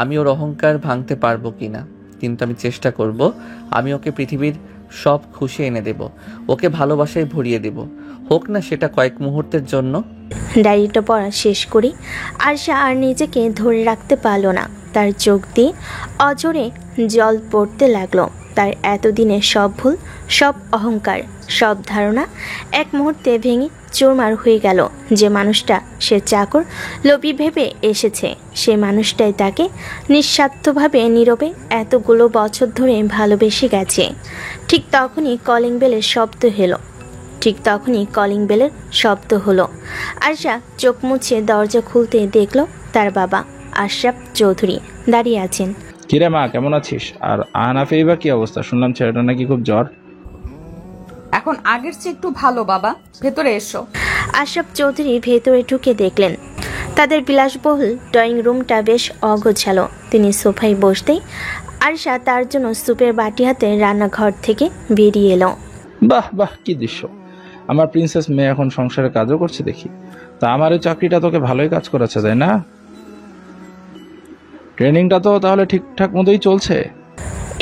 আমি ওর অহংকার ভাঙতে পারবো কিনা, কিন্তু আমি চেষ্টা করব। আমি ওকে পৃথিবীর সব খুশি এনে দেব, ওকে ভালোবাসায় ভরিয়ে দেব, হোক না সেটা কয়েক মুহূর্তের জন্য। ডায়েরিটা পড়া শেষ করি আরশা আর নিজেকে ধরে রাখতে পারল না। তার চোখ দিয়ে অজরে জল পড়তে লাগলো। তার এতদিনের সব ভুল, সব অহংকার, সব ধারণা এক মুহূর্তে ভেঙে চুরমার হয়ে গেল। যে মানুষটা সে চাকর লোভী ভেবে এসেছে, সে মানুষটাই তাকে নিঃস্বার্থভাবে নীরবে এতগুলো বছর ধরে ভালোবেসে গেছে। ঠিক তখনই কলিং বেলের শব্দ হলো। আরশা চোখ মুছে দরজা খুলতে দেখল তার বাবা আশরাফ চৌধুরী দাঁড়িয়ে আছেন। কিরে মা, কেমন আছিস? আর আহনাফের বা কি অবস্থা? শুনলাম ছেলেটা নাকি খুব জ্বর। এখন আগের চেয়ে একটু ভালো বাবা, ভেতরে এসো। আশরাফ চৌধুরী ভেতরে ঢুকে দেখলেন তাদের বিলাসবহুল ড্রয়িং রুমটা বেশ অগোছালো। তিনি সোফায় বসতেই আরিশা তার জন্য সুপের বাটি হাতে রান্নাঘর থেকে বেরিয়ে এলো। বাহ বাহ, কি দৃশ্য! আমার প্রিন্সেস মেয়ে এখন সংসারে কাজও করছে দেখি। তা আমার এই চাকরিটা তোকে ভালোই কাজ করেছে, তাই না? ট্রেনিংটা তো তাহলে ঠিকঠাক মতোই চলছে।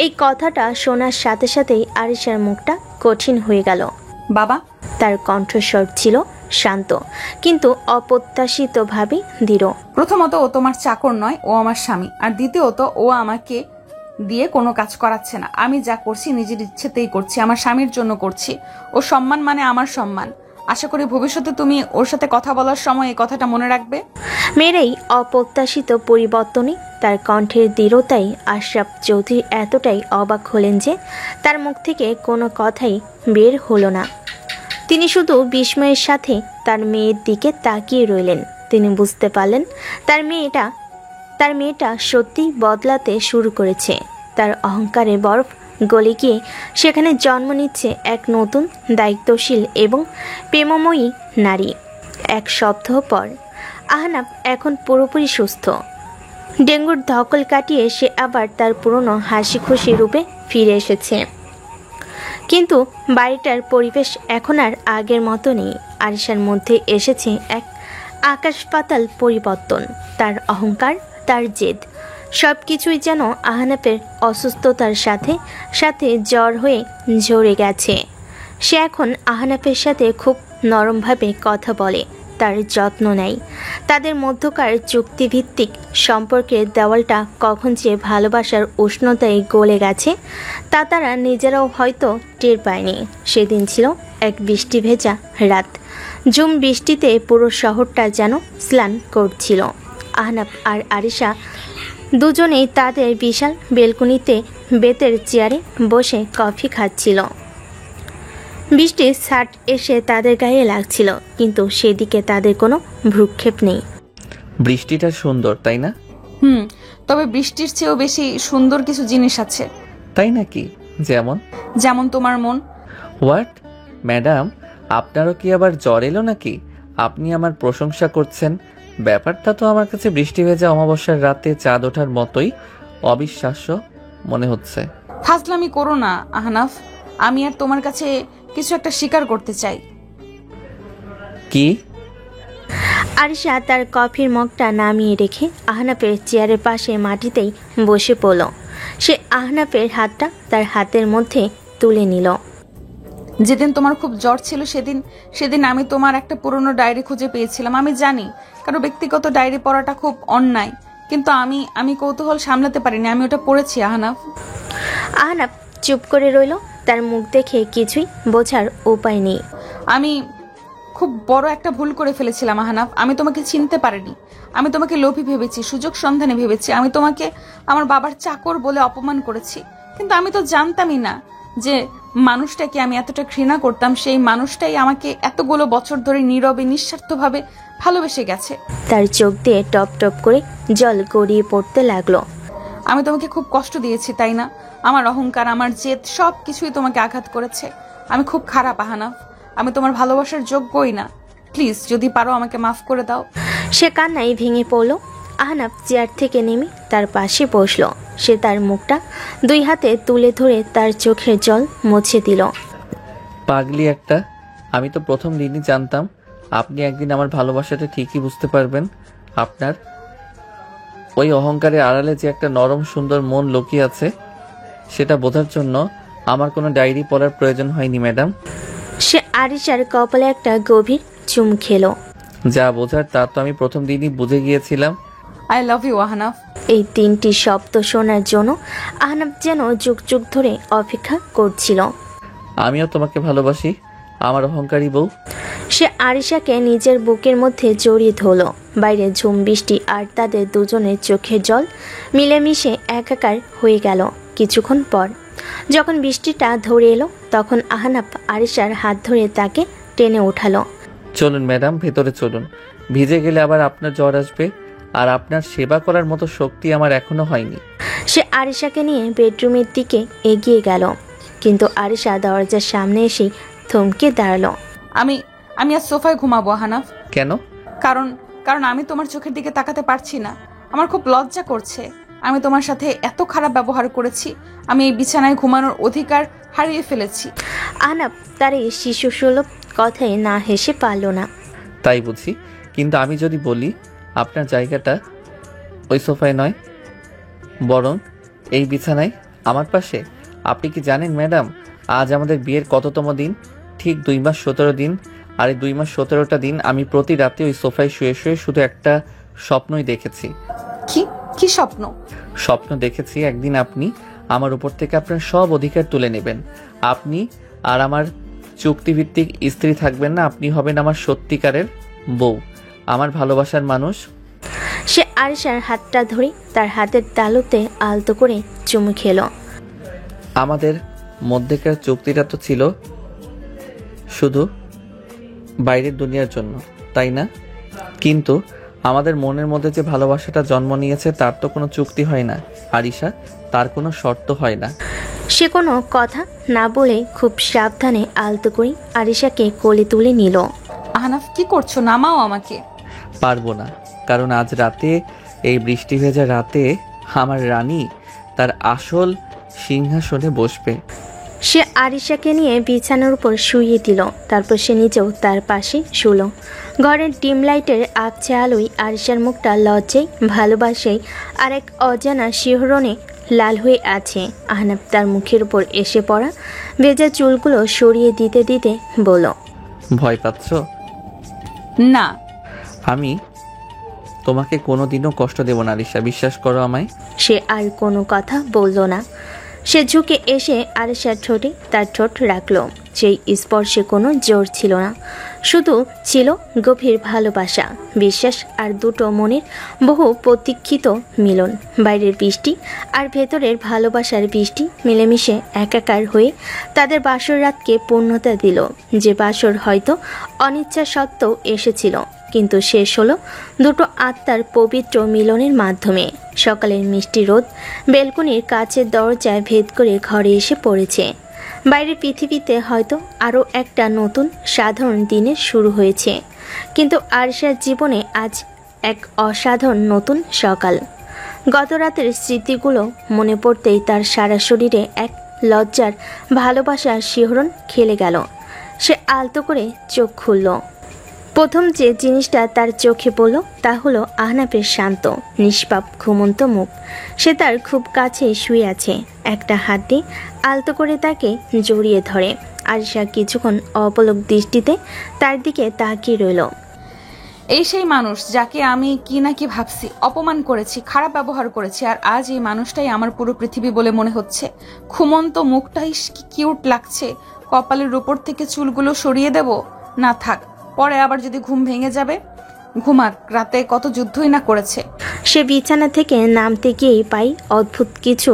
এই কথাটা শোনার সাথে সাথেই আরিশার মুখটা কঠিন হয়ে গেল। বাবা, তার কণ্ঠস্বর ছিল শান্ত কিন্তু অপ্রত্যাশিতভাবে দৃঢ়। প্রথমত ও তোমার চাকর নয়, ও আমার স্বামী। আর দ্বিতীয়ত ও আমাকে দিয়ে কোনো কাজ করাচ্ছে না। আমি যা করছি নিজের ইচ্ছেতেই করছি, আমার স্বামীর জন্য করছি। ও সম্মান মানে আমার সম্মান। আশা করি ভবিষ্যতে তুমি ওর সাথে কথা বলার সময় এই কথাটা মনে রাখবে। মেয়ের এই অপ্রত্যাশিত পরিবর্তনে তার কণ্ঠের দৃঢ়তায় আশরাফ চৌধুরী এতটাই অবাক হলেন যে তার মুখ থেকে কোনো কথাই বের হলো না। তিনি শুধু বিস্ময়ের সাথে তার মেয়ের দিকে তাকিয়ে রইলেন। তিনি বুঝতে পারলেন তার মেয়েটা সত্যিই বদলাতে শুরু করেছে। তার অহংকারে বরফ গলে গিয়ে সেখানে জন্ম নিচ্ছে এক নতুন দায়িত্বশীল এবং প্রেমময়ী নারী। এক সপ্তাহ পর আহনাফ এখন পুরোপুরি সুস্থ। ডেঙ্গুর ধকল কাটিয়ে সে আবার তার পুরনো হাসি খুশি রূপে ফিরে এসেছে। কিন্তু বাড়িটার পরিবেশ এখন আর আগের মতো নেই। আরিশার মধ্যে এসেছে এক আকাশ পাতাল পরিবর্তন। তার অহংকার, তার জেদ, সব কিছুই যেন আহনাফের অসুস্থতার সাথে সাথে জ্বর হয়ে ঝরে গেছে। সে এখন আহনাফের সাথে খুব নরমভাবে কথা বলে, তার যত্ন নেয়। তাদের মধ্যকার চুক্তিভিত্তিক সম্পর্কের দেওয়ালটা কখন যে ভালোবাসার উষ্ণতায় গলে গেছে তা তারা নিজেরাও হয়তো টের পায়নি। সেদিন ছিল এক বৃষ্টি ভেজা রাত। ঝুম বৃষ্টিতে পুরো শহরটা যেন স্নান করছিল। আহনাফ আর আরিশা দুজনেই তাদের বিশাল বেলকনিতে বেতের চেয়ারে বসে কফি খাচ্ছিল। বৃষ্টির ছাট এসে তাদের গায়ে লাগছিল, কিন্তু সেদিকে তাদের কোনো ভ্রুক্ষেপ নেই। বৃষ্টিটা সুন্দর, তাই না? তবে বৃষ্টির চেয়েও বেশি সুন্দর কিছু জিনিস আছে। তাই নাকি? যেমন? যেমন তোমার মন। হোয়াট? ম্যাডাম, আপনারও কি আবার জ্বর এলো নাকি? আপনি আমার প্রশংসা করছেন। ব্যাপারটা তো আমার কাছে বৃষ্টি ভেজা অমাবস্যার রাতে চাঁদ ওঠার মতোই অবিশ্বাস্য মনে হচ্ছে। ফাজলামি করো না আহনাফ। আমি আর তোমার কাছে কিছু একটা স্বীকার করতে চাই। কি? আরিশা তার কফির মগটা নামিয়ে রেখে আহনাফের চেয়ারের পাশে মাটিতেই বসে পড়ল। সে আহনাফের হাতটা তার হাতের মধ্যে তুলে নিল। যেদিন তোমার খুব জ্বর ছিল সেদিন আমি তোমার একটা পুরনো ডায়েরি খুঁজে পেয়েছিলাম। আমি জানি কারো ব্যক্তিগত ডায়েরি পড়াটা খুব অন্যায়, কিন্তু আমি কৌতূহল সামলাতে পারিনি। আমি ওটা পড়েছি আহনাফ। আহনাফ চুপ করে রইল। তার মুখ দেখে কিছুই বোঝার উপায় নেই। আমি খুব বড় একটা ভুল করে ফেলেছিলাম আহনাফ। আমি তোমাকে চিনতে পারিনি। আমি তোমাকে লোভী ভেবেছি, সুযোগ সন্ধানে ভেবেছি। আমি তোমাকে আমার বাবার চাকর বলে অপমান করেছি, কিন্তু আমি তো জানতামই না যে মানুষটাকে আমি এতটা ঘৃণা করতাম, সেই মানুষটাই আমাকে এতগুলো বছর ধরে নীরবে নিঃস্বার্থভাবে ভালোবেসে গেছে। তার চোখ দিয়ে টপ টপ করে জল গড়িয়ে পড়তে লাগলো। আমি তোমাকে খুব কষ্ট দিয়েছি, তাই না? আমার অহংকার, আমার জেদ, সব কিছুই তোমাকে আঘাত করেছে। আমি খুব খারাপ আহনাফ। আমি তোমার ভালোবাসার যোগ্যই না। প্লিজ, যদি পারো আমাকে মাফ করে দাও। সে কান্নায় ভেঙে পড়ল। আহনাফ চেয়ার থেকে নেমে তার পাশে বসল। সে তার মুখটা দুই হাতে তুলে ধরে তার চোখের জল মুছে দিল। পাগলি একটা! আমি তো প্রথম দিনই জানতাম আপনি একদিন আমার ভালোবাসাটা ঠিকই বুঝতে পারবেন। আপনার ওই অহংকারের আড়ালে যে একটা নরম সুন্দর মন লুকিয়ে আছে সেটা বোঝার জন্য আমার কোনো ডায়েরি পড়ার প্রয়োজন হয়নি ম্যাডাম। সে আরিশার কপালে একটা গভীর চুম খেলো। যা বোঝার তা তো আমি প্রথম দিনই বুঝে গিয়েছিলাম। I love you Ahnaf. এই তিনটি শব্দ শোনার জন্য আহনাফ যেন যুগ যুগ ধরে অপেক্ষা করছিল। আমিও তোমাকে ভালোবাসি, আমার অহংকারী বউ। সে আরিশাকে নিজের বুকের মধ্যে জড়িয়ে ধরল। বাইরে ঝুম বৃষ্টি আর তাদের দুজনের চোখের জল মিলেমিশে একাকার হয়ে গেল। কিছুক্ষণ পর যখন বৃষ্টিটা ধরে এলো তখন আহনাফ আরিশার হাত ধরে তাকে টেনে উঠালো। চলুন ম্যাডাম, ভেতরে চলুন। ভিজে গেলে আবার আপনার জ্বর আসবে, আর আপনার সেবা করার মতো শক্তি আমার এখনো হয়নি। সে আরিশাকে নিয়ে বেডরুমের দিকে এগিয়ে গেল, কিন্তু আরিশা দরজার সামনে এসেই থমকে দাঁড়ালো। আমি আমি আজ সোফায় ঘুমাবো আহনাফ। কেন? কারণ কারণ আমি তোমার চোখের দিকে তাকাতে পারছি না। আমার খুব লজ্জা করছে। আমি তোমার সাথে এত খারাপ ব্যবহার করেছি। আমি এই বিছানায় ঘুমানোর অধিকার হারিয়ে ফেলেছি। আহনাফ তার এই শিশুসুলভ কথায় না হেসে পারল না। তাই বুঝি, কিন্তু আমি যদি বলি আপনার জায়গাটা ওই সোফায় নয়, বরং এই বিছানায় আমার পাশে। আপনি কি জানেন ম্যাডাম, আজ আমাদের বিয়ের কততম দিন? ঠিক 2 মাস 17 দিন। আর এই 2 মাস 17টা দিন আমি প্রতি রাতে ওই সোফায় শুয়ে শুয়ে শুধু একটা স্বপ্নই দেখেছি। কি কি স্বপ্ন? স্বপ্ন দেখেছি একদিন আপনি আমার উপর থেকে আপনার সব অধিকার তুলে নেবেন। আপনি আর আমার চুক্তিভিত্তিক স্ত্রী থাকবেন না, আপনি হবেন আমার সত্যিকারের বউ, আমার ভালোবাসার মানুষ। সে আরিশার হাতটা ধরে তার হাতের তালুতে আলতো করে চুমু খেলো। আমাদের মধ্যেকার চুক্তিটা তো ছিল শুধু বাইরের দুনিয়ার জন্য, তাই না? কিন্তু আমাদের মনের মধ্যে যে ভালোবাসাটা জন্ম নিয়েছে তার তো কোনো চুক্তি হয় না আরিশা, তার কোনো শর্ত হয় না। সে কোনো কথা না বলে খুব সাবধানে আলতো করে আরিশাকে কোলে তুলে নিল। আহনাফ কি করছো? নামাও আমাকে। পারবো না, কারণ আজ রাতে, এই বৃষ্টি ভেজা রাতে আমার রানী তার আসল সিংহাসনে বসবে। সে আরিশাকে নিয়ে বিছানার উপর শুইয়ে দিল, তারপর সে নিজেও তার পাশে শুলো। ঘরের ডিম লাইটের আবছা আলোয় আরিশার মুখটা লজ্জায়, ভালোবাসায় আর এক অজানা শিহরণে লাল হয়ে আছে। আহনাফ তার মুখের উপর এসে পড়া ভেজা চুলগুলো সরিয়ে দিতে দিতে বলল, ভয় পাচ্ছ? না। আমি তোমাকে কোনোদিনও কষ্ট দেব না আরিশা, বিশ্বাস করো আমায়। সে আর কোনো কথা বলল না। সে ঝুঁকে এসে আরিশার ঠোঁটে তার ঠোঁট রাখলো। সেই স্পর্শে কোনো জোর ছিল না, শুধু ছিল গভীর ভালোবাসা, বিশ্বাস আর দুটো মনের বহু প্রতীক্ষিত মিলন। বাইরের বৃষ্টি আর ভেতরের ভালোবাসার বৃষ্টি মিলেমিশে একাকার হয়ে তাদের বাসর রাতকে পূর্ণতা দিল। যে বাসর হয়তো অনিচ্ছা সত্ত্বেও এসেছিল, কিন্তু শেষ হলো দুটো আত্মার পবিত্র মিলনের মাধ্যমে। সকালের মিষ্টি রোদ বেলকনির কাছের দরজায় ভেদ করে ঘরে এসে পড়েছে। বাইরের পৃথিবীতে হয়তো আরও একটা নতুন সাধারণ দিনের শুরু হয়েছে, কিন্তু আরিশার জীবনে আজ এক অসাধারণ নতুন সকাল। গত রাতের স্মৃতিগুলো মনে পড়তেই তার সারা শরীরে এক লজ্জার ভালোবাসার শিহরণ খেলে গেল। সে আলতো করে চোখ খুলল। প্রথম যে জিনিসটা তার চোখে পড়ল তা হলো আহনাফের শান্ত নিষ্পাপ ঘুমন্ত মুখ। সে তার খুব কাছে শুয়ে আছে, একটা হাত দিয়ে আলতো করে তাকে জড়িয়ে ধরে। আরিশা কিছুক্ষণ অপলক দৃষ্টিতে তার দিকে তাকিয়ে রইল। এই সেই মানুষ যাকে আমি কি না কি ভাবছি, অপমান করেছি, খারাপ ব্যবহার করেছি, আর আজ এই মানুষটাই আমার পুরো পৃথিবী বলে মনে হচ্ছে। ঘুমন্ত মুখটাই কি কিউট লাগছে। কপালের উপর থেকে চুলগুলো সরিয়ে দেব? না থাক, পরে আবার যদি ঘুম ভেঙে যাবে। ঘুমাক, রাতে কত যুদ্ধই না করেছে। সে বিছানা থেকে নামতে গিয়েই পাই অদ্ভুত কিছু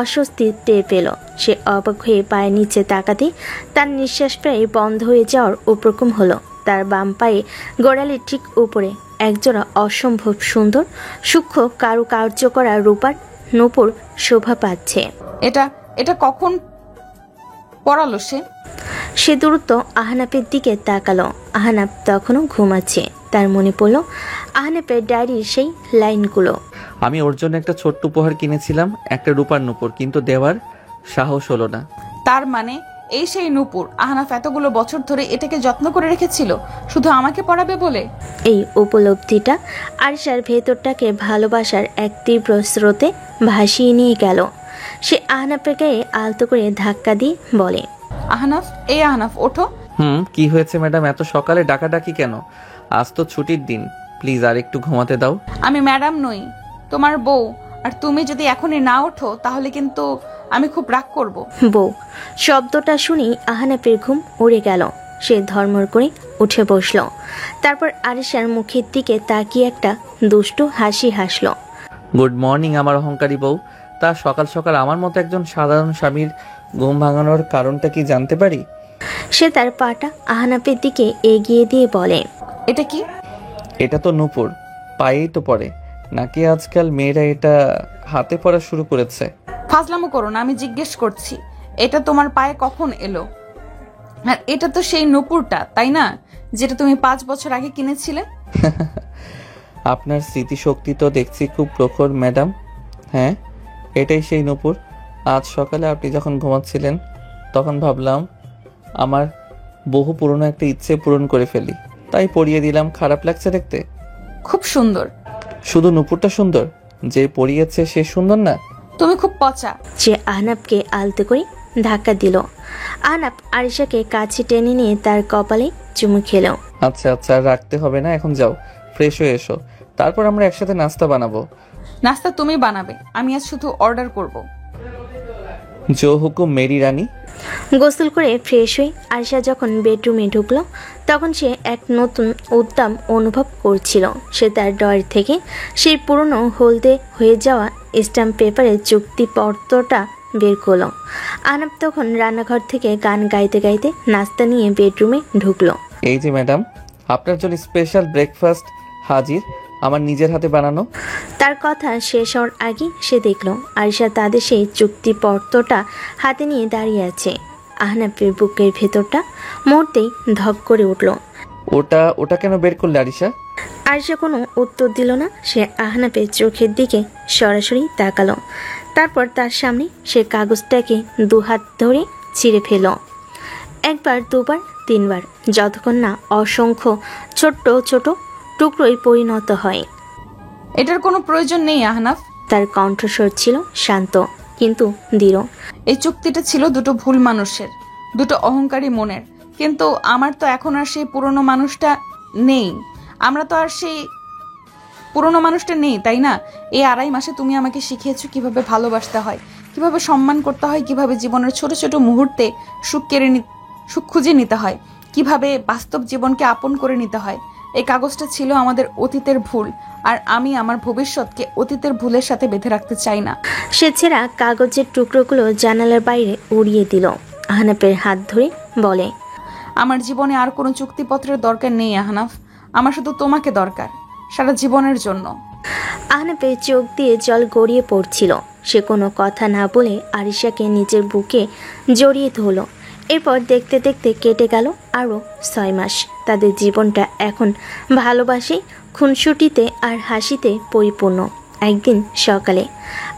অস্বস্তি টের পেল। সে অবাক হয়ে পায়ে নিচে তাকাতে তার নিঃশ্বাস প্রায় বন্ধ হয়ে যাওয়ার উপক্রম হলো। তার বাম পায়ে গোড়ালির ঠিক উপরে একজোড়া অসম্ভব সুন্দর সূক্ষ্ম কারুকার্য করা রূপার নূপুর শোভা পাচ্ছে। এটা এটা কখন পড়ালো সে? সে দ্রুত আহনাফের দিকে তাকালো। আহনাফ তখনও ঘুমাচ্ছে। তার মনে পড়ল আহনাফের ডায়েরির সেই লাইনগুলো। আমি ওর জন্য একটা ছোট্ট উপহার কিনেছিলাম, একটা রূপার নূপুর, কিন্তু দেওয়ার সাহস হলো না। তার মানে এই সেই নূপুর আহনাফ এতগুলো বছর ধরে এটাকে যত্ন করে রেখেছিল শুধু আমাকে পড়াবে বলে। এই উপলব্ধিটা আরিশার ভেতরটাকে ভালোবাসার এক তীব্র স্রোতে ভাসিয়ে নিয়ে গেল। সে আহনাফের গায়ে আলতো করে ধাক্কা দিয়ে বলে, আহনাফ, এই আহনাফ, ওঠো। কি হয়েছে ম্যাডাম, এত সকালে ডাকাডাকি কেন? আজ তো ছুটির দিন, প্লিজ আর একটু ঘুমাতে দাও। আমি ম্যাডাম নই, তোমার বউ, আর তুমি যদি এখনই না ওঠো তাহলে কিন্তু আমি খুব রাগ করব। বউ শব্দটা শুনি আহনাফের ঘুম উড়ে গেল। সে ধর্মর করে উঠে বসল। তারপর আরিশার মুখের দিকে তাকিয়ে একটা দুষ্টু হাসি হাসল। গুড মর্নিং আমার অহংকারী বউ। তা সকাল সকাল আমার মতো একজন সাধারণ স্বামীর ঘুম ভাঙানোর কারণটা কি জানতে পারি? সে তার পাটা আহনাফের দিকে এগিয়ে দিয়ে বলে, এটা কি? এটা তো নূপুর, পায়েই তো পড়ে। নাকি আজকাল মেয়েরা এটা হাতে পড়া শুরু করেছে? ফাজলামো করো না, আমি জিজ্ঞেস করছি এটা তোমার পায়ে কখন এলো? আর এটা তো সেই নূপুরটা, তাই না, যেটা তুমি 5 বছর আগে কিনেছিলে? আপনার স্মৃতিশক্তি তো দেখছি খুব প্রখর ম্যাডাম। হ্যাঁ, এটাই সেই নূপুর। আজ সকালে আপনি যখন ঘুমাচ্ছিলেন তখন ভাবলাম আমার বহু পুরনো একটা ইচ্ছে পূরণ করে ফেলি, তাই পরিয়ে দিলাম। খারাপ লাগছে দেখতে? খুব সুন্দর। শুধু নূপুরটা সুন্দর, যে পরিয়েছে সে সুন্দর না? তুমি খুব পচা। সে আহনাবকে আলতো করে ধাক্কা দিল। আহনাব আরিশাকে কাছে টেনে নিয়ে তার কপালে চুমু খেল। আচ্ছা আচ্ছা, আর রাখতে হবে না, এখন যাও ফ্রেশ হয়ে এসো, তারপর আমরা একসাথে নাস্তা বানাবো। নাস্তা তুমি বানাবে, আমি আজ শুধু অর্ডার করব। জো হুকুম মেরি রানী। গোসল করে ফ্রেশ হয়ে আরিশা যখন বেডরুমে ঢুকলো তখন সে এক নতুন উদ্দাম অনুভব করছিল। সে তার ড্রয়ার থেকে সেই পুরনো হলদে হয়ে যাওয়া স্ট্যাম্প পেপারের চুক্তিপত্রটা বের করলো। আহনাব তখন রান্নাঘর থেকে গান গাইতে গাইতে নাস্তা নিয়ে বেডরুমে ঢুকলো। এই যে ম্যাডাম, আপনার জন্য স্পেশাল ব্রেকফাস্ট হাজির, আমার নিজের হাতে বানানো। তার কথা শেষ হওয়ার আগে সে দেখল আরিশা তাদের সেই চুক্তিপত্রটা হাতে নিয়ে দাঁড়িয়ে আছে। আহনাবের বুকের ভেতরটা মুহূর্তেই ধপ করে উঠল। ওটা কেন বের করলে আরিশা? আরিশা কোনো উত্তর দিল না। সে আহনাবের চোখের দিকে সরাসরি তাকালো, তারপর তার সামনে সে কাগজটাকে দুহাত ধরে ছিঁড়ে ফেল। একবার, দুবার, তিনবার, যতক্ষণ না অসংখ্য ছোট্ট ছোট টুকরোয় পরিণত হয়। এটার কোনো প্রয়োজন নেই আহনাফ। তার কণ্ঠস্বর ছিল শান্ত কিন্তু দৃঢ়। এই চুক্তিটা ছিল দুটো ভুল মানুষের, দুটো অহংকারী মনের। কিন্তু আমার তো এখন আর সেই পুরনো মানুষটা নেই। আমরা তো আর সেই পুরনো মানুষটা নেই, তাই না? এই 2.5 মাসে তুমি আমাকে শিখিয়েছো কিভাবে ভালোবাসতে হয়, কিভাবে সম্মান করতে হয়, কিভাবে জীবনের ছোট ছোট মুহূর্তে সুখ খুঁজে নিতে হয়, কিভাবে বাস্তব জীবনকে আপন করে নিতে হয়। এই কাগজটা ছিল আমাদের অতীতের ভুল, আর আমি আমার ভবিষ্যৎকে অতীতের ভুলের সাথে বেঁধে রাখতে চাই না। সে ছেঁড়া কাগজের টুকরোগুলো জানালার বাইরে উড়িয়ে দিল। আহনাফের হাত ধরে বলে, আমার জীবনে আর কোনো চুক্তিপত্রের দরকার নেই আহনাফ, আমার শুধু তোমাকে দরকার, সারা জীবনের জন্য। আহনাফের চোখ দিয়ে জল গড়িয়ে পড়ছিল। সে কোনো কথা না বলে আরিশাকে নিজের বুকে জড়িয়ে ধরল। এরপর দেখতে দেখতে কেটে গেল আরও 6 মাস। তাদের জীবনটা এখন ভালোবাসে, খুনসুটিতে আর হাসিতে পরিপূর্ণ। একদিন সকালে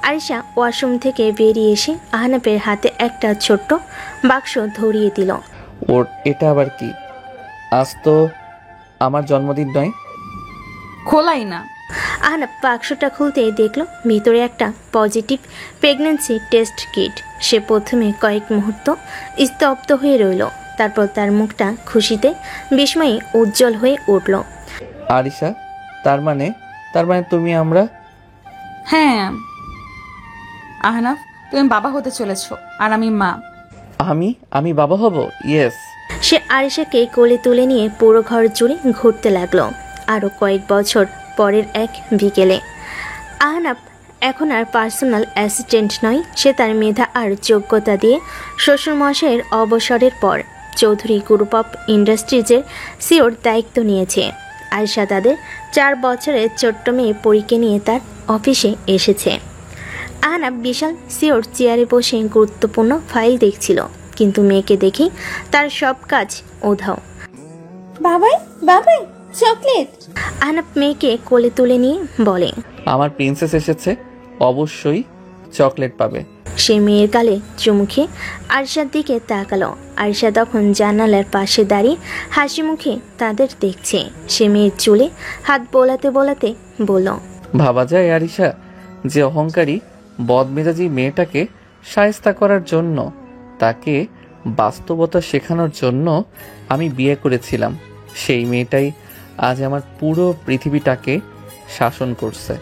আরিশা ওয়াশরুম থেকে বেরিয়ে এসে আহনাফের হাতে একটা ছোট্ট বাক্স ধরিয়ে দিল। এটা আবার কি? আজ তো আমার জন্মদিন নয়। খোলাই না। আহনাফ বাক্সটা খুলতেই দেখল ভিতরে একটা পজিটিভ প্রেগন্যান্সি টেস্ট কিট। সে প্রথমে কয়েক মুহূর্ত স্তব্ধ হয়ে রইল, তারপর তার মুখটা খুশিতে বিস্ময়ে উজ্জ্বল হয়ে উঠল। আরিশা, তার মানে আমরা? হ্যাঁ আহনাফ, তুমি বাবা হতে চলেছো আর আমি মা। আমি বাবা হব? ইয়েস। সে আরিশাকে কোলে তুলে নিয়ে পুরো ঘর জুড়ে ঘুরতে লাগলো। আরও কয়েক বছর পরের এক বিকেলে আহনাফ এখন আর পার্সোনাল অ্যাসিস্ট্যান্ট নয়। সে তার মেধা আর যোগ্যতা দিয়ে শ্বশুরমশাইয়ের অবসরের পর চৌধুরী গ্রুপ অফ ইন্ডাস্ট্রিজের সিওর দায়িত্ব নিয়েছে। আয়েশা তাদের 4 বছরের ছোট্ট মেয়ে পরীকে নিয়ে তার অফিসে এসেছে। আহনাফ বিশাল সিওর চেয়ারে বসে গুরুত্বপূর্ণ ফাইল দেখছিল, কিন্তু মেয়েকে দেখে তার সব কাজ উধাও। বাবাই বাবাই চকলেট। আহনাফ মেয়েকে কোলে তুলে নিয়ে বলে, আমার প্রিন্সেস এসেছে, অবশ্যই চকলেট পাবে। সে মেয়ের গালে চুমু খেয়ে আরিশার দিকে তাকালো। আরিশা তখন জানালার পাশে দাঁড়িয়ে হাসি মুখে তাদের দেখছে। সে মেয়ের চুলে হাত বোলাতে বোলাতে বলল, ভাবা যায় আরিশা, যে অহংকারী বদমেজাজি মেয়েটাকে শায়েস্তা করার জন্য, তাকে বাস্তবতা শেখানোর জন্য আমি বিয়ে করেছিলাম, সেই মেয়েটাই আজ আমার পুরো পৃথিবীটাকে শাসন করছে।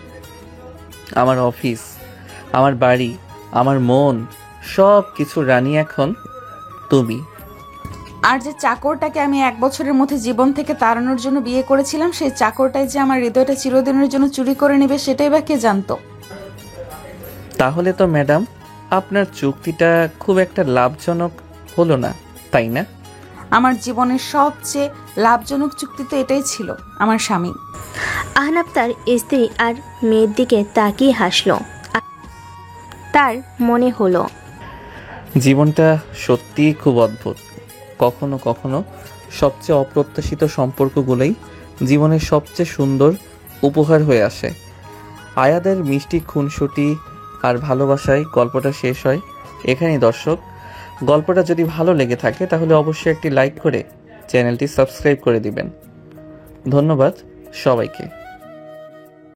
আমার অফিস, আমার বাড়ি, আমার মন, সব কিছু রানী এখন তুমি। আর যে চাকরটাকে আমি 1 বছরের মধ্যে জীবন থেকে তাড়ানোর জন্য বিয়ে করেছিলাম, সেই চাকরটাই যে আমার হৃদয়টা চিরদিনের জন্য চুরি করে নেবে, সেটাই বা কে জানতো। তাহলে তো ম্যাডাম আপনার চুক্তিটা খুব একটা লাভজনক হলো না, তাই না? আমার জীবনের সবচেয়ে লাভজনক চুক্তি তো এটাই ছিল, আমার স্বামী। আহনাব তার স্ত্রী আর মেয়ের দিকে তাকিয়ে হাসলো। তার মনে হলো জীবনটা সত্যিই খুব অদ্ভুত। কখনো কখনো সবচেয়ে অপ্রত্যাশিত সম্পর্কগুলোই জীবনের সবচেয়ে সুন্দর উপহার হয়ে আসে। আয়াদের মিষ্টি খুনসুটি আর ভালোবাসায় গল্পটা শেষ হয় এখানেই। দর্শক, গল্পটা যদি ভালো লেগে থাকে তাহলে অবশ্যই একটি লাইক করে চ্যানেলটি সাবস্ক্রাইব করে দিবেন। ধন্যবাদ সবাইকে।